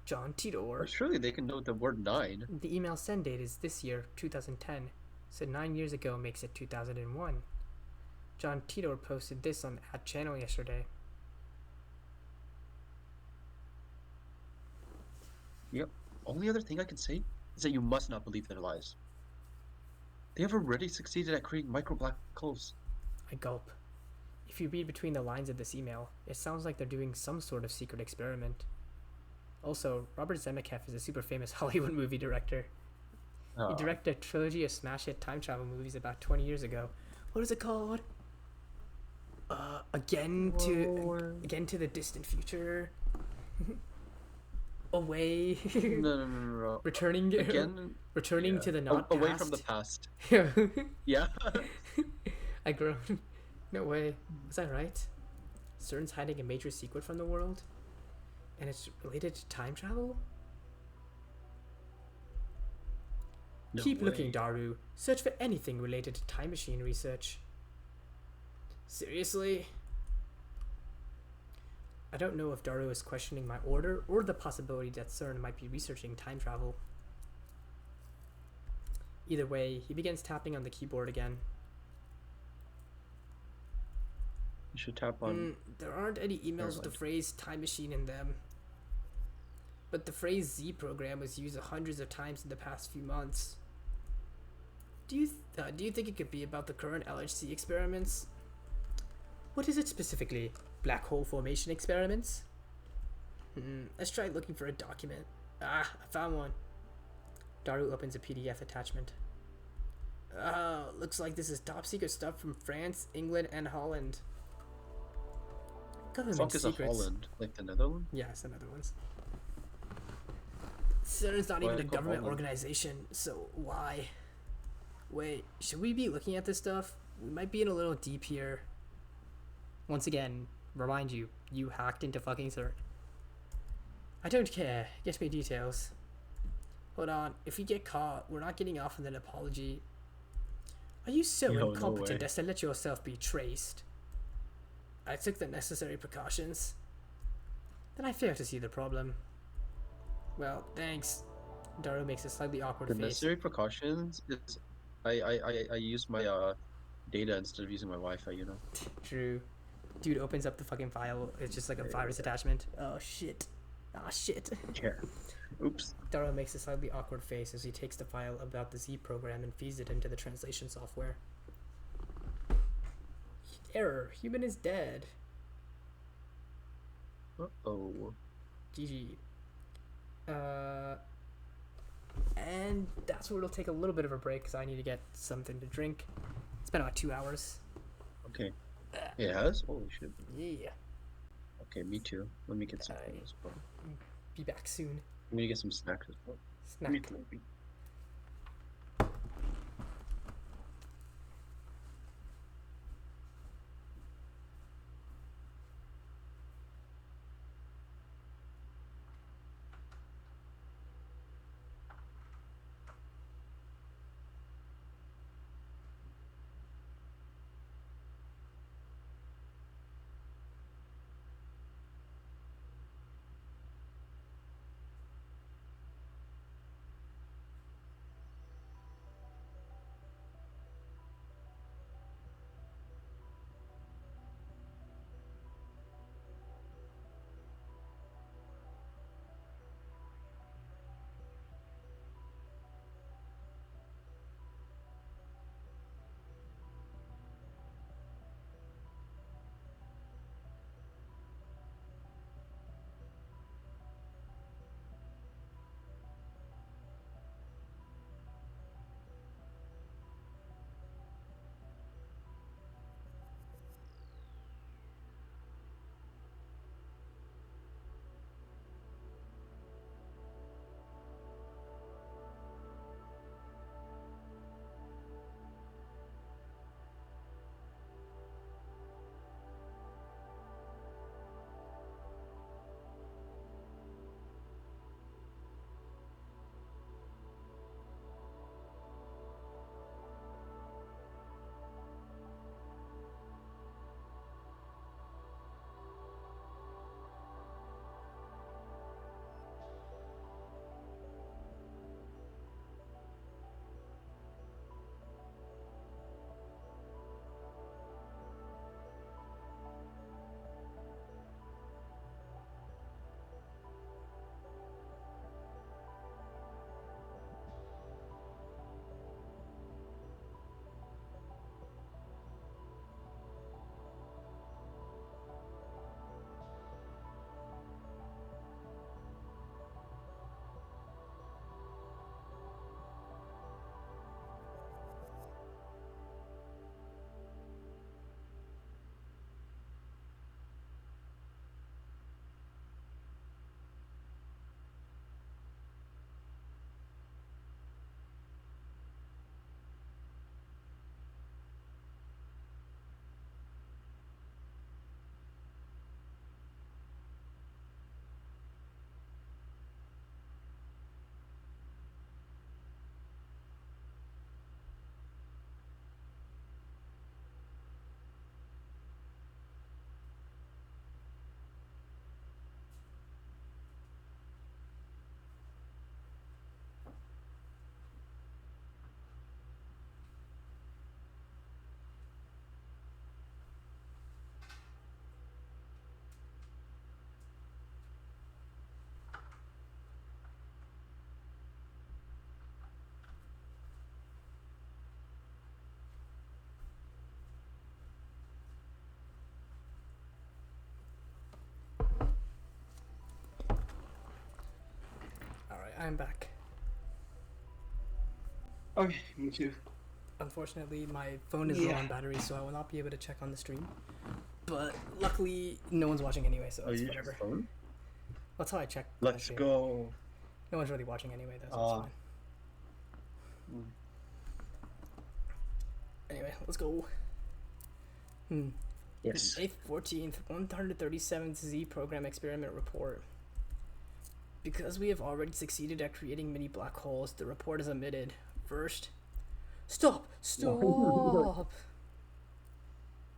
John Tidor. Surely they can know the word 9. The email send date is this year, 2010. So 9 years ago makes it 2001. John Tidor posted this on @channel yesterday. Yep. Only other thing I can say is that you must not believe their lies. They have already succeeded at creating micro black holes. I gulp. If you read between the lines of this email, it sounds like they're doing some sort of secret experiment. Also, Robert Zemeckis is a super famous Hollywood movie director. He directed a trilogy of smash hit time travel movies about 20 years ago. What is it called? Again to the distant future. Away. No. Returning Again, returning to the not away past. from the past. Yeah. Yeah. I groaned. No way. Was I right? CERN's hiding a major secret from the world? And it's related to time travel? No Keep looking, way. Daru. Search for anything related to time machine research. Seriously? I don't know if Daru is questioning my order or the possibility that CERN might be researching time travel. Either way, he begins tapping on the keyboard again. You should tap on. There aren't any emails with the phrase time machine in them. But the phrase Z program was used hundreds of times in the past few months. Do you think it could be about the current LHC experiments? What is it specifically? Black hole formation experiments? Let's try looking for a document. I found one. Daru opens a PDF attachment. Looks like this is top secret stuff from France, England, and Holland. Government Fuck is a secrets. Holland, like the Netherlands? Yes, another one's. CERN's not Why even a they call government Holland? organization, so why? Wait, should we be looking at this stuff? We might be in a little deep here. Once again, remind you, you hacked into fucking CERN. I don't care. Get me details. Hold on, if we get caught, we're not getting off with an apology. Are you so No, no incompetent way. as to let yourself be traced? I took the necessary precautions. Then I fail to see the problem. Well, thanks. Daru makes a slightly awkward The face. necessary precautions is I use my data instead of using my Wi-Fi, you know. True. Dude opens up the fucking file. It's just like a virus attachment. Oh shit. Ah shit. Yeah. Oops. Daru makes a slightly awkward face as he takes the file about the Z program and feeds it into the translation software. Error. Human is dead. Uh-oh. GG. And that's where it'll take a little bit of a break because I need to get something to drink. It's been about 2 hours. Okay. It has? Holy shit. Yeah. Okay, me too. Let me get something Aye. as well. Be back soon. I'm gonna get some snacks as well. Snack. Me too. I'm back. Okay, me too. Unfortunately, my phone is low Yeah. on battery, so I will not be able to check on the stream. But luckily, no one's watching anyway, so Oh, it's you use your whatever. phone? That's how I check. Let's actually. go. No one's really watching anyway, though, so it's fine. Mm. Anyway, let's go. Yes. 8th, 14th, 137th Z program experiment report. Because we have already succeeded at creating mini black holes, the report is omitted. First, stop!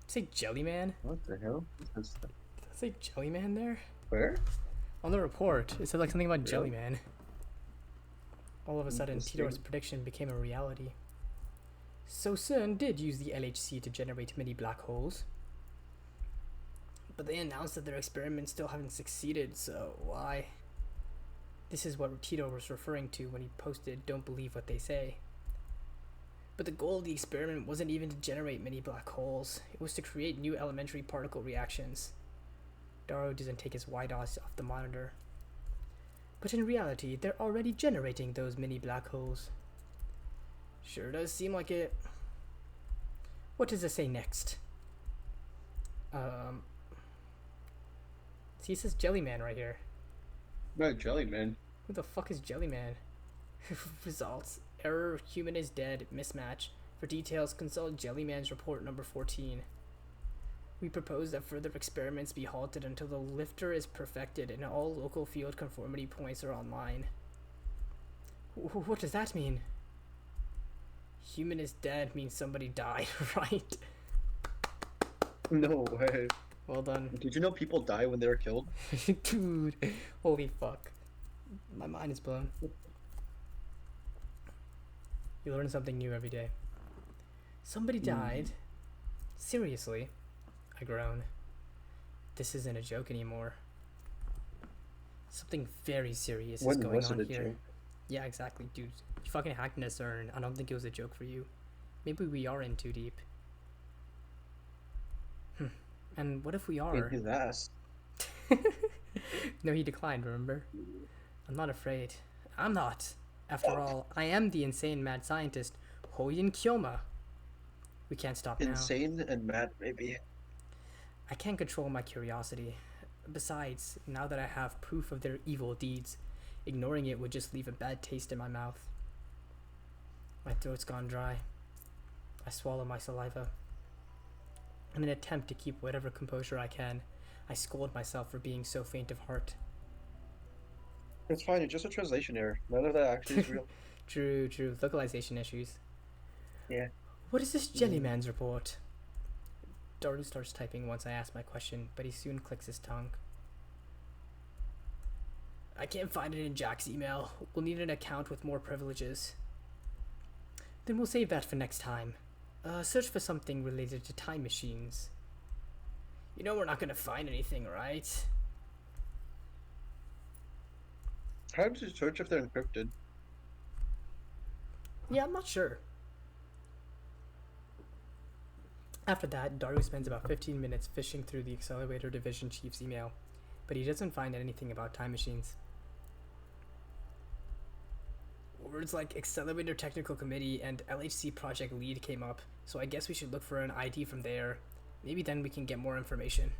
Say Jellyman? What the hell? Did I say Jellyman there? Where? On the report, it said like something about Really? Jellyman. All of a sudden, Interesting. Titor's prediction became a reality. So CERN did use the LHC to generate mini black holes. But they announced that their experiments still haven't succeeded, so why? This is what Tito was referring to when he posted, "Don't believe what they say." But the goal of the experiment wasn't even to generate mini black holes, it was to create new elementary particle reactions. Darrow doesn't take his wide eyes off the monitor. But in reality, they're already generating those mini black holes. Sure does seem like it. What does it say next? See, it says Jellyman right here. No, Jellyman. Who the fuck is Jellyman? Results. Error, human is dead, mismatch. For details, consult Jellyman's report number 14. We propose that further experiments be halted until the lifter is perfected and all local field conformity points are online. What does that mean? Human is dead means somebody died, right? No way. Well done. Did you know people die when they're killed? Dude, holy fuck. My mind is blown. You learn something new every day. Somebody died. Seriously? I groan. This isn't a joke anymore. Something very serious is When going was it on a here. joke? Yeah, exactly, dude. You fucking hacked into CERN. I don't think it was a joke for you. Maybe we are in too deep. And what if we In are? his ass. No, he declined, remember? I'm not afraid. I'm not. After all, I am the insane mad scientist, Hoyin Kyoma. We can't stop now. Insane and mad, maybe. I can't control my curiosity. Besides, now that I have proof of their evil deeds, ignoring it would just leave a bad taste in my mouth. My throat's gone dry. I swallow my saliva. In an attempt to keep whatever composure I can, I scold myself for being so faint of heart. It's fine, it's just a translation error. None of that actually is real. True. Localization issues. Yeah. What is this Jellyman's report? Daru starts typing once I ask my question, but he soon clicks his tongue. I can't find it in Jack's email. We'll need an account with more privileges. Then we'll save that for next time. Search for something related to time machines. You know we're not gonna find anything, right? Time to search if they're encrypted. Yeah, I'm not sure. After that, Daru spends about 15 minutes fishing through the Accelerator Division Chief's email, but he doesn't find anything about time machines. Words like Accelerator Technical Committee and LHC Project Lead came up, so I guess we should look for an ID from there. Maybe then we can get more information.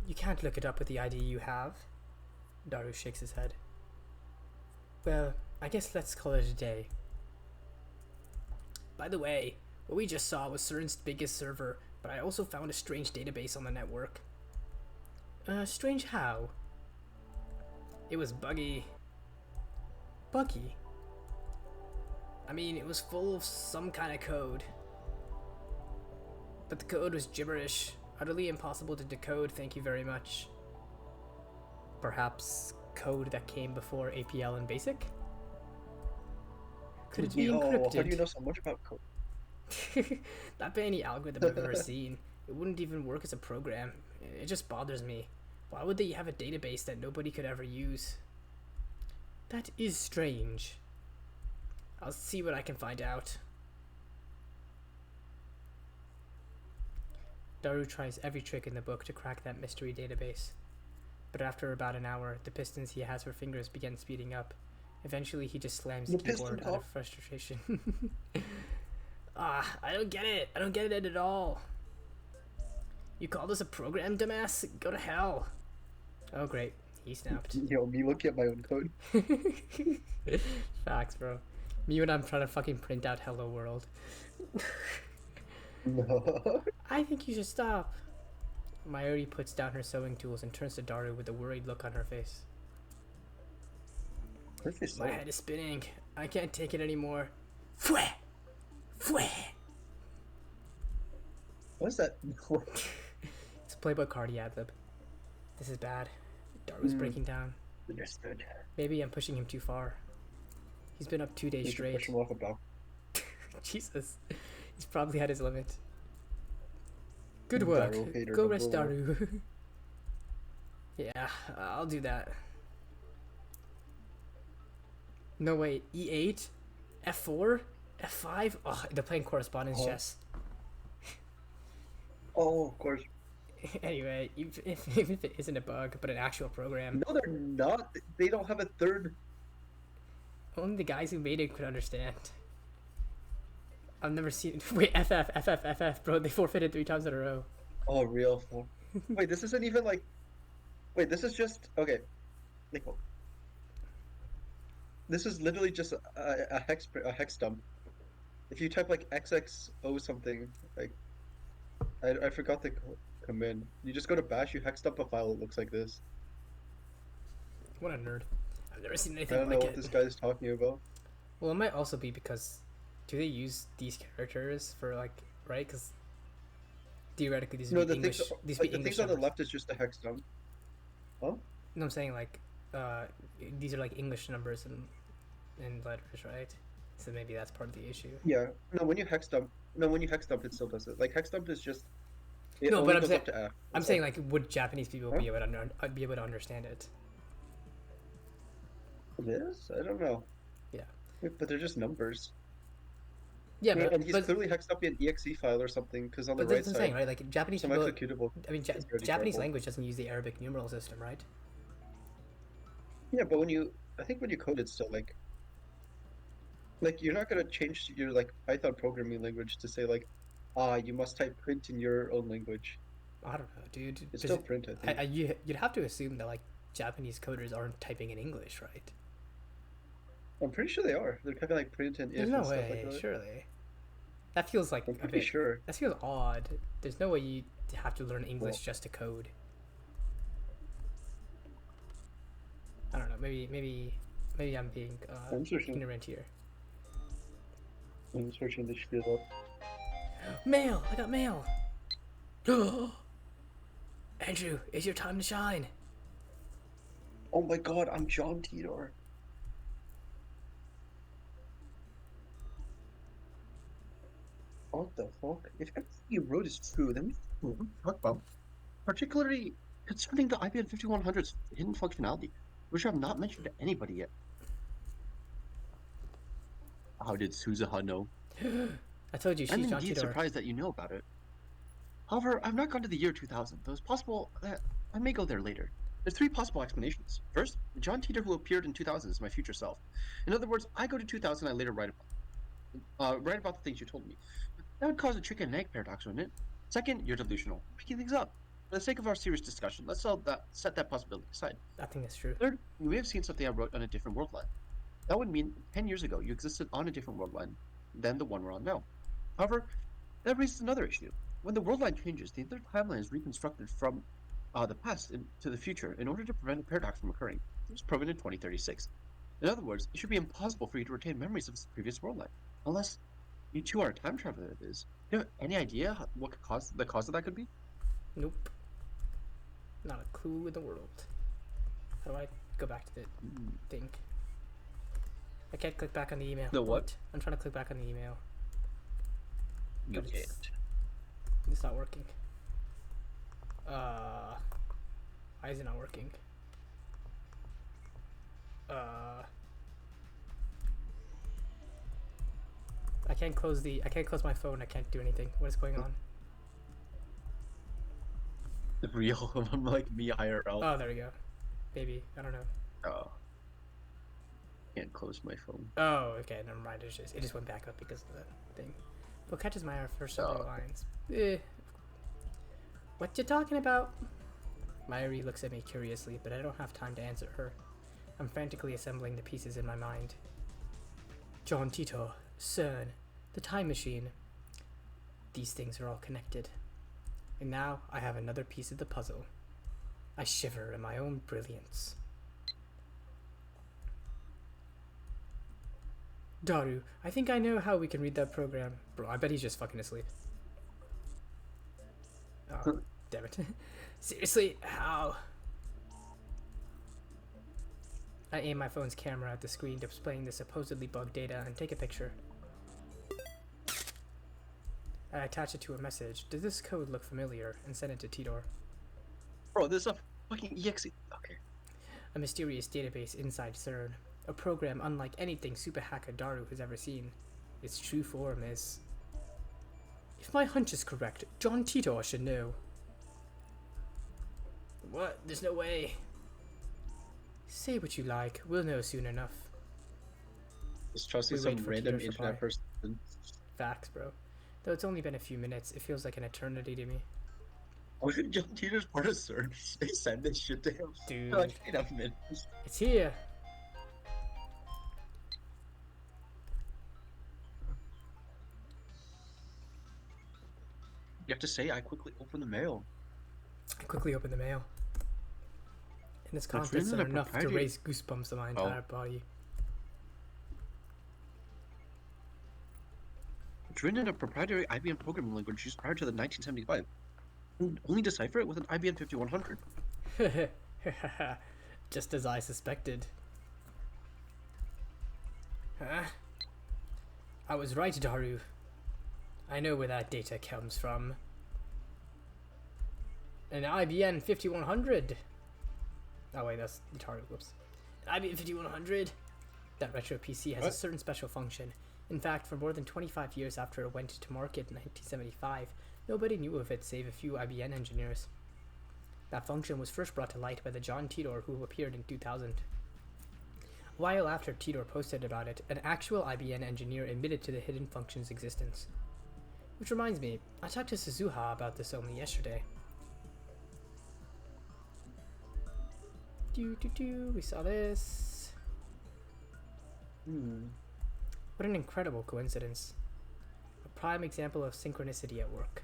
You can't look it up with the ID you have. Daru shakes his head. Well, I guess let's call it a day. By the way, what we just saw was CERN's biggest server, but I also found a strange database on the network. Strange how? It was buggy. Buggy? I mean, it was full of some kind of code. But the code was gibberish, utterly impossible to decode, thank you very much. Perhaps code that came before APL and BASIC? Could it be encrypted? How do you know so much about code? Not by any algorithm I've ever seen. It wouldn't even work as a program. It just bothers me. Why would they have a database that nobody could ever use? That is strange. I'll see what I can find out. Daru tries every trick in the book to crack that mystery database. but after about an hour, the pistons he has for fingers begin speeding up. Eventually, he just slams The the keyboard piston out of frustration. I don't get it. I don't get it at all. You call this a program, dumbass? Go to hell. Oh, great. He snapped. Yo, me looking at my own code. Facts, bro. Me when I'm trying to fucking print out hello world. No. I think you should stop. Mayuri puts down her sewing tools and turns to Daru with a worried look on her face. Perfect. My head is spinning. I can't take it anymore. Fweh! Fweh! What is that? It's a Playboy Cardi ad-lib. This is bad. Daru's breaking down. Understood. Maybe I'm pushing him too far. He's been up 2 days You should straight. push him off a block. Jesus. He's probably at his limit. Good work. Daru hater Go number rest one. Daru. Yeah, I'll do that. No, wait. E8? F4? F5? Oh, they're playing correspondence Oh. chess. Oh, of course. Anyway, if it isn't a bug, but an actual program, No, they're not. They don't have a third. only the guys who made it could understand. I've never seen. Wait, FF, bro. They forfeited 3 times in a row. Oh, real. Wait, this isn't even like. Wait, this is just okay. Like, this is literally just a hex dump. If you type like XXO something, like I forgot the command. You just go to bash, you hex dump a file. It looks like this. What a nerd. I've never seen I anything don't know like what it. this guy's talking about. Well, it might also be because do they use these characters for like right? Because theoretically these No, would the be things, English. These like, be the English things on the numbers. left is just a hex dump. Huh? No, I'm saying like these are like English numbers and letters, right? So maybe that's part of the issue. Yeah. No, when you hex dump, it still does it. Like hex dump is just. It No, only but I'm goes saying- up to F. I'm It's saying like would Japanese people Huh? be able to understand it? Yes, I don't know. Yeah. But they're just numbers. Yeah, Yeah, but and he's but, clearly hexed up in an exe file or something, because on the but right that's what I'm saying, side, right? Like Japanese some people. executable. I mean, is already Japanese terrible. language doesn't use the Arabic numeral system, right? Yeah, but I think when you code, it's still like you're not gonna change your like Python programming language to say like, you must type print in your own language. I don't know, dude. It's 'Cause still print, I think. you'd have to assume that like Japanese coders aren't typing in English, right? I'm pretty sure they are. They're typing like print and if There's no and stuff way, like that. surely. That feels like I'm a pretty bit. sure. That feels odd. There's no way you have to learn English just to code. I don't know. Maybe I'm being I'm searching. ignorant here. I'm searching this shit up. Mail! I got mail! Andrew, it's your time to shine. Oh my god, I'm John Titor. What the fuck? If everything you wrote is true, then what do you talk about? Particularly concerning the IBM 5100's hidden functionality, which I have not mentioned to anybody yet. How did Suzuha know? I told you I'm she's John indeed Tudor. surprised that you know about it. However, I've not gone to the year 2000, though it's possible that I may go there later. There's 3 possible explanations. First, John Titor who appeared in 2000 is my future self. In other words, I go to 2000, I later write about the things you told me. That would cause a chicken and egg paradox, wouldn't it? Second, you're delusional, making things up. For the sake of our serious discussion, let's set that possibility aside. I think that's true. Third, you may have seen something I wrote on a different world line. That would mean 10 years ago you existed on a different world line than the one we're on now. However, that raises another issue. When the world line changes, the entire timeline is reconstructed from the past to the future in order to prevent a paradox from occurring. It was proven in 2036. In other words, it should be impossible for you to retain memories of the previous world line, unless you two are a time traveler. That is. Do you have any idea what the cause of that could be? Nope. Not a clue in the world. How do I go back to the thing? I can't click back on the email. The what? I'm trying to click back on the email. You But can't. It's not working. Why is it not working? I can't close my phone. I can't do anything. What is going on? Real, I'm like me IRL. Oh, there we go. Maybe. I don't know. Oh. Can't close my phone. Oh, okay. Never mind. It just went back up because of that thing. What catches my eye for several Oh. lines. What you talking about? Mayuri looks at me curiously, but I don't have time to answer her. I'm frantically assembling the pieces in my mind. John Tito, CERN, the time machine. These things are all connected. And now I have another piece of the puzzle. I shiver in my own brilliance. Daru, I think I know how we can read that program. Bro, I bet he's just fucking asleep. Oh, damn it. Seriously, how? I aim my phone's camera at the screen displaying the supposedly bugged data and take a picture. I attach it to a message. Does this code look familiar? And send it to Tidor. Bro, this is a fucking EXE. Okay. A mysterious database inside CERN. A program unlike anything super hacker Daru has ever seen. Its true form is... If my hunch is correct, John Tito should know. What? There's no way. Say what you like. We'll know soon enough. Just trusting We wait some for random Peter's internet reply. person. Facts, bro. Though it's only been a few minutes, it feels like an eternity to me. What if John Teeter's part of CERN? They send this shit to him. Dude. For like 8 minutes. It's here. You have to say, I quickly open the mail. I quickly open the mail. And its written contents in are a enough to proprietary- raise goosebumps on my entire body. It's written in a proprietary IBM programming language used prior to the 1975. Only decipher it with an IBM 5100. Just as I suspected. Huh? I was right, Daru. I know where that data comes from. An IBM 5100. Oh wait, that's the target. Whoops. An IBM 5100. That retro PC has a certain special function. In fact, for more than 25 years after it went to market in 1975, nobody knew of it save a few IBM engineers. That function was first brought to light by the John Tidor who appeared in 2000. A while after Tidor posted about it, an actual IBM engineer admitted to the hidden function's existence. Which reminds me, I talked to Suzuha about this only yesterday. We saw this. What an incredible coincidence. A prime example of synchronicity at work.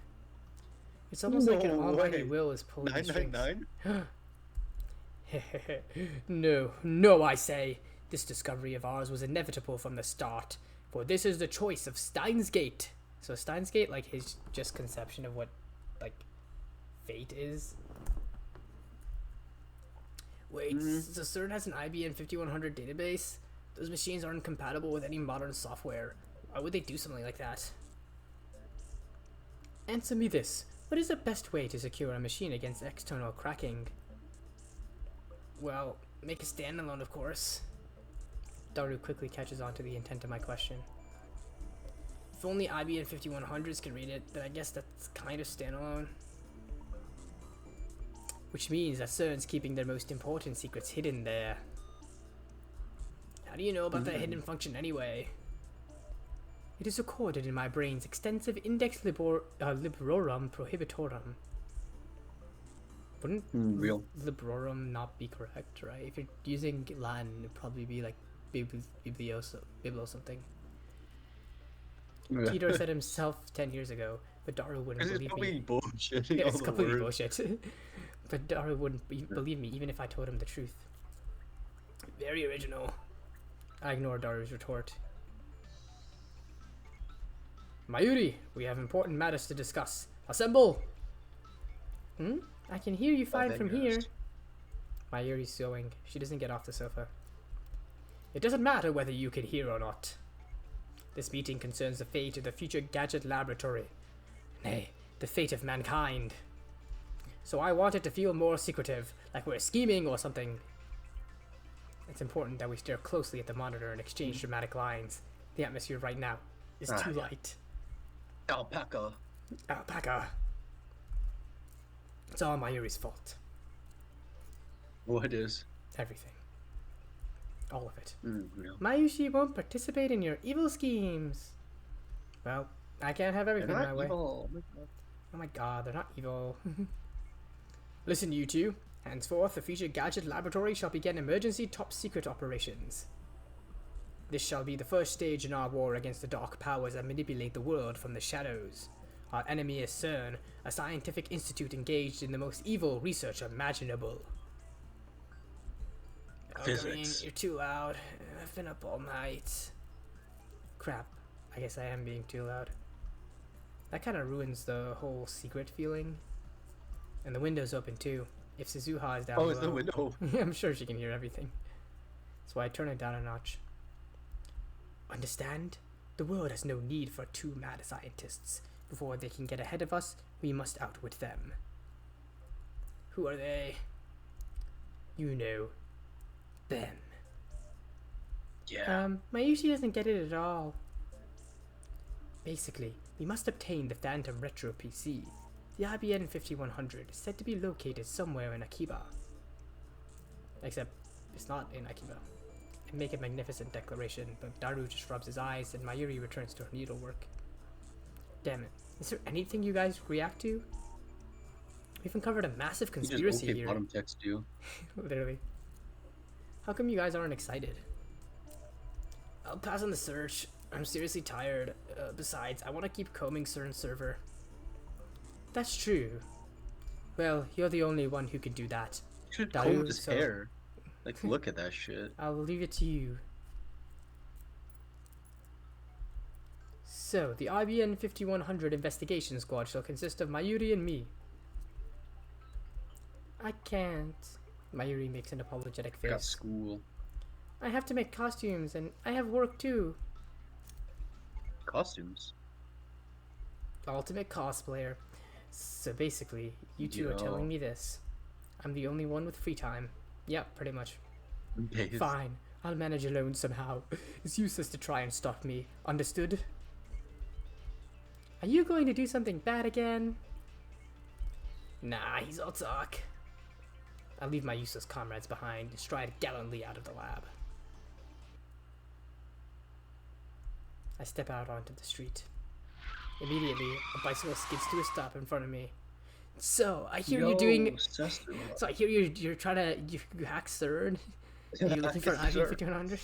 It's almost like an No almighty way. will is pulling the strings. 999? No, I say. This discovery of ours was inevitable from the start, for this is the choice of Steins Gate. So Steins Gate, like his just conception of what, like, fate is. Wait, so CERN has an IBM 5100 database? Those machines aren't compatible with any modern software. Why would they do something like that? Answer me this. What is the best way to secure a machine against external cracking? Well, make a standalone, of course. Daru quickly catches on to the intent of my question. If only IBM 5100s can read it, then I guess that's kind of standalone. Which means that CERN's keeping their most important secrets hidden there. How do you know about that hidden function anyway? It is recorded in my brain's extensive Index Librorum Prohibitorum. Wouldn't Real. Librorum not be correct, right? If you're using Latin, it'd probably be like Biblo something. Tidor said himself 10 years ago, but Daru wouldn't This is believe probably me. bullshit. Yeah, it's completely bullshit. But Daru wouldn't believe me even if I told him the truth. Very original. I ignore Daru's retort. Mayuri, we have important matters to discuss. Assemble! I can hear you fine from here. Mayuri's sewing. She doesn't get off the sofa. It doesn't matter whether you can hear or not. This meeting concerns the fate of the future gadget laboratory. Nay, the fate of mankind. So I want it to feel more secretive, like we're scheming or something. It's important that we stare closely at the monitor and exchange dramatic lines. The atmosphere right now is too light. Alpaca. Alpaca. It's all Mayuri's fault. What is? Everything. All of it. No. Mayushi won't participate in your evil schemes. Well, I can't have They're everything not my way. evil. Oh my God. Oh my god, they're not evil. Listen, you two. Henceforth, the Future Gadget Laboratory shall begin emergency top-secret operations. This shall be the first stage in our war against the dark powers that manipulate the world from the shadows. Our enemy is CERN, a scientific institute engaged in the most evil research imaginable. Oh, Physics. you're too loud. I've been up all night. Crap. I guess I am being too loud. That kind of ruins the whole secret feeling. And the window's open too. If Suzuha is down Oh, below, it's the window. I'm sure she can hear everything. So I turn it down a notch. Understand? The world has no need for two mad scientists. Before they can get ahead of us, we must outwit them. Who are they? You know. Them. Yeah. Mayushi doesn't get it at all. Basically, we must obtain the Phantom Retro PC. The IBN 5100 is said to be located somewhere in Akiba. Except, it's not in Akiba. I make a magnificent declaration, but Daru just rubs his eyes and Mayuri returns to her needlework. Damn it. Is there anything you guys react to? We've uncovered a massive You just conspiracy okay here. bottom text you. Literally. How come you guys aren't excited? I'll pass on the search. I'm seriously tired. Besides, I want to keep combing CERN's server. That's true. Well, you're the only one who can do that. You should Daru, comb his so- hair. Like, look at that shit. I'll leave it to you. So, the IBN 5100 investigation squad shall consist of Mayuri and me. I can't. Mayuri makes an apologetic I got face. school. I have to make costumes and I have work too. Costumes. Ultimate cosplayer. So basically, you two are Yo. telling me this. I'm the only one with free time. Yep, pretty much. Days. Fine, I'll manage alone somehow. It's useless to try and stop me. Understood? Are you going to do something bad again? Nah, he's all talk. I leave my useless comrades behind, stride gallantly out of the lab. I step out onto the street. Immediately, a bicycle skids to a stop in front of me. So, I hear you're doing... Sister. So I hear you're trying to... You hack CERN? You're looking for an Hack CERN. IV 5100?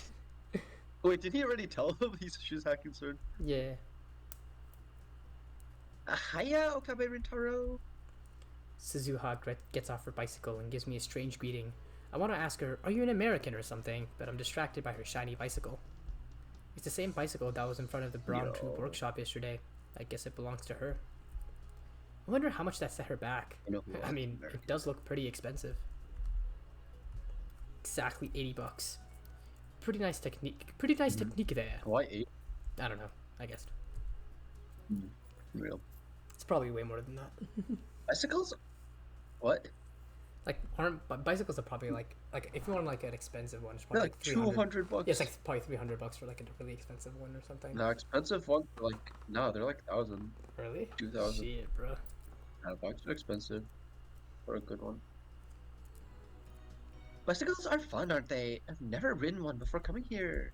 Wait, did he already tell him she's hacking CERN? Yeah. Hiya, Okabe Rintaro. Suzuha gets off her bicycle and gives me a strange greeting. I want to ask her, are you an American or something? But I'm distracted by her shiny bicycle. It's the same bicycle that was in front of the Brown Yo. Tube workshop yesterday. I guess it belongs to her. I wonder how much that set her back. You know who I else mean, is American? it does look pretty expensive. Exactly $80. Pretty nice technique. Pretty nice technique there. Why 8? I don't know. I guess Real. it's probably way more than that. Bicycles? What? Like, bicycles are probably like if you want like an expensive one, it's They're probably like 300. $200. Yeah, it's like probably $300 for like a really expensive one or something. No, expensive ones are like, no, they're like 1,000, Really? 2,000. Shit, bro. Bikes are expensive for a good one. Bicycles are fun, aren't they? I've never ridden one before coming here.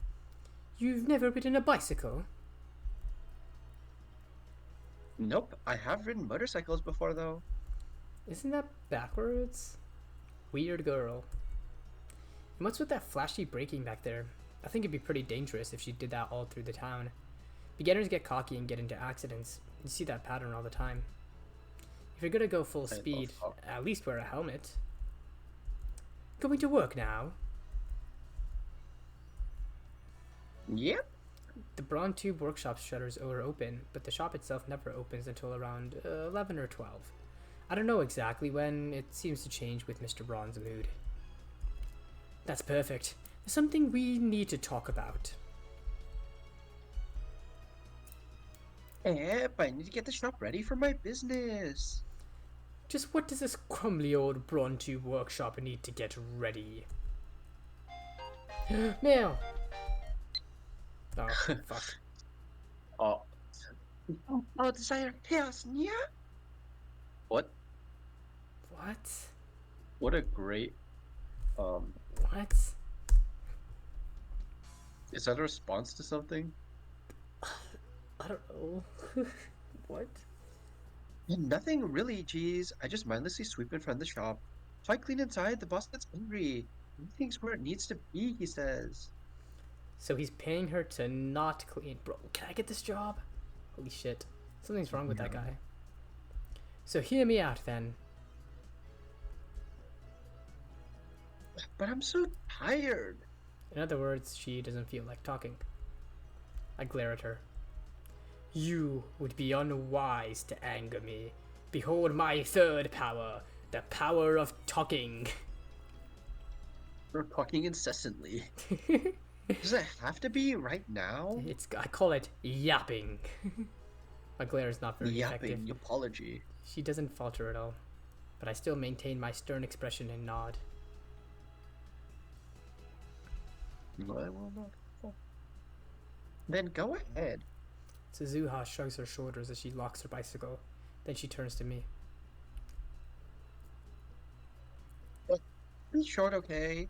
You've never ridden a bicycle? Nope, I have ridden motorcycles before though. Isn't that backwards? Weird girl. And what's with that flashy braking back there? I think it'd be pretty dangerous if she did that all through the town. Beginners get cocky and get into accidents. You see that pattern all the time. If you're gonna go full I speed, love at least wear a helmet. Going to work now. Yep. The Braun Tube workshop shutters are open, but the shop itself never opens until around 11 or 12. I don't know exactly when, it seems to change with Mr. Braun's mood. That's perfect. There's something we need to talk about. Yep, I need to get the shop ready for my business. Just what does this crumbly old Braun Tube workshop need to get ready? Mail! Oh, fuck. Oh. Oh, desire chaos, yeah? What? What? What a great What? Is that a response to something? I don't know. What? Nothing really, geez. I just mindlessly sweep in front of the shop. If I clean inside, the boss gets angry. Everything's where it needs to be, he says. So he's paying her to not clean. Bro, can I get this job? Holy shit. Something's wrong with that No. guy. So hear me out then. But I'm so tired. In other words, she doesn't feel like talking. I glare at her. You would be unwise to anger me. Behold my third power, the power of talking. We're talking incessantly. Does it have to be right now? I call it yapping. My glare is not very effective. Yapping apology. She doesn't falter at all, but I still maintain my stern expression and nod. No, I will not. Oh. Then go ahead. Suzuha shrugs her shoulders as she locks her bicycle. Then she turns to me. Be short, okay?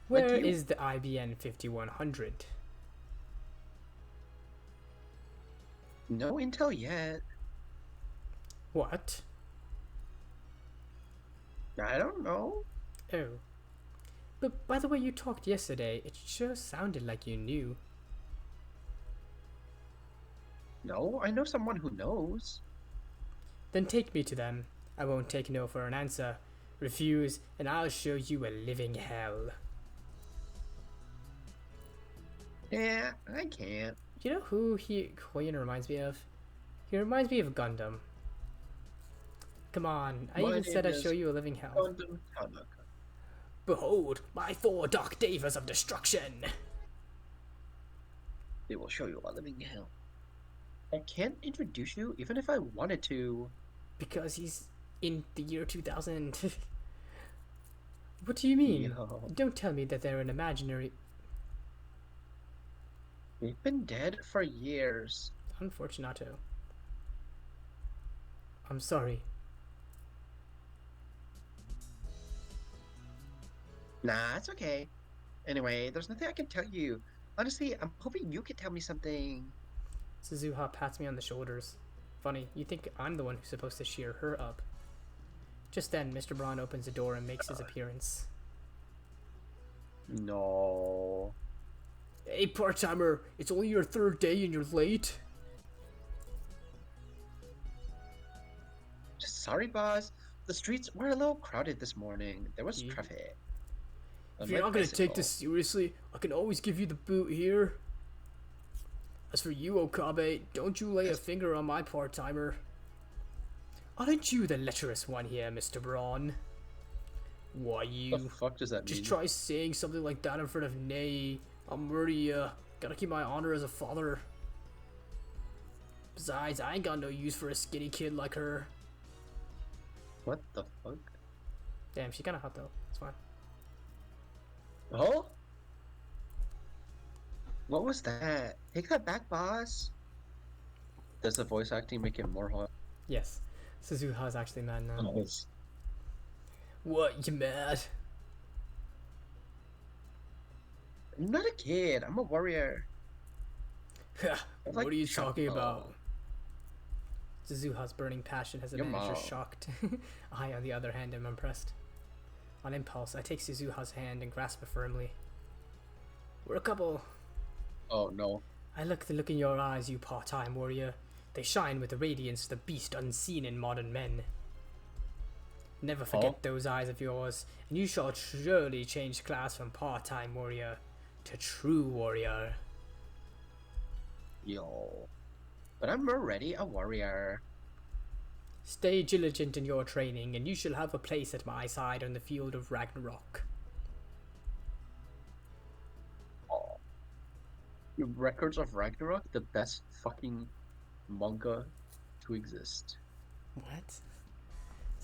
Where you. is the IBN 5100? No intel yet. What? I don't know. Oh. But by the way you talked yesterday, it sure sounded like you knew. No, I know someone who knows. Then take me to them. I won't take no for an answer. Refuse, and I'll show you a living hell. Yeah, I can't. You know who Koyan reminds me of? He reminds me of Gundam. Come on, I My even said name I'd is show you a living hell. Gundam Tanaka. Behold, my 4 dark devas of destruction! They will show you a living hell. I can't introduce you even if I wanted to. Because he's in the year 2000. What do you mean? Yo. Don't tell me that they're an imaginary... We've been dead for years. Unfortunato. I'm sorry. Nah, it's okay. Anyway, there's nothing I can tell you. Honestly, I'm hoping you can tell me something. Suzuha pats me on the shoulders. Funny, you think I'm the one who's supposed to cheer her up. Just then, Mr. Braun opens the door and makes his appearance. No. Hey, part-timer, it's only your 3rd day and you're late? Sorry, boss. The streets were a little crowded this morning. There was Yeah. traffic. On If you're my not gonna take bicycle. this seriously, I can always give you the boot here. As for you, Okabe, don't you lay a finger on my part-timer. Aren't you the lecherous one here, Mr. Braun? Why, What the you... fuck does that Just mean? try saying something like that in front of Nei. I'll murder ya. Gotta keep my honor as a father. Besides, I ain't got no use for a skinny kid like her. What the fuck? Damn, she's kinda hot though. It's fine. Oh? What was that? Take that back, boss. Does the voice acting make it more hot? Yes. Suzuha's actually mad now. Nice. What, you mad? I'm not a kid. I'm a warrior. what like are you shock- talking oh. about? Suzuha's burning passion has a Your manager mouth. shocked. I, on the other hand, am impressed. On impulse, I take Suzuha's hand and grasp it firmly. We're a couple. Oh no. I look the look in your eyes, you part-time warrior. They shine with the radiance of the beast unseen in modern men. Never forget those eyes of yours, and you shall surely change class from part-time warrior to true warrior. Yo. But I'm already a warrior. Stay diligent in your training, and you shall have a place at my side on the field of Ragnarok. Oh. Records of Ragnarok, the best fucking manga to exist. What?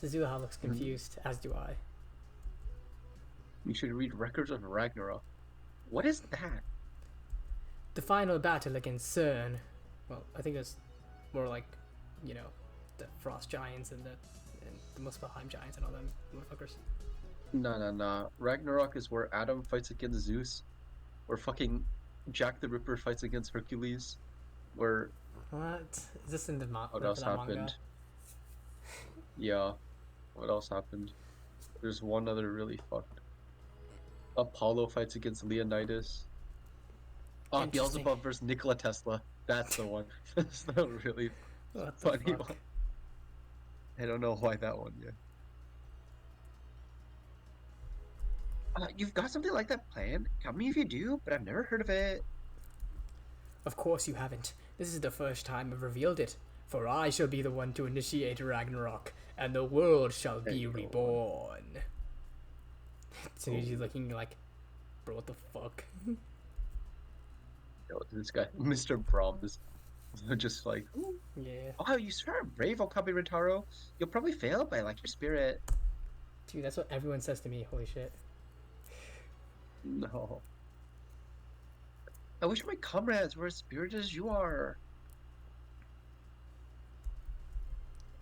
Suzuha looks confused, as do I. You should read Records of Ragnarok. What is that? The final battle against CERN. Well, I think it's more like, you know, the Frost Giants and the Muspelheim Giants and all them motherfuckers. No. Ragnarok is where Adam fights against Zeus, where fucking Jack the Ripper fights against Hercules, where What? Is this in the what for else that manga? happened? Yeah, what else happened? There's one other really fucked. Apollo fights against Leonidas. Oh, Interesting. Beelzebub versus Nikola Tesla. That's the one. That's the really What the funny fuck? one. I don't know why that one, yeah. You've got something like that planned? Tell me if you do, but I've never heard of it. Of course you haven't. This is the first time I've revealed it. For I shall be the one to initiate Ragnarok, and the world shall There be you go. reborn. Tsunuji's Oh. looking like, bro, what the fuck? Yo, this guy, Mr. Braum, is just like, "Ooh, Yeah. Oh, you swear brave, Okabe Rintaro. You'll probably fail, but I like your spirit. Dude, that's what everyone says to me. Holy shit. no. I wish my comrades were as spirited as you are.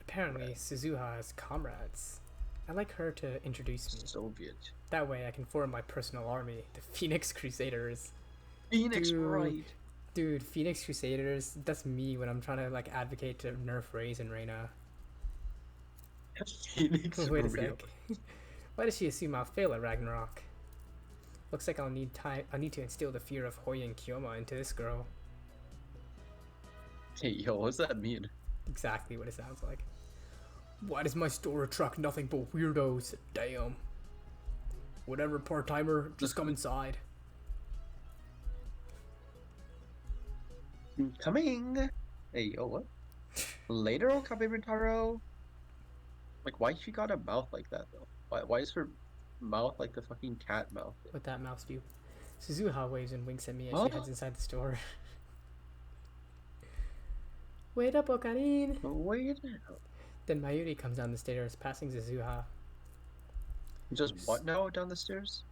Apparently, Suzuha has comrades. I'd like her to introduce me. Soviet. That way I can form my personal army, the Phoenix Crusaders. Phoenix Dude. Wright. Dude, Phoenix Crusaders, that's me when I'm trying to like advocate to nerf Raze and Reyna. Phoenix Wait a Real. sec. Why does she assume I'll fail at Ragnarok? Looks like I'll need to instill the fear of Hoya and Kyoma into this girl. Hey, yo, what's that mean? Exactly what it sounds like. Why does my store attract nothing but weirdos? Damn. Whatever, part-timer, just come inside. Coming. Hey, yo, what? Later, Okabe Rintaro. Like, why she got a mouth like that, though? Why is her mouth like the fucking cat mouth? What that mouse do? Suzuha waves and winks at me as Huh? she heads inside the store. Wait up, Okarin! Wait. Then Mayuri comes down the stairs, passing Suzuha. Just what now down the stairs?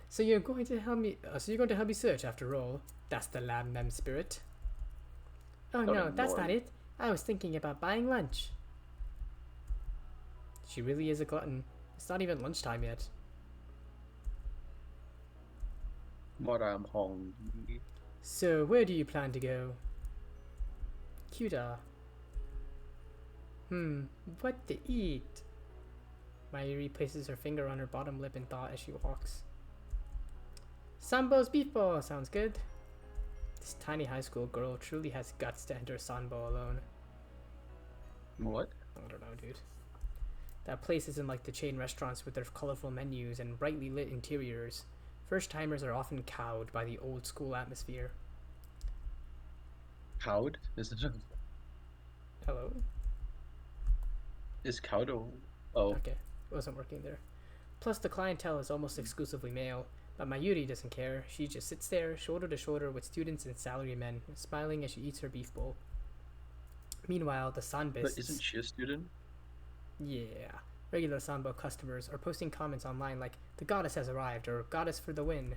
So you're going to help me? So you're going to help me search after all? That's the lab mem spirit. Oh Don't no, that's ignore not me. it. I was thinking about buying lunch. She really is a glutton. It's not even lunchtime yet. But I'm hungry. So where do you plan to go? Cuta. What to eat? Mayuri places her finger on her bottom lip in thought as she walks. Sambo's beef ball sounds good. This tiny high school girl truly has guts to enter Sanbo alone. What? I don't know, dude. That place isn't like the chain restaurants with their colorful menus and brightly lit interiors. First timers are often cowed by the old school atmosphere. Cowed? Is it? Hello? Is cowed? Oh, Okay, it wasn't working there. Plus, the clientele is almost exclusively male, but Mayuri doesn't care. She just sits there, shoulder to shoulder with students and salarymen, smiling as she eats her beef bowl. Meanwhile, the Sanbists... but isn't she a student? Yeah. Regular Sanbo customers are posting comments online like, the goddess has arrived, or goddess for the win.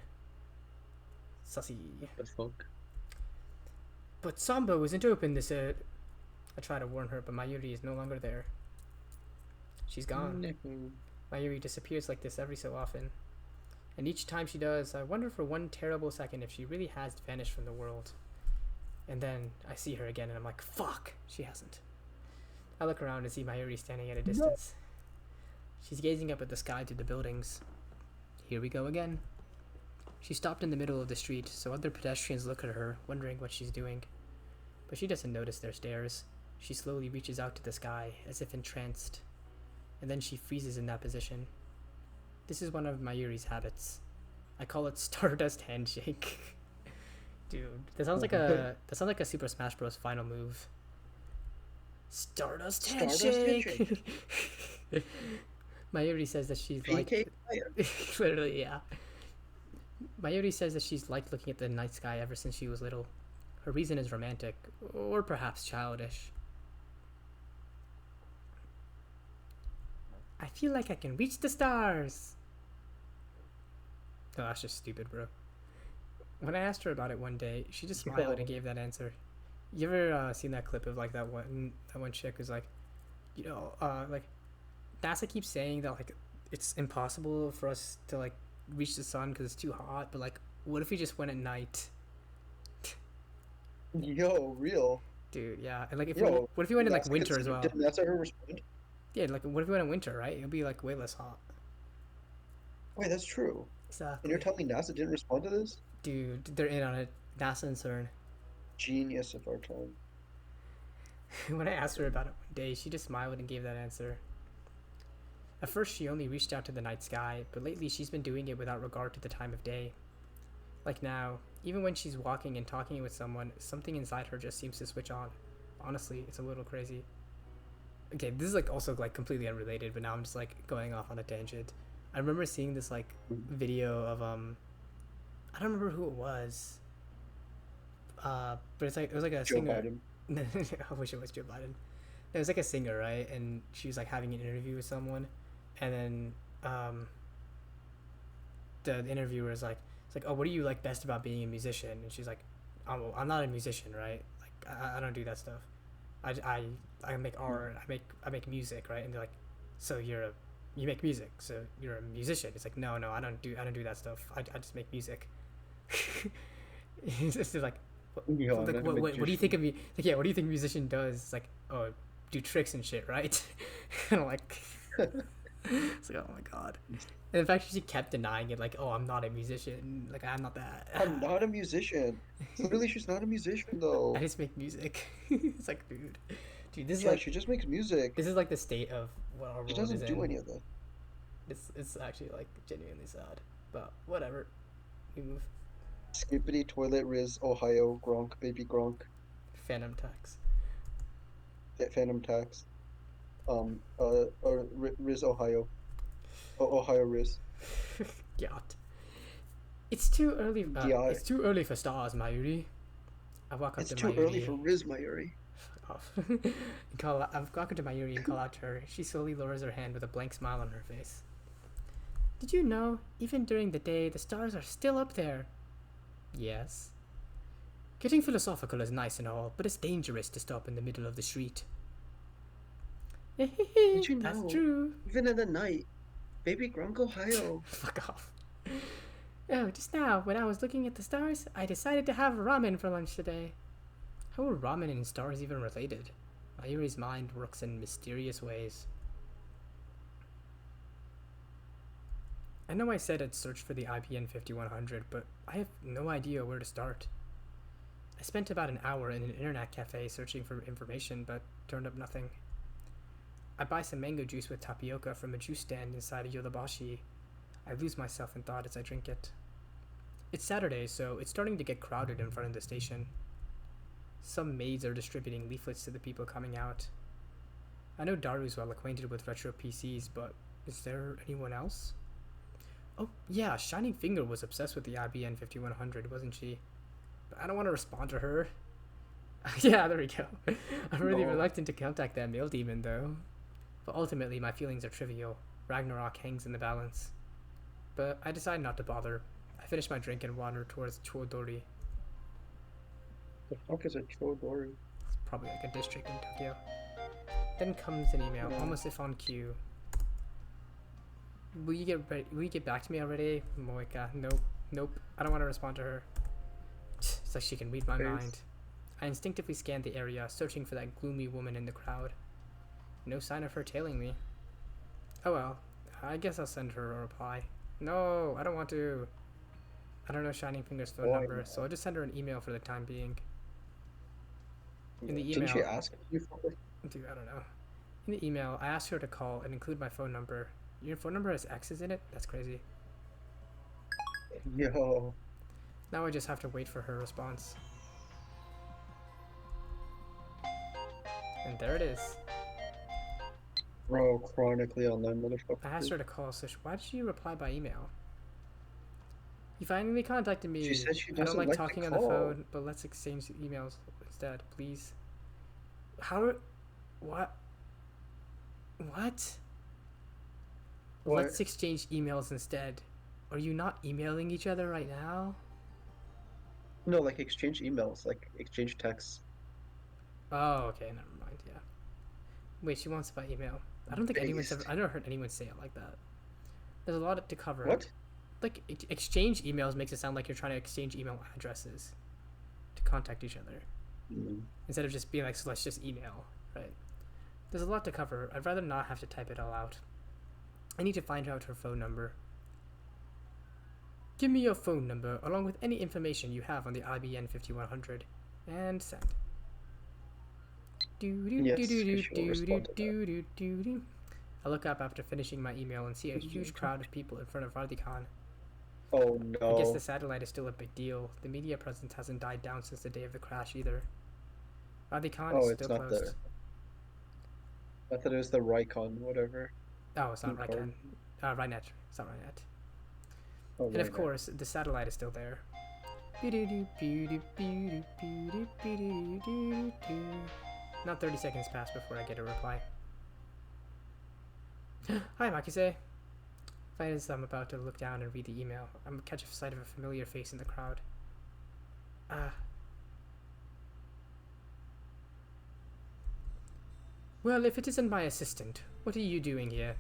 Sussy. The fuck? But Sambo isn't open this, I try to warn her, but Mayuri is no longer there. She's gone. Mayuri disappears like this every so often. And each time she does, I wonder for one terrible second if she really has vanished from the world. And then I see her again and I'm like, fuck, she hasn't. I look around and see Mayuri standing at a distance. She's gazing up at the sky through the buildings. Here we go again. She stopped in the middle of the street, so other pedestrians look at her, wondering what she's doing. But she doesn't notice their stares. She slowly reaches out to the sky, as if entranced. And then she freezes in that position. This is one of Mayuri's habits. I call it Stardust Handshake. Dude, that sounds like a Super Smash Bros. Final move. Stardust Handshake! Mayuri says that she's like... PK player. Literally, yeah. Mayuri says that she's liked looking at the night sky ever since she was little. Her reason is romantic, or perhaps childish. I feel like I can reach the stars! Oh, that's just stupid, bro. When I asked her about it one day, she just smiled and gave that answer. You ever seen that clip of like that one chick who's like, like, NASA keeps saying that like it's impossible for us to like reach the sun because it's too hot. But like, what if we just went at night, Yo, real. dude? Yeah, and like if we Yo, what if we went in like NASA winter as considered, well? did NASA ever respond? Yeah, like what if we went in winter, right? It'd be like way less hot. Wait, that's true. And you're Exactly, telling me NASA didn't respond to this? dude. They're in on it. NASA and CERN. Genius of our time. When I asked her about it one day, she just smiled and gave that answer. At first, she only reached out to the night sky, but lately she's been doing it without regard to the time of day. Like now, even when she's walking and talking with someone, something inside her just seems to switch on. Honestly, it's a little crazy. Okay, this is like also like completely unrelated, but now I'm just like going off on a tangent. I remember seeing this like video of I don't remember who it was. But it's like it was like a Joe singer. Biden. I wish it was Joe Biden. It was like a singer, right? And she was like having an interview with someone, and then the interviewer is like, "It's like, oh, what do you like best about being a musician?" And she's like, I'm not a musician, right? Like, I don't do that stuff. I make art. I make music, right?" And they're like, "So you make music? So you're a musician?" It's like, no, I don't do that stuff. I just make music. It's just like, Yo, I'm like not a what do you magician. think of me? Like, yeah, what do you think a musician does? It's like, oh, do tricks and shit, right? And I'm like, it's like, oh my god. And in fact, she kept denying it, like, oh, I'm not a musician. Like, I'm not that. I'm not a musician. Clearly, she's not a musician, though. I just make music. It's like, dude, this is Yeah, like she just makes music. this is like the state of what our She world is doesn't do in. any of that. It's actually like genuinely sad, but whatever. We move. Skippity Toilet Riz Ohio Gronk Baby Gronk Phantom tax. Phantom Tax Riz Ohio Ohio Riz Yacht. It's too early. Yacht. It's too early for stars, Mayuri. I walk up It's to too Mayuri. early for Riz Mayuri. Off. I've walked to Mayuri and call out to her. She slowly lowers her hand with a blank smile on her face. Did you know, even during the day, the stars are still up there? Yes. Getting philosophical is nice and all, but it's dangerous to stop in the middle of the street. Did you That's know? true. Even in the night, Baby Gronk Ohio. Fuck off. Oh, just now, when I was looking at the stars, I decided to have ramen for lunch today. How are ramen and stars even related? Mayuri's mind works in mysterious ways. I know I said I'd search for the IBN 5100, but I have no idea where to start. I spent about an hour in an internet cafe searching for information, but turned up nothing. I buy some mango juice with tapioca from a juice stand inside a Yodobashi. I lose myself in thought as I drink it. It's Saturday, so it's starting to get crowded in front of the station. Some maids are distributing leaflets to the people coming out. I know Daru's well acquainted with retro PCs, but is there anyone else? Oh, yeah, Shining Finger was obsessed with the IBN 5100, wasn't she? But I don't want to respond to her. Yeah, there we go. I'm really No. reluctant to contact that male demon, though. But ultimately, my feelings are trivial. Ragnarok hangs in the balance. But I decide not to bother. I finish my drink and wander towards Chodori. The fuck is a Chodori? It's probably like a district in Tokyo. Then comes an email, almost if on cue. Will you get back to me already, Moika? Nope. I don't want to respond to her. It's like she can read my Face. mind. I instinctively scan the area, searching for that gloomy woman in the crowd. No sign of her tailing me. Oh well, I guess I'll send her a reply. No, I don't want to. I don't know Shining Finger's phone Why number, not? so I'll just send her an email for the time being. In the Didn't she email- ask you for it? Dude, I don't know. In the email, I asked her to call and include my phone number. Your phone number has X's in it? That's crazy. Yo. Now I just have to wait for her response. And there it is. Bro, chronically online motherfucker. I asked her to call, so why did you reply by email? You finally contacted me. She said she I don't doesn't like like the talking on the call. phone, but let's exchange emails instead, please. How? What? What? What? Let's exchange emails instead. Are you not emailing each other right now? No, like exchange emails, like exchange texts. Oh, okay, never mind, yeah. Wait, she wants it by email. I don't think anyone's Based. ever. I never heard anyone say it like that. There's a lot to cover. What? Like exchange emails makes it sound like you're trying to exchange email addresses to contact each other instead of just being like, so let's just email, right? There's a lot to cover. I'd rather not have to type it all out. I need to find out her phone number. Give me your phone number along with any information you have on the IBN 5100 and send. Yes, she will respond to that. I look up after finishing my email and see a huge crowd of people in front of Radhikhan. Oh I guess no. the satellite is still a big deal. The media presence hasn't died down since the day of the crash either. Radhikhan Oh, is it's still not closed. I thought it was the Rycon, whatever. Oh, it's not Card. Rynet. Rynet. It's not Rynet. Oh, And of right, course, the satellite is still there. Not 30 seconds pass before I get a reply. Hi, Makise. Right as I'm about to look down and read the email, I'm catch a sight of a familiar face in the crowd. Well, if it isn't my assistant, what are you doing here?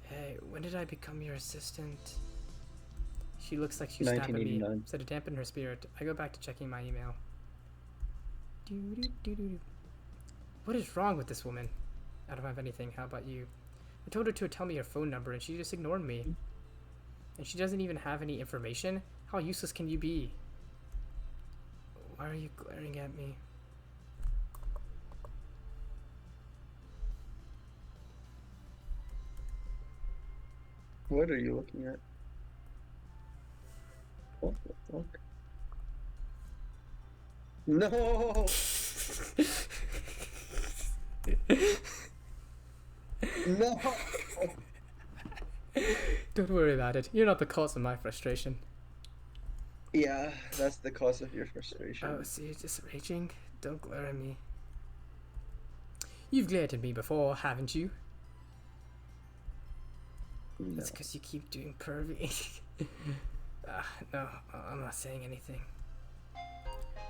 Hey, when did I become your assistant? She looks like she's snapping at me, 1989. so to dampen her spirit, I go back to checking my email. What is wrong with this woman? I don't have anything, how about you? I told her to tell me her phone number and she just ignored me. And she doesn't even have any information? How useless can you be? Why are you glaring at me? What are you looking at? What the fuck? No! No! Don't worry about it. You're not the cause of my frustration. Yeah, that's the cause of your frustration. Oh, so you're just raging? Don't glare at me. You've glared at me before, haven't you? No. It's because you keep doing pervy. No, I'm not saying anything.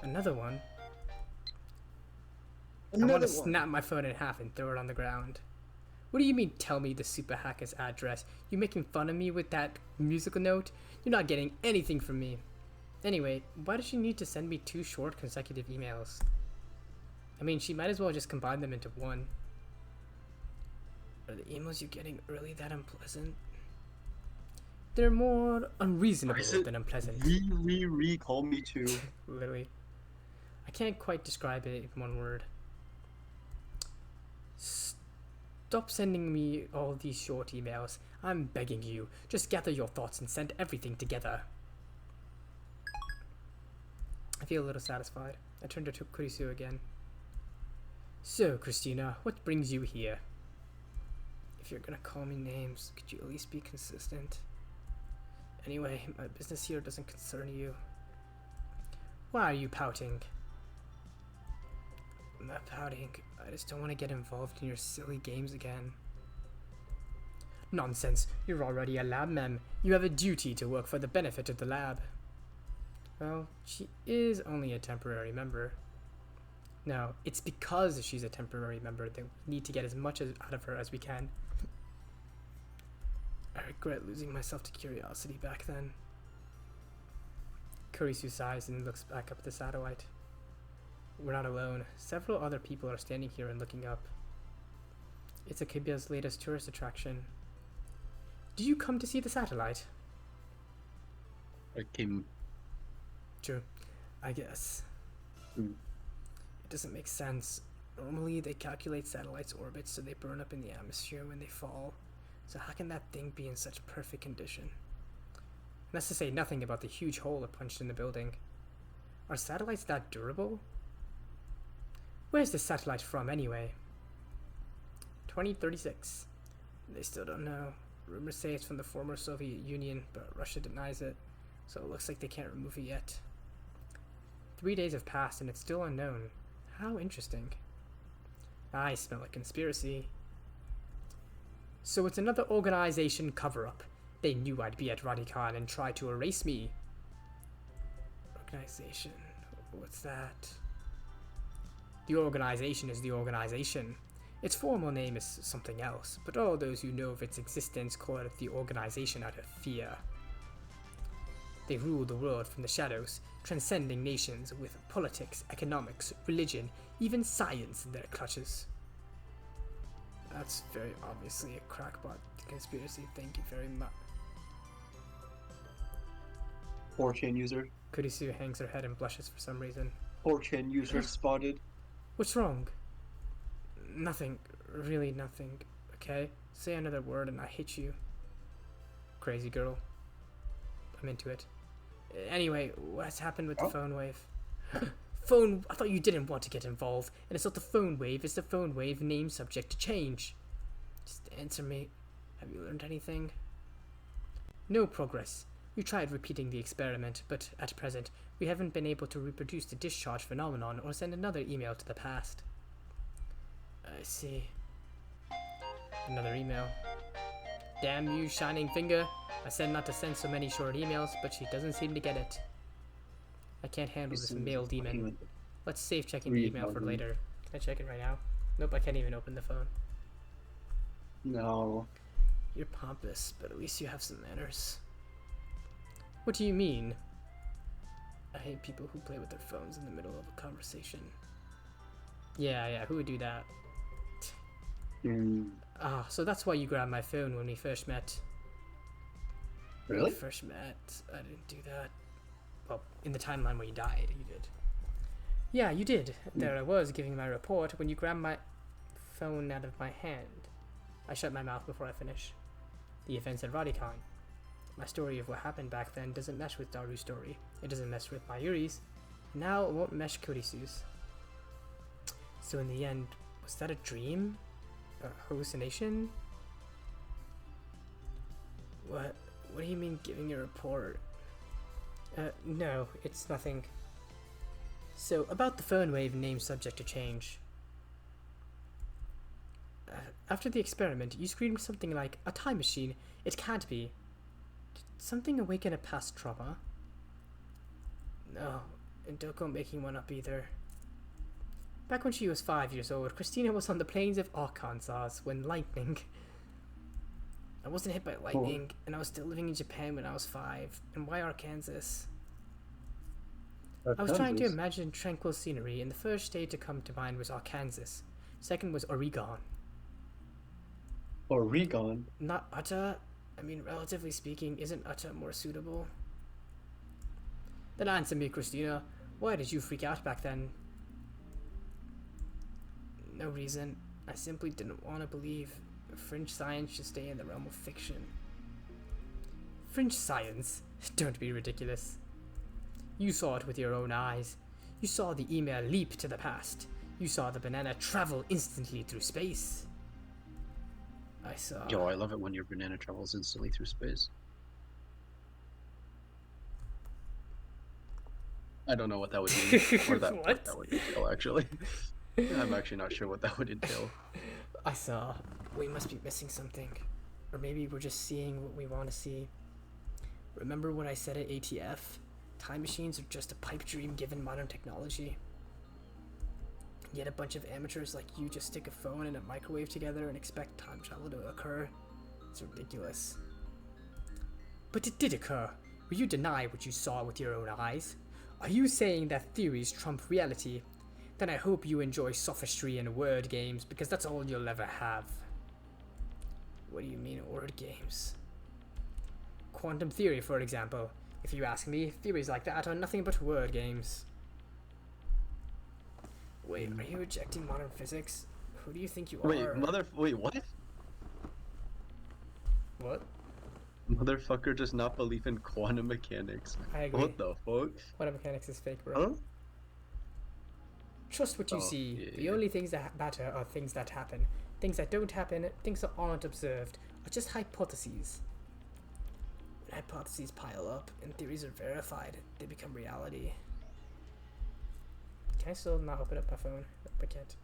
Another one? I want Another to one. snap my phone in half and throw it on the ground. What do you mean, tell me the super hacker's address? You making fun of me with that musical note? You're not getting anything from me. Anyway, why does she need to send me 2 short consecutive emails? I mean, she might as well just combine them into one. Are the emails you're getting really that unpleasant? They're more unreasonable than unpleasant. Call me too. Literally. I can't quite describe it in one word. Stop sending me all these short emails. I'm begging you. Just gather your thoughts and send everything together. I feel a little satisfied. I turn to Kurisu again. So, Christina, what brings you here? If you're gonna call me names, could you at least be consistent? Anyway, my business here doesn't concern you. Why are you pouting? I'm not pouting. I just don't want to get involved in your silly games again. Nonsense. You're already a lab mem. You have a duty to work for the benefit of the lab. Well, she is only a temporary member. No, it's because she's a temporary member that we need to get as much out of her as we can. I regret losing myself to curiosity back then. Kurisu sighs and looks back up at the satellite. We're not alone. Several other people are standing here and looking up. It's Akiba's latest tourist attraction. Do you come to see the satellite? I came. True. I guess. It doesn't make sense. Normally they calculate satellites' orbits so they burn up in the atmosphere when they fall. So how can that thing be in such perfect condition? And that's to say nothing about the huge hole it punched in the building. Are satellites that durable? Where's this satellite from anyway? 2036. They still don't know. Rumors say it's from the former Soviet Union, but Russia denies it, so it looks like they can't remove it yet. 3 days have passed and it's still unknown. How interesting. I smell a conspiracy. So it's another organization cover-up. They knew I'd be at Radhikhan and tried to erase me. Organization? What's that? The organization is the organization. Its formal name is something else, but all those who know of its existence call it the organization out of fear. They rule the world from the shadows, transcending nations with politics, economics, religion, even science in their clutches. That's very obviously a crackpot conspiracy. Thank you very much. 4chan user. Kurisu hangs her head and blushes for some reason. 4chan user spotted. What's wrong? Nothing. Really nothing. Okay? Say another word and I hit you. Crazy girl. I'm into it. Anyway, what's happened with the phone wave? Phone... I thought you didn't want to get involved. And it's not the phone wave, it's the phone wave name subject to change. Just answer me. Have you learned anything? No progress. We tried repeating the experiment, but at present, we haven't been able to reproduce the discharge phenomenon or send another email to the past. I see. Another email. Damn you, Shining Finger. I said not to send so many short emails, but she doesn't seem to get it. I can't handle this mail demon. Let's save checking the email for later. Can I check it right now? Nope, I can't even open the phone. No. You're pompous, but at least you have some manners. What do you mean? I hate people who play with their phones in the middle of a conversation. Yeah, who would do that? Ah, so that's why you grabbed my phone when we first met. Really? When we first met, I didn't do that. Well, in the timeline where you died, you did. Yeah, you did. There I was, giving my report, when you grabbed my phone out of my hand. I shut my mouth before I finish. The events at Radicon. My story of what happened back then doesn't mesh with Daru's story. It doesn't mesh with Mayuri's. Now it won't mesh Kurisu's. So in the end, was that a dream? A hallucination? What do you mean giving a report? No, it's nothing. So, about the phone wave name subject to change. After the experiment, you screamed something like, "A time machine, it can't be." Did something awaken a past trauma? No, and don't go making one up either. Back when she was 5 years old, Christina was on the plains of Arkansas when lightning... I wasn't hit by lightning, and I was still living in Japan when I was 5. And why Arkansas? I was trying to imagine tranquil scenery, and the first state to come to mind was Arkansas. Second was Oregon. Oregon? Not Utah? I mean, relatively speaking, isn't Utah more suitable? Then answer me, Christina. Why did you freak out back then? No reason. I simply didn't want to believe French science should stay in the realm of fiction. French science? Don't be ridiculous. You saw it with your own eyes. You saw the email leap to the past. You saw the banana travel instantly through space. I saw... Yo, I love it when your banana travels instantly through space. I don't know what that would mean. Or what that would entail, actually. I'm actually not sure what that would entail. I saw. We must be missing something. Or maybe we're just seeing what we want to see. Remember what I said at ATF? Time machines are just a pipe dream given modern technology. Yet a bunch of amateurs like you just stick a phone and a microwave together and expect time travel to occur. It's ridiculous. But it did occur. Will you deny what you saw with your own eyes? Are you saying that theories trump reality? Then I hope you enjoy sophistry and word games, because that's all you'll ever have. What do you mean, word games? Quantum theory, for example. If you ask me, theories like that are nothing but word games. Wait, are you rejecting modern physics? Who do you think you are? Wait, what? What? Motherfucker does not believe in quantum mechanics. I agree. What the fuck? Quantum mechanics is fake, bro. Huh? Trust what you see. Yeah. The only things that matter are things that happen. Things that don't happen, things that aren't observed, are just hypotheses. When hypotheses pile up and theories are verified, they become reality. Can I still not open up my phone? Nope, I can't.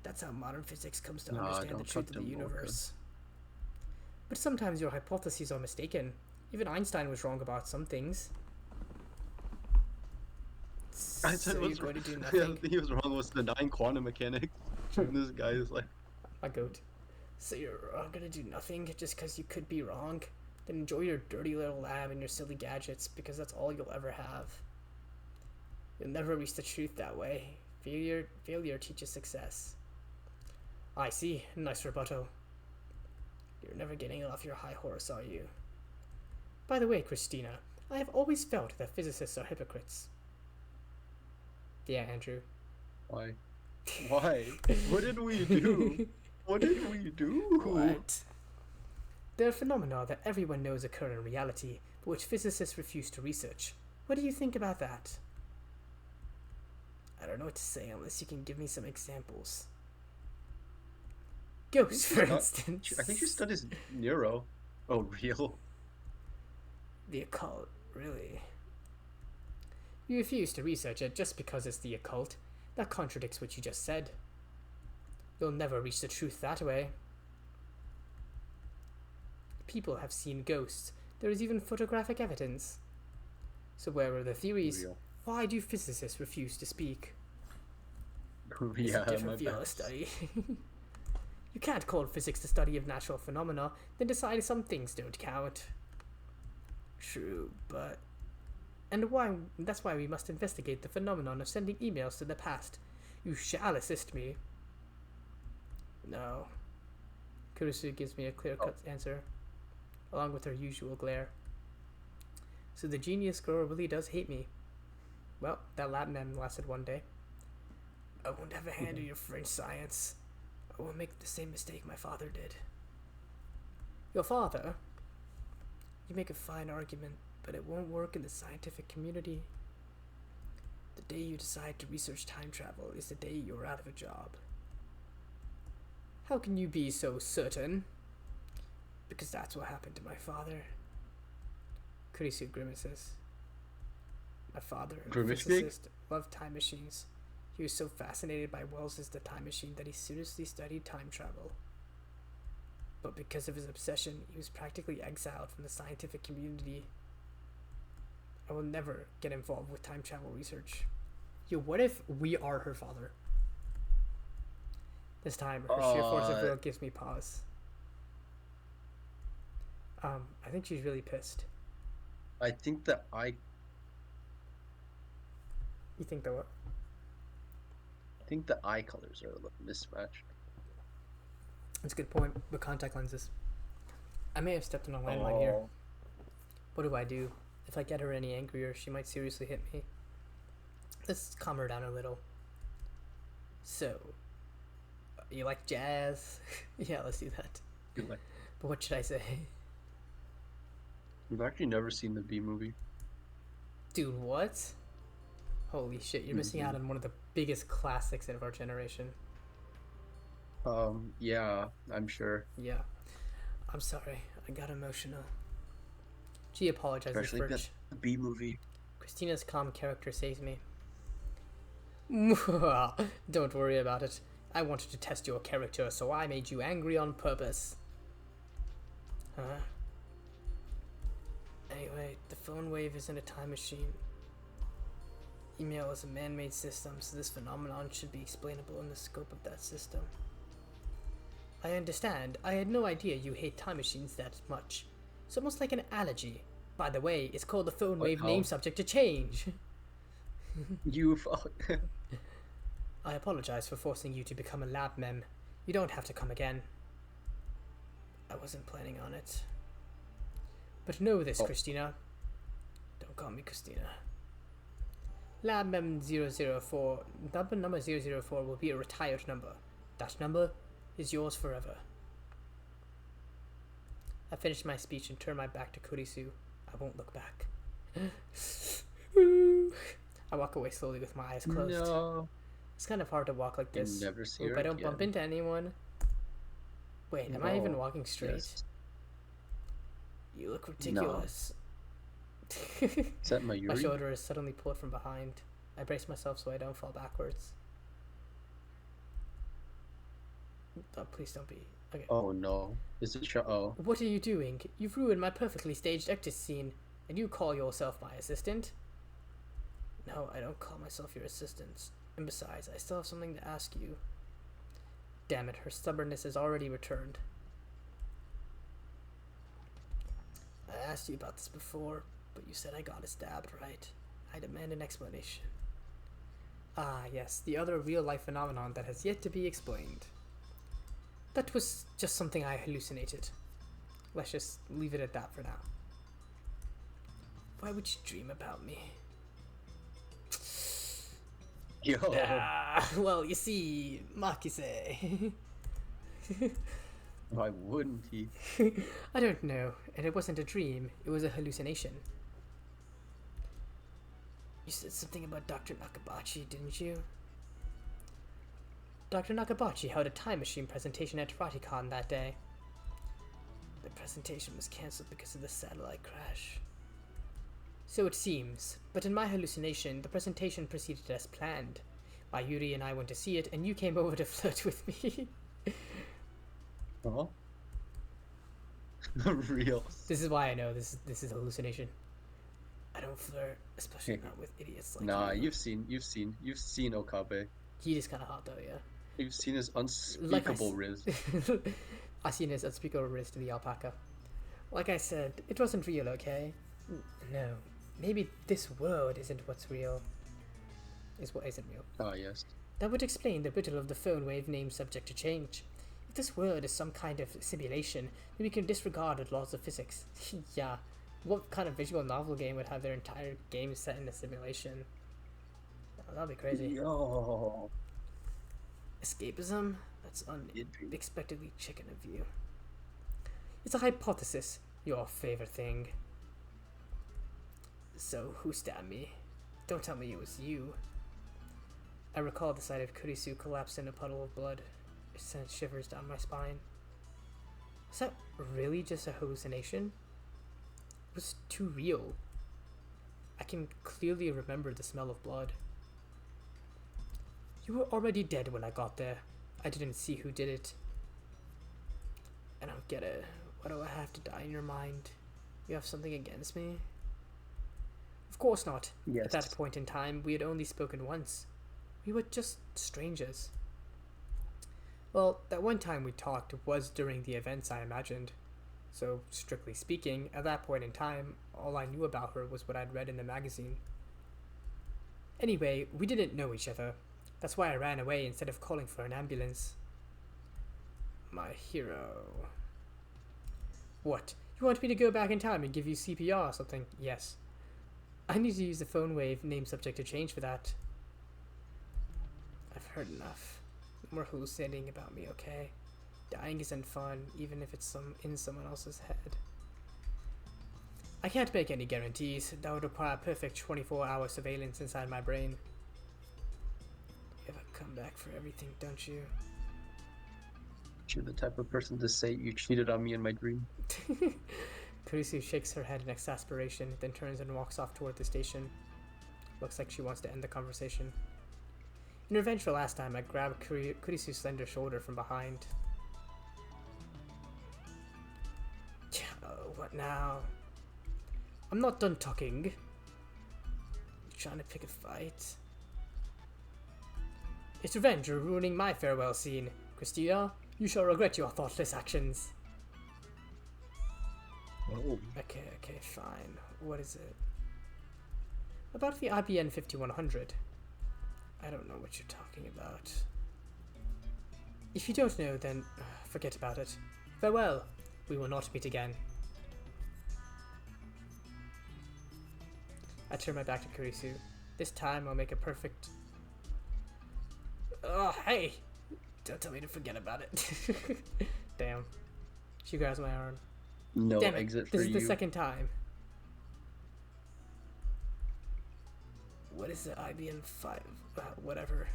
That's how modern physics comes to understand the truth of the universe. But sometimes your hypotheses are mistaken. Even Einstein was wrong about some things. I said So you're what's going to do the nothing? thing he was wrong was denying quantum mechanics. And this guy is like, My goat. So you're gonna do nothing just because you could be wrong? Then enjoy your dirty little lab and your silly gadgets, because that's all you'll ever have. You'll never reach the truth that way. Failure teaches success. I see. Nice rebuttal. You're never getting off your high horse, are you? By the way, Christina, I have always felt that physicists are hypocrites. Yeah, Andrew. why? Why? What did we do? What did we do? What? There are phenomena that everyone knows occur in reality, but which physicists refuse to research. What do you think about that? I don't know what to say unless you can give me some examples. Ghosts, for instance. I think she studies neuro. Oh, real? The occult, really? You refuse to research it just because it's the occult. That contradicts what you just said. You'll never reach the truth that way. People have seen ghosts. There is even photographic evidence. So where are the theories? Real. Why do physicists refuse to speak? It's Yeah, a my different field bad. of study. You can't call physics the study of natural phenomena, then decide some things don't count. True, but... that's why we must investigate the phenomenon of sending emails to the past. You shall assist me. No. Kurisu gives me a clear-cut answer, along with her usual glare. So the genius girl really does hate me. Well, that lab mem lasted one day. I won't ever handle your French science. I won't make the same mistake my father did. Your father? You make a fine argument, but it won't work in the scientific community. The day you decide to research time travel is the day you're out of a job. How can you be so certain? Because that's what happened to my father. Kurisu grimaces. My father, a Grimace physicist, loved time machines. He was so fascinated by Wells's The Time Machine that he seriously studied time travel. But because of his obsession, he was practically exiled from the scientific community. I will never get involved with time travel research. Yo, what if we are her father? This time, her sheer force of will gives me pause. I think she's really pissed. I think that You think that what? I think the eye colors are a little mismatched. That's a good point. The contact lenses. I may have stepped on a landmine here. What do I do? If I get her any angrier, she might seriously hit me. Let's calm her down a little. So, you like jazz? Yeah, let's do that. Like, But what should I say? we've actually never seen the B movie. Dude, what? Holy shit, you're missing out on one of the biggest classics of our generation. Yeah, I'm sure. Yeah. I'm sorry, I got emotional. She apologizes Especially for the B movie. Christina's calm character saves me. Don't worry about it. I wanted to test your character, so I made you angry on purpose. Huh? Anyway, the phone wave isn't a time machine. Email is a man-made system, so this phenomenon should be explainable in the scope of that system. I understand. I had no idea you hate time machines that much. It's almost like an allergy. By the way, it's called the phone wave name subject to change. You fuck. I apologize for forcing you to become a lab mem. You don't have to come again. I wasn't planning on it. But know this, Christina. Don't call me Christina. Lab mem 004, number 004 will be a retired number. That number is yours forever. I finished my speech and turned my back to Kurisu. I won't look back. I walk away slowly with my eyes closed. No. It's kind of hard to walk like this. Never see Hope her I don't bump again. into anyone. Wait, am I even walking straight? Yes. You look ridiculous. Is that my My Yuri? shoulder is suddenly pulled from behind. I brace myself so I don't fall backwards. Oh, please don't be. Okay. Oh no. Is it oh. What are you doing? You've ruined my perfectly staged exit scene, and you call yourself my assistant? No, I don't call myself your assistant. And besides, I still have something to ask you. Damn it, her stubbornness has already returned. I asked you about this before, but you said I got stabbed, right? I demand an explanation. Ah, yes, the other real-life phenomenon that has yet to be explained. That was just something I hallucinated. Let's just leave it at that for now. Why would you dream about me? Yo. Ah, well, you see, Makise. Why wouldn't he? I don't know, and it wasn't a dream, it was a hallucination. You said something about Dr. Nakabachi, didn't you? Dr. Nakabachi held a time machine presentation at TarachiCon that day. The presentation was cancelled because of the satellite crash. So it seems, but in my hallucination, the presentation proceeded as planned. Mayuri and I went to see it, and you came over to flirt with me. Huh? Real. This is why I know this is a hallucination. I don't flirt, especially not with idiots like Nah, you. you've seen Okabe. He is kind of hot though, yeah. You've seen his unspeakable riz. I seen his unspeakable wrist to the alpaca. Like I said, it wasn't real, okay? No, maybe this world isn't what's real. Is what isn't real. Ah, yes. That would explain the riddle of the phone wave name subject to change. If this world is some kind of simulation, then we can disregard the laws of physics. Yeah, what kind of visual novel game would have their entire game set in a simulation? Oh, that'd be crazy. Yo. Escapism? That's unexpectedly chicken of you. It's a hypothesis, your favorite thing. So, who stabbed me? Don't tell me it was you. I recall the sight of Kurisu collapsed in a puddle of blood. It sent shivers down my spine. Was that really just a hallucination? It was too real. I can clearly remember the smell of blood. You were already dead when I got there. I didn't see who did it. I don't get it. Why do I have to die in your mind? You have something against me? Of course not. Yes. At that point in time, we had only spoken once. We were just strangers. Well, that one time we talked was during the events I imagined. So, strictly speaking, at that point in time, all I knew about her was what I'd read in the magazine. Anyway, we didn't know each other. That's why I ran away instead of calling for an ambulance. My hero. What? You want me to go back in time and give you CPR or something? Yes. I need to use the phone wave name subject to change for that. I've heard enough. No more hallucinating about me, okay? Dying isn't fun, even if it's in someone else's head. I can't make any guarantees. That would require perfect 24-hour surveillance inside my brain. You have a comeback for everything, don't you? You're the type of person to say you cheated on me in my dream. Kurisu shakes her head in exasperation, then turns and walks off toward the station. Looks like she wants to end the conversation. In revenge for last time, I grabbed Kurisu's slender shoulder from behind. What now? I'm not done talking. You trying to pick a fight? It's revenge for ruining my farewell scene. Christina, you shall regret your thoughtless actions. Oh. Okay, fine. What is it? About the IBN 5100. I don't know what you're talking about. If you don't know, then forget about it. Farewell. We will not meet again. I turn my back to Kurisu. This time I'll make a perfect... Oh, hey! Don't tell me to forget about it. Damn. She grabs my arm. No Damn it, exit for this is you. the second time. What is the IBM 5? Whatever.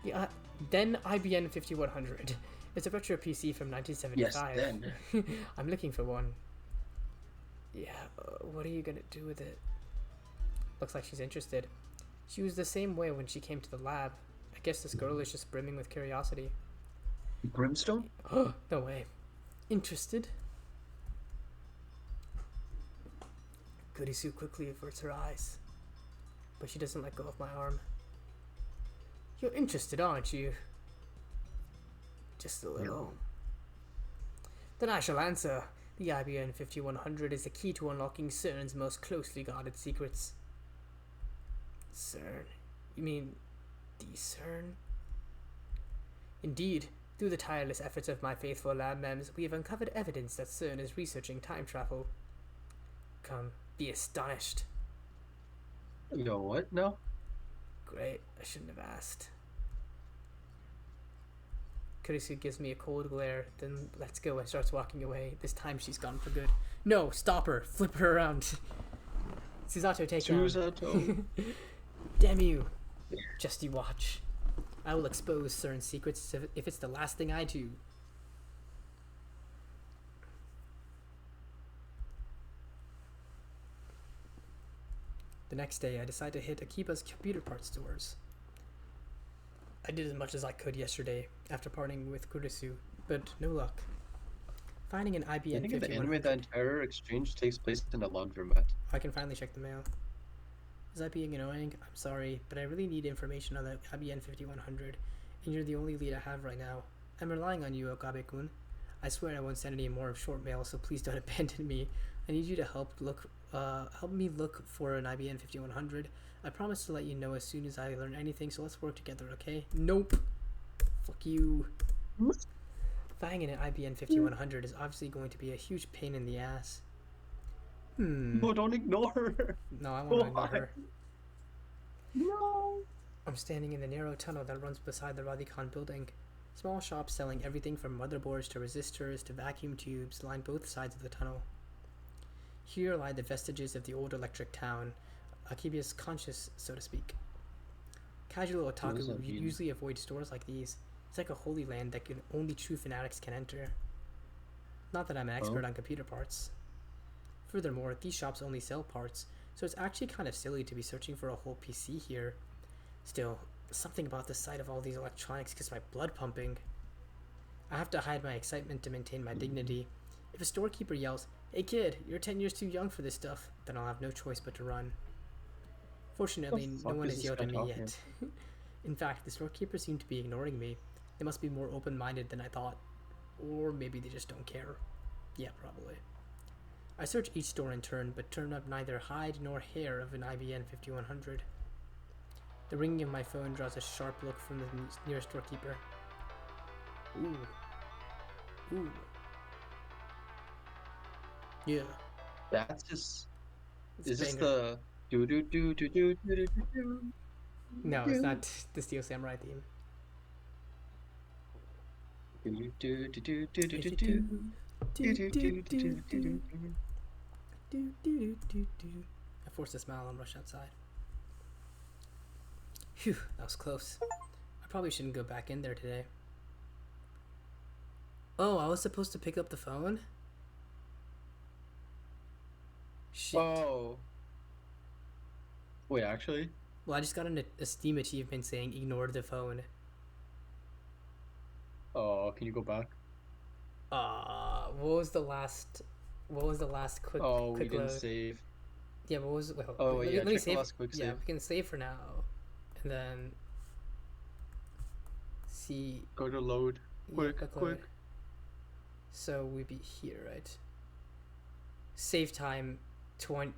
Yeah, then IBM 5100. It's a retro PC from 1975. Yes, then. I'm looking for one. Yeah, what are you gonna do with it? Looks like she's interested. She was the same way when she came to the lab. I guess this girl is just brimming with curiosity. Brimstone? No way. Interested? Kurisu quickly averts her eyes. but she doesn't let go of my arm. You're interested, aren't you? Just a little. Then I shall answer. The IBN 5100 is the key to unlocking CERN's most closely guarded secrets. CERN? You mean the CERN? Indeed, through the tireless efforts of my faithful lab mems, we have uncovered evidence that CERN is researching time travel. Come, be astonished. Yo, what? No? Great, I shouldn't have asked. Kurisu gives me a cold glare, then lets go and starts walking away. This time she's gone for good. No, stop her! Flip her around! Susato, take down. Susato. Damn you! Just you watch. I will expose CERN's secrets if it's the last thing I do. The next day, I decide to hit Akiba's computer parts stores. I did as much as I could yesterday after parting with Kurisu, but no luck. Finding an I IBN think in the 51. anime, the entire exchange takes place in a laundromat. I can finally check the mail. Is I being annoying? I'm sorry, but I really need information on the IBN 5100, and you're the only lead I have right now. I'm relying on you, Okabe-kun. I swear I won't send any more short mail, so please don't abandon me. I need you to help me look for an IBN 5100. I promise to let you know as soon as I learn anything, so let's work together, okay? Nope. Fuck you. Finding an IBN 5100 is obviously going to be a huge pain in the ass. No, don't ignore her. No, I won't ignore her. No. I'm standing in the narrow tunnel that runs beside the Radicon building. Small shops selling everything from motherboards to resistors to vacuum tubes line both sides of the tunnel. Here lie the vestiges of the old electric town, Akiba's conscience, so to speak. Casual otaku usually avoid stores like these. It's like a holy land that only true fanatics can enter. Not that I'm an expert on computer parts. Furthermore, these shops only sell parts, so it's actually kind of silly to be searching for a whole PC here. Still, something about the sight of all these electronics gets my blood pumping. I have to hide my excitement to maintain my dignity. If a storekeeper yells, "Hey kid, you're 10 years too young for this stuff," then I'll have no choice but to run. Fortunately, no one has yelled at me yet. In fact, the storekeepers seem to be ignoring me. They must be more open-minded than I thought. Or maybe they just don't care. Yeah, probably. I search each store in turn, but turn up neither hide nor hair of an IBN 5100. The ringing of my phone draws a sharp look from the nearest storekeeper. Ooh. Ooh. Yeah. That's just. It's Is this banger. the do do do do do do do do? No, it's not the Steel Samurai theme. Do do do do do do do do. I forced a smile and rushed outside. Phew, that was close. I probably shouldn't go back in there today. Oh, I was supposed to pick up the phone? Shit. Oh. Wait, actually? Well, I just got a Steam achievement saying ignore the phone. Oh, can you go back? What was the last quick Oh, we quick didn't load? save. Yeah, what was well, Oh, let, yeah, let me check the save. last quick Yeah, save. we can save for now. And then see Go to load. Quick, quick quick. load. So we'd be here, right? Save time 20.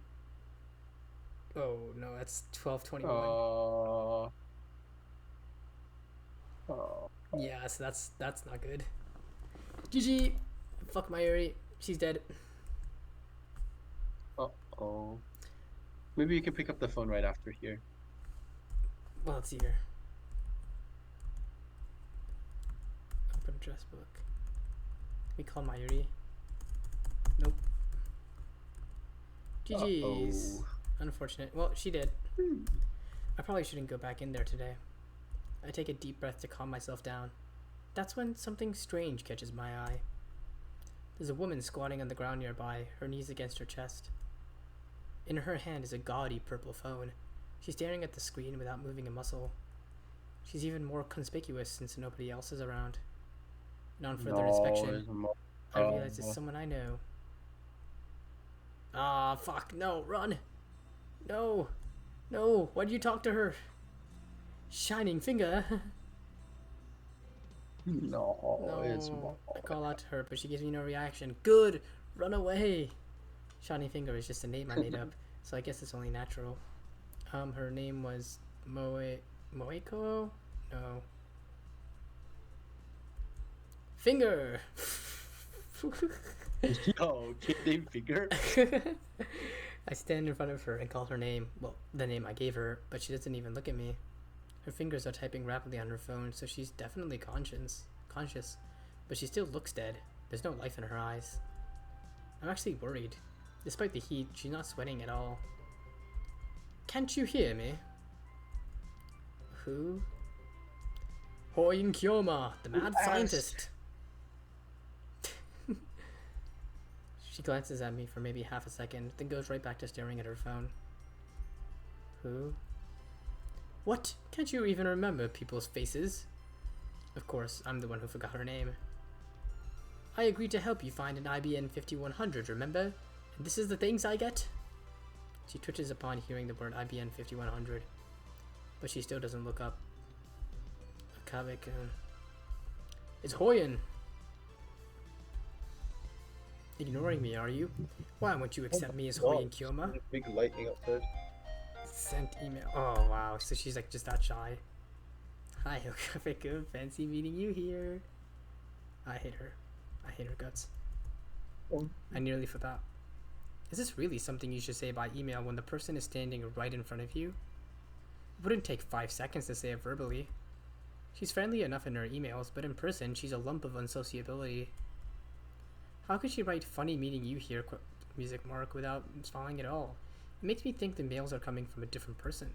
Oh no, that's 12:21. Oh. Oh. Yeah, so that's not good. GG. Fuck Mayuri. She's dead. Oh. Maybe you can pick up the phone right after here. Well, let's see here. Open address book. We call Mayuri. Nope. GG's. Uh-oh. Unfortunate. Well, she did. I probably shouldn't go back in there today. I take a deep breath to calm myself down. That's when something strange catches my eye. There's a woman squatting on the ground nearby, her knees against her chest. In her hand is a gaudy purple phone. She's staring at the screen without moving a muscle. She's even more conspicuous since nobody else is around. And on further inspection, I realize it's someone I know. Ah, fuck, no, run! No! No, why'd you talk to her? Shining finger. No, it's No. I call out to her, but she gives me no reaction. Good! Run away! Shining finger is just a name I made up, so I guess it's only natural. Her name was Moeko? No. Finger! Yo, kid named Finger. I stand in front of her and call her name, well, the name I gave her, but she doesn't even look at me. Her fingers are typing rapidly on her phone, so she's definitely conscious, but she still looks dead. There's no life in her eyes. I'm actually worried. Despite the heat, she's not sweating at all. Can't you hear me? Who? Hoin Kyoma, the mad scientist. She glances at me for maybe half a second, then goes right back to staring at her phone. Who? What? Can't you even remember people's faces? Of course, I'm the one who forgot her name. I agreed to help you find an IBN 5100, remember? And this is the things I get? She twitches upon hearing the word IBN 5100, but she still doesn't look up. Kavik, it's Hoyen! Ignoring me, are you? Why won't you accept me as Hoyen Kyoma? Big lightning outside. Sent email. Oh wow, so she's like just that shy. Hi, Okafika. Fancy meeting you here. I hate her. I hate her guts. I nearly forgot. Is this really something you should say by email when the person is standing right in front of you? It wouldn't take 5 seconds to say it verbally. She's friendly enough in her emails, but in person, she's a lump of unsociability. How could she write funny meeting you here music mark without smiling at all? It makes me think the mails are coming from a different person.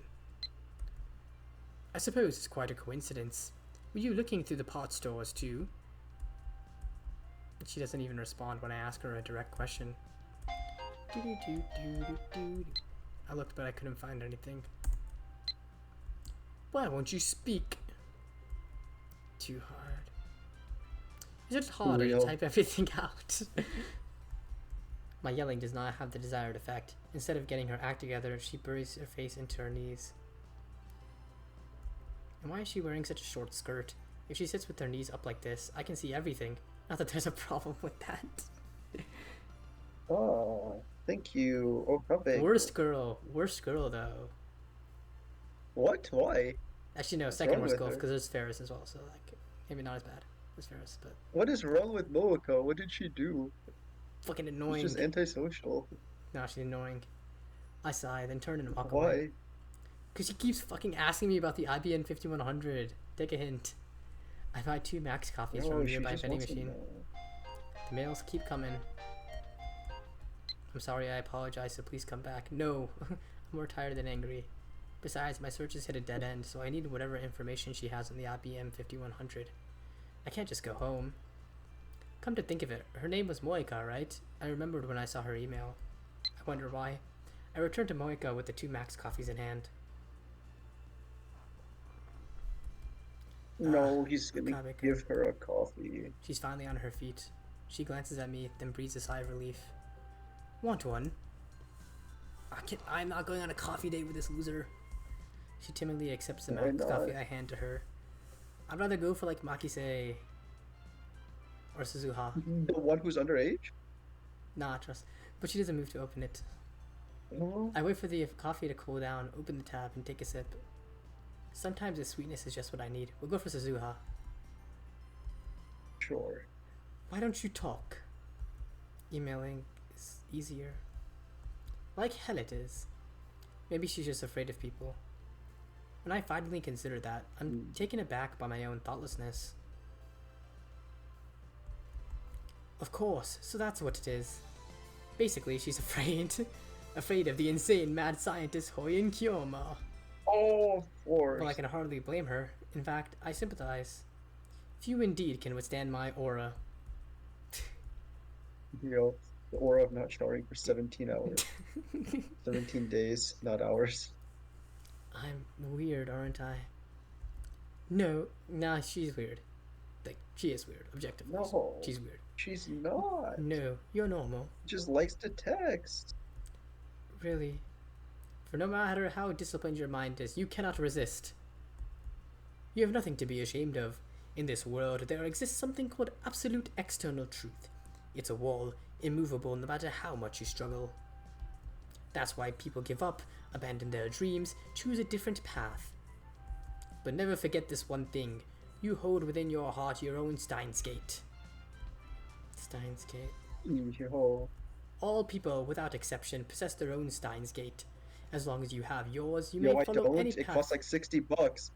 I suppose it's quite a coincidence. Were you looking through the pot stores too? She doesn't even respond when I ask her a direct question. I looked, but I couldn't find anything. Why won't you speak? Too hard. Is it harder to type everything out? My yelling does not have the desired effect. Instead of getting her act together, she buries her face into her knees. And why is she wearing such a short skirt? If she sits with her knees up like this, I can see everything. Not that there's a problem with that. Oh, thank you. Oh, perfect. Worst girl though. What? Why? Actually, no, What's second wrong worst with girl her? because there's Ferris as well. So like, maybe not as bad as Ferris, but What is wrong with Moeko? What did she do? fucking She's annoying. just antisocial. No, she's annoying. I sigh, then turn and walk away. Why? Because she keeps fucking asking me about the IBN 5100. Take a hint. I buy 2 max coffees from a she nearby just vending wants to machine. know. The mails keep coming. I'm sorry, I apologize, so please come back. No, I'm more tired than angry. Besides, my search has hit a dead end, so I need whatever information she has on the IBM 5100. I can't just go home. Come to think of it, her name was Moika, right? I remembered when I saw her email. I wonder why. I returned to Moika with the 2 max coffees in hand. No, he's gonna Kavik. give her a coffee. She's finally on her feet. She glances at me, then breathes a sigh of relief. Want one? I'm not going on a coffee date with this loser. She timidly accepts the Why max not? coffee I hand to her. I'd rather go for like Makise or Suzuha. The one who's underage? Nah, trust. But she doesn't move to open it. Oh, I wait for the coffee to cool down, open the tab, and take a sip. Sometimes the sweetness is just what I need. We'll go for Suzuha. sure. Why don't you talk? Emailing is easier. Like hell it is. Maybe she's just afraid of people. When I finally consider that, I'm taken aback by my own thoughtlessness. Of course, so that's what it is. Basically, she's afraid. Afraid of the insane mad scientist Hoyen Kyoma. Oh, of course. Well, I can hardly blame her. In fact, I sympathize. Few indeed can withstand my aura. You know, the aura of not showering for 17 hours. 17 days, not hours. I'm weird, aren't I? No, nah, she's weird. Like, she is weird, objectively. No. She's weird. She's not. No, you're normal. Just likes to text. Really. For no matter how disciplined your mind is, you cannot resist. You have nothing to be ashamed of. In this world, there exists something called absolute external truth. It's a wall, immovable no matter how much you struggle. That's why people give up, abandon their dreams, choose a different path. But never forget this one thing. You hold within your heart your own Steins Gate. Steins Gate. Yo. All people, without exception, possess their own Steins Gate. As long as you have yours, you Yo, may I follow don't. any It path. costs like $60.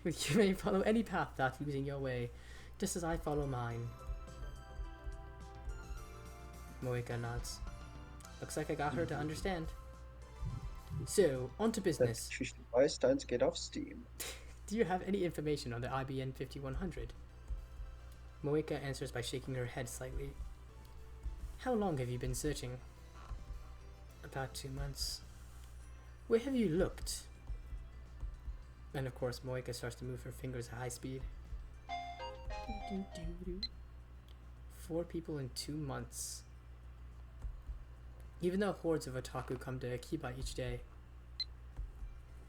You may follow any path without losing your way, just as I follow mine. Moika nods. Looks like I got her to understand. So, on to business. She should buy Steins Gate off Steam. Do you have any information on the IBN 5100? Moika answers by shaking her head slightly. How long have you been searching? About 2 months. Where have you looked? And of course, Moika starts to move her fingers at high speed. 4 people in 2 months. Even though hordes of otaku come to Akiba each day.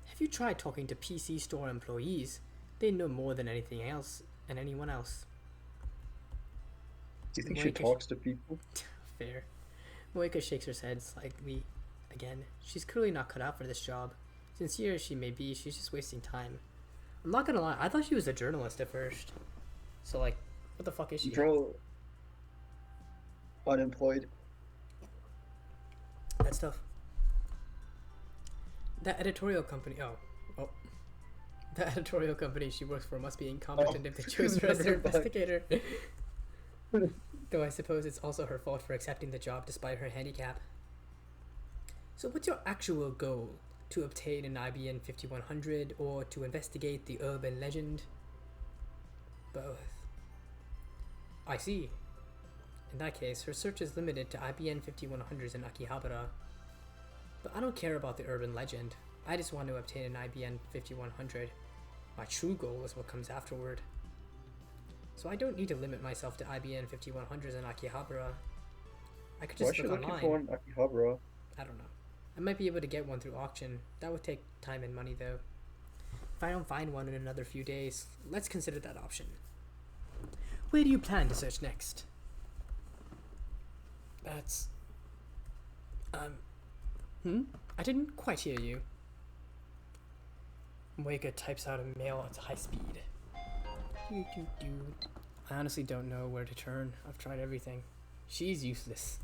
Have you tried talking to PC store employees? They know more than anything else and anyone else. Do you think she talks to people? Fair. Moika shakes her head slightly. Again, she's clearly not cut out for this job. Sincere as she may be, she's just wasting time. I'm not gonna lie, I thought she was a journalist at first. So like, what the fuck is she? Bro. Unemployed. That's tough. That editorial company. Oh. The editorial company she works for must be incompetent if they chose her as their investigator. Though I suppose it's also her fault for accepting the job despite her handicap. So what's your actual goal? To obtain an IBN 5100 or to investigate the urban legend? Both. I see. In that case, her search is limited to IBN 5100s in Akihabara. But I don't care about the urban legend. I just want to obtain an IBN 5100. My true goal is what comes afterward. So I don't need to limit myself to IBN 5100s in Akihabara. I could Why is just she look looking online. for an Akihabara? I don't know. I might be able to get one through auction. That would take time and money though. If I don't find one in another few days, let's consider that option. Where do you plan to search next? That's... I didn't quite hear you. Moika types out a mail at high speed. I honestly don't know where to turn. I've tried everything. She's useless.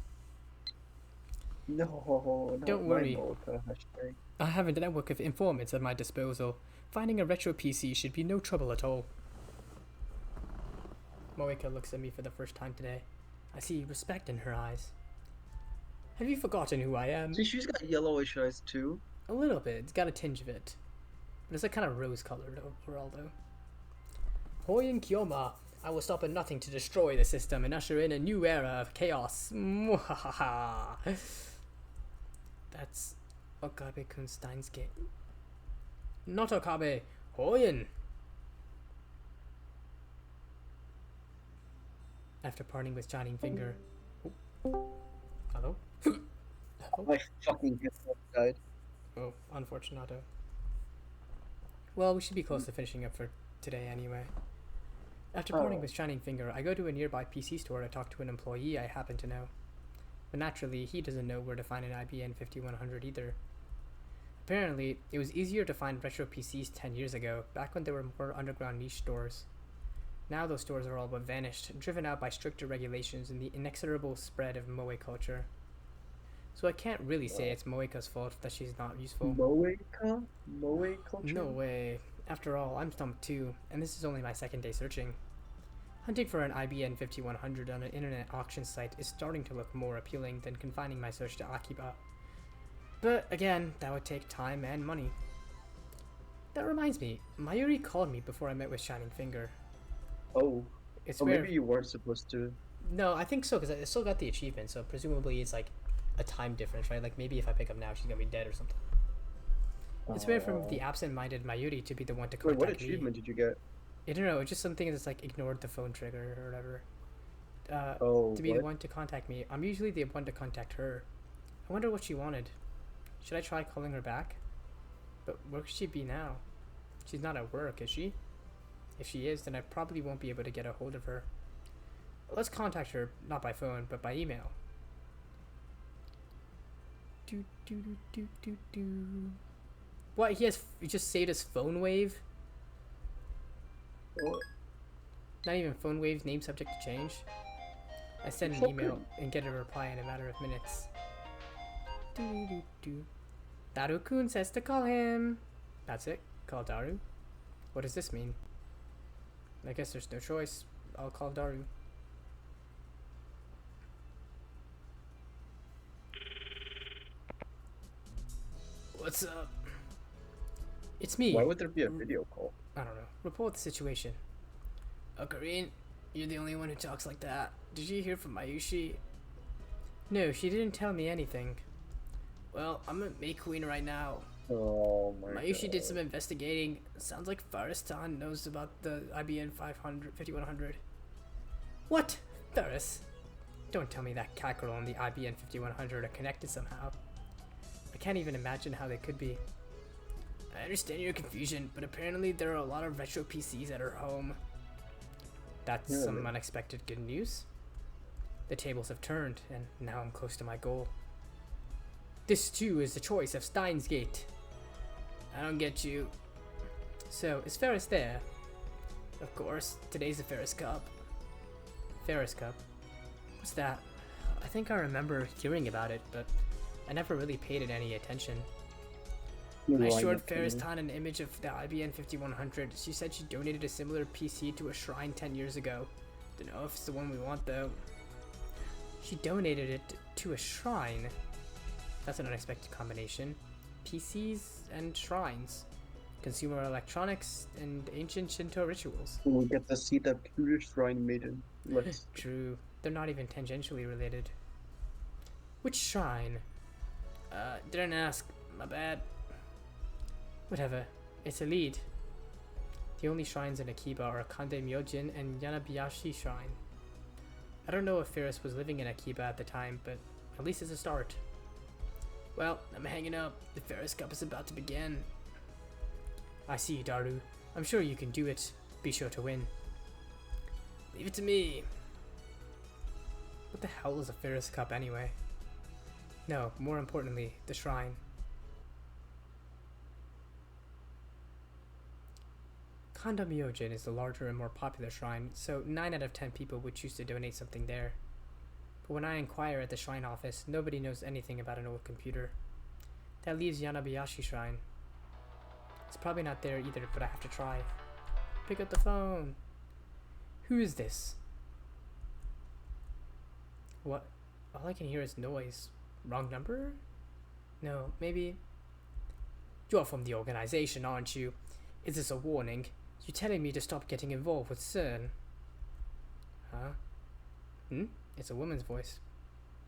No, Don't worry. Mocha, hashtag. I have a network of informants at my disposal. Finding a retro PC should be no trouble at all. Moika looks at me for the first time today. I see respect in her eyes. Have you forgotten who I am? See, she's got yellowish eyes too. A little bit. It's got a tinge of it. But it's like kind of rose-colored overall, though. Hoyin Kyoma, I will stop at nothing to destroy the system and usher in a new era of chaos. Mwahaha. That's Okabe-kun Steins Gate. Not Okabe, Hoyin. After parting with Shining Finger. Oh. Hello? Hello? My fucking headset died. Oh, unfortunato. Well, we should be close to finishing up for today anyway. After parting with Shining Finger, I go to a nearby PC store to talk to an employee I happen to know. But naturally, he doesn't know where to find an IBN 5100 either. Apparently, it was easier to find retro PCs 10 years ago, back when there were more underground niche stores. Now those stores are all but vanished, driven out by stricter regulations and the inexorable spread of moe culture. So I can't really say it's Moeka's fault that she's not useful. Moeka? Moe culture? No way. After all, I'm stumped too, and this is only my second day searching. Hunting for an IBN 5100 on an internet auction site is starting to look more appealing than confining my search to Akiba. But again, that would take time and money. That reminds me, Mayuri called me before I met with Shining Finger. Oh. It's Or rare. maybe you weren't supposed to. No, I think so, because I still got the achievement, so presumably it's like a time difference, right? Like maybe if I pick up now, she's gonna be dead or something. It's rare for the absent-minded Mayuri to be the one to Wait, contact what me. achievement did you get? I don't know, it's just something that's like ignored the phone trigger or whatever. Oh, To be what? the one to contact me. I'm usually the one to contact her. I wonder what she wanted. Should I try calling her back? But where could she be now? She's not at work, is she? If she is, then I probably won't be able to get a hold of her. Let's contact her, not by phone, but by email. What? He just saved his phone wave? What? Not even phone wave's name subject to change? I send an So email good. and get a reply in a matter of minutes. Daru-kun says to call him. That's it. Call Daru. What does this mean? I guess there's no choice. I'll call Daru. What's up? It's me. Why would there be a video call? I don't know. Report the situation. Ocarine, you're the only one who talks like that. Did you hear from Mayushi? No, she didn't tell me anything. Well, I'm at May Queen right now. Oh my Mayushi god. did some investigating. Sounds like Faris-tan knows about the IBN 5100. What? Faris? Don't tell me that Kakarot and the IBN 5100 are connected somehow. I can't even imagine how they could be. I understand your confusion, but apparently there are a lot of retro PCs at her home. That's Yeah. some unexpected good news. The tables have turned, and now I'm close to my goal. This too is the choice of Steins Gate. I don't get you. So, is Ferris there? Of course, today's the Ferris Cup. Ferris Cup? What's that? I think I remember hearing about it, but I never really paid it any attention. I showed Faris-tan an image of the IBN 5100. She said she donated a similar PC to a shrine 10 years ago. Don't know if it's the one we want though. She donated it to a shrine. That's an unexpected combination. PCs and shrines. Consumer electronics and ancient Shinto rituals. We get to see the pure shrine maiden. Let's True. They're not even tangentially related. Which shrine? Didn't ask. My bad. Whatever. It's a lead. The only shrines in Akiba are Kande Myojin and Yanabiyashi Shrine. I don't know if Ferris was living in Akiba at the time, but at least it's a start. Well, I'm hanging up. The Ferris Cup is about to begin. I see you, Daru. I'm sure you can do it. Be sure to win. Leave it to me. What the hell is a Ferris Cup anyway? No, more importantly, the shrine. Kanda Myojin is the larger and more popular shrine, so 9 out of 10 people would choose to donate something there. But when I inquire at the shrine office, nobody knows anything about an old computer. That leaves Yanabiyashi Shrine. It's probably not there either, but I have to try. Pick up the phone. Who is this? What? All I can hear is noise. Wrong number? No, maybe... You're from the organization, aren't you? Is this a warning? You telling me to stop getting involved with CERN? Huh? It's a woman's voice.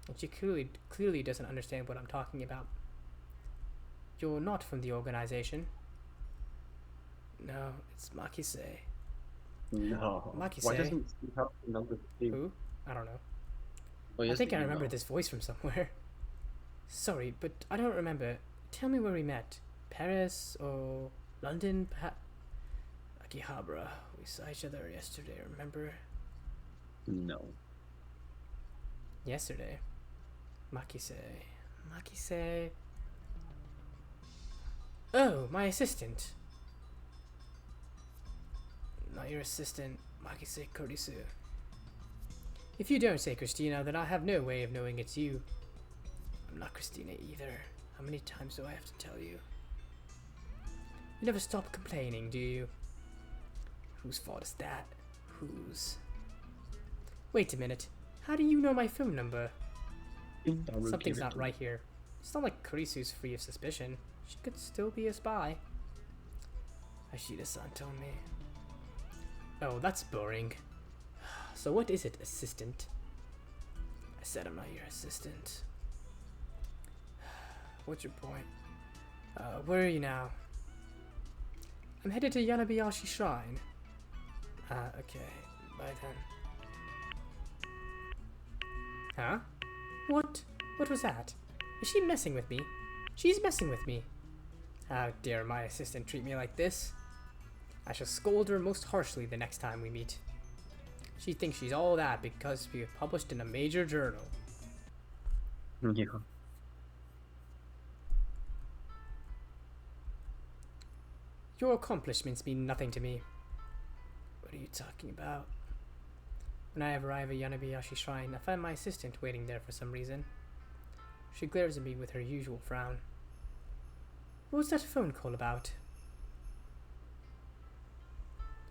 And she clearly doesn't understand what I'm talking about. You're not from the organization. No, it's Makise. No. Makise? Why doesn't he have the number 2? Who? I don't know. Oh, I yes, think the I remember email. this voice from somewhere. Sorry, but I don't remember. Tell me where we met. Paris or London? Akihabara. We saw each other yesterday, remember? No. Yesterday. Makise. Makise. Oh, my assistant. Not your assistant, Makise Kurisu. If you don't say Christina, then I have no way of knowing it's you. I'm not Christina either. How many times do I have to tell you? You never stop complaining, do you? Whose fault is that? Whose? Wait a minute. How do you know my phone number? Daru Something's gave it not to right here. It's not like Kurisu's free of suspicion. She could still be a spy. Ashida-san told me. Oh, that's boring. So what is it, assistant? I said I'm not your assistant. What's your point? Where are you now? I'm headed to Yanabiyashi Shrine. Okay. Bye then. Huh? What? What was that? Is she messing with me? She's messing with me. How dare my assistant treat me like this? I shall scold her most harshly the next time we meet. She thinks she's all that because we have published in a major journal. Yeah. Your accomplishments mean nothing to me. What are you talking about? When I arrive at Yanabayashi Shrine, I find my assistant waiting there for some reason. She glares at me with her usual frown. What was that phone call about?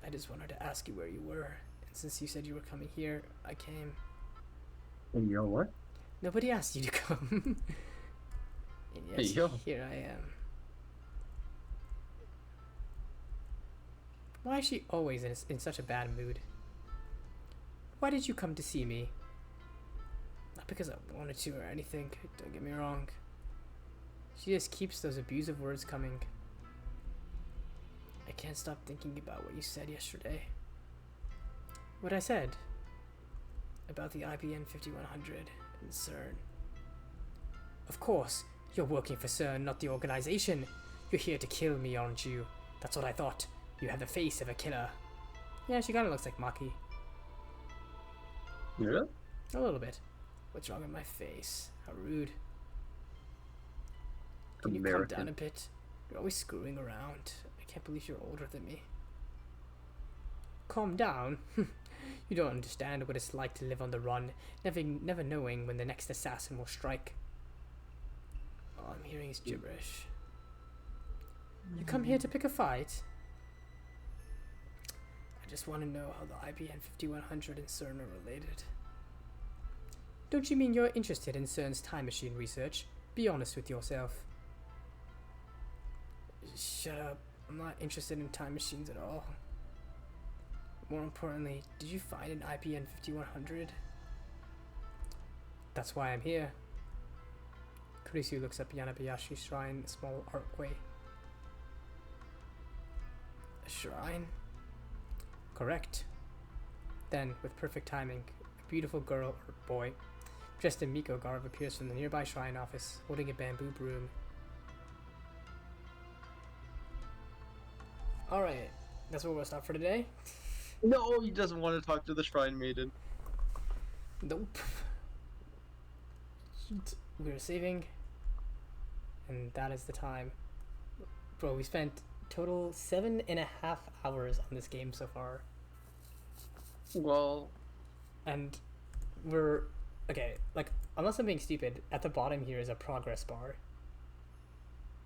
I just wanted to ask you where you were, and since you said you were coming here, I came. Hey, yo, what? Nobody asked you to come. And yet, Hey, yo. here I am. Why is she always in such a bad mood? Why did you come to see me? Not because I wanted to or anything, don't get me wrong. She just keeps those abusive words coming. I can't stop thinking about what you said yesterday. What I said? About the IBN 5100 and CERN. Of course, you're working for CERN, not the organization. You're here to kill me, aren't you? That's what I thought. You have the face of a killer. Yeah, she kinda looks like Maki. Yeah? A little bit. What's wrong with my face? How rude. Can you calm down a bit? You're always screwing around. I can't believe you're older than me. Calm down? You don't understand what it's like to live on the run, never knowing when the next assassin will strike. All I'm hearing is gibberish. You come here to pick a fight? I just want to know how the IBN 5100 and CERN are related. Don't you mean you're interested in CERN's time machine research? Be honest with yourself. Shut up. I'm not interested in time machines at all. More importantly, did you find an IBN 5100? That's why I'm here. Kurisu looks up Yanabayashi Shrine, a small archway. A shrine? Correct. Then, with perfect timing, a beautiful girl or boy, dressed in Miko garb, appears from the nearby shrine office, holding a bamboo broom. Alright, that's where we'll stop for today. No, he doesn't want to talk to the Shrine Maiden. Nope. We're saving, and that is the time. Bro, we spent total 7.5 hours on this game so far. Well, And we're okay, like, unless I'm being stupid, at the bottom here is a progress bar.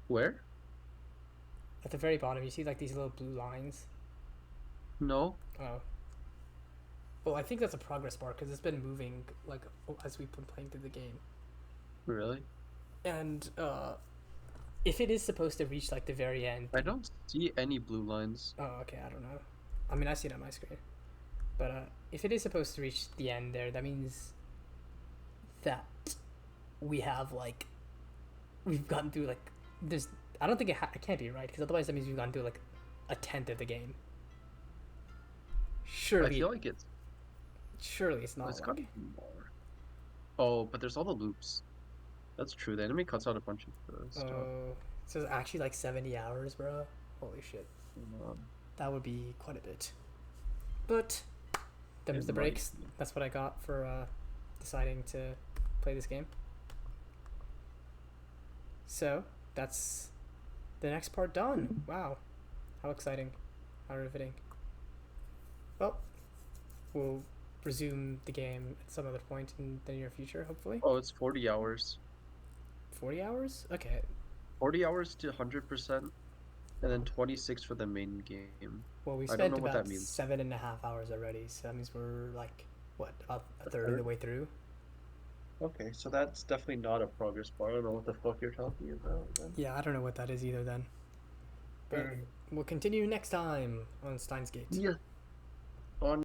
where? At the very bottom you see like these little blue lines. No. Oh. Well, I think that's a progress bar because it's been moving like as we've been playing through the game. Really? And if it is supposed to reach like the very end. I don't see any blue lines. Oh, okay, I don't know. I mean, I see it on my screen. But if it is supposed to reach the end there, that means that we have like we've gotten through like there's. I don't think it can't be right because otherwise that means we've gone through like a tenth of the game. Surely, I feel like it's not. it's Like, gotta be more. Oh, but there's all the loops. That's true. The enemy cuts out a bunch of stuff. so it's actually like 70 hours, bro. Holy shit, Um, that would be quite a bit. But them's It the might breaks. be. That's what I got for deciding to play this game. So that's the next part done. Wow, how exciting, how riveting. Well, we'll resume the game at some other point in the near future, hopefully. Oh, it's 40 hours. 40 hours? Okay. 40 hours to 100%, and then 26 for the main game. Well, we I don't spent know what about that means. 7.5 hours already, so that means we're like, what, about a third of the way through? Okay, so that's definitely not a progress bar. I don't know what the fuck you're talking about. Then. Yeah, I don't know what that is either then. But we'll continue next time on Steins Gate. Yeah. On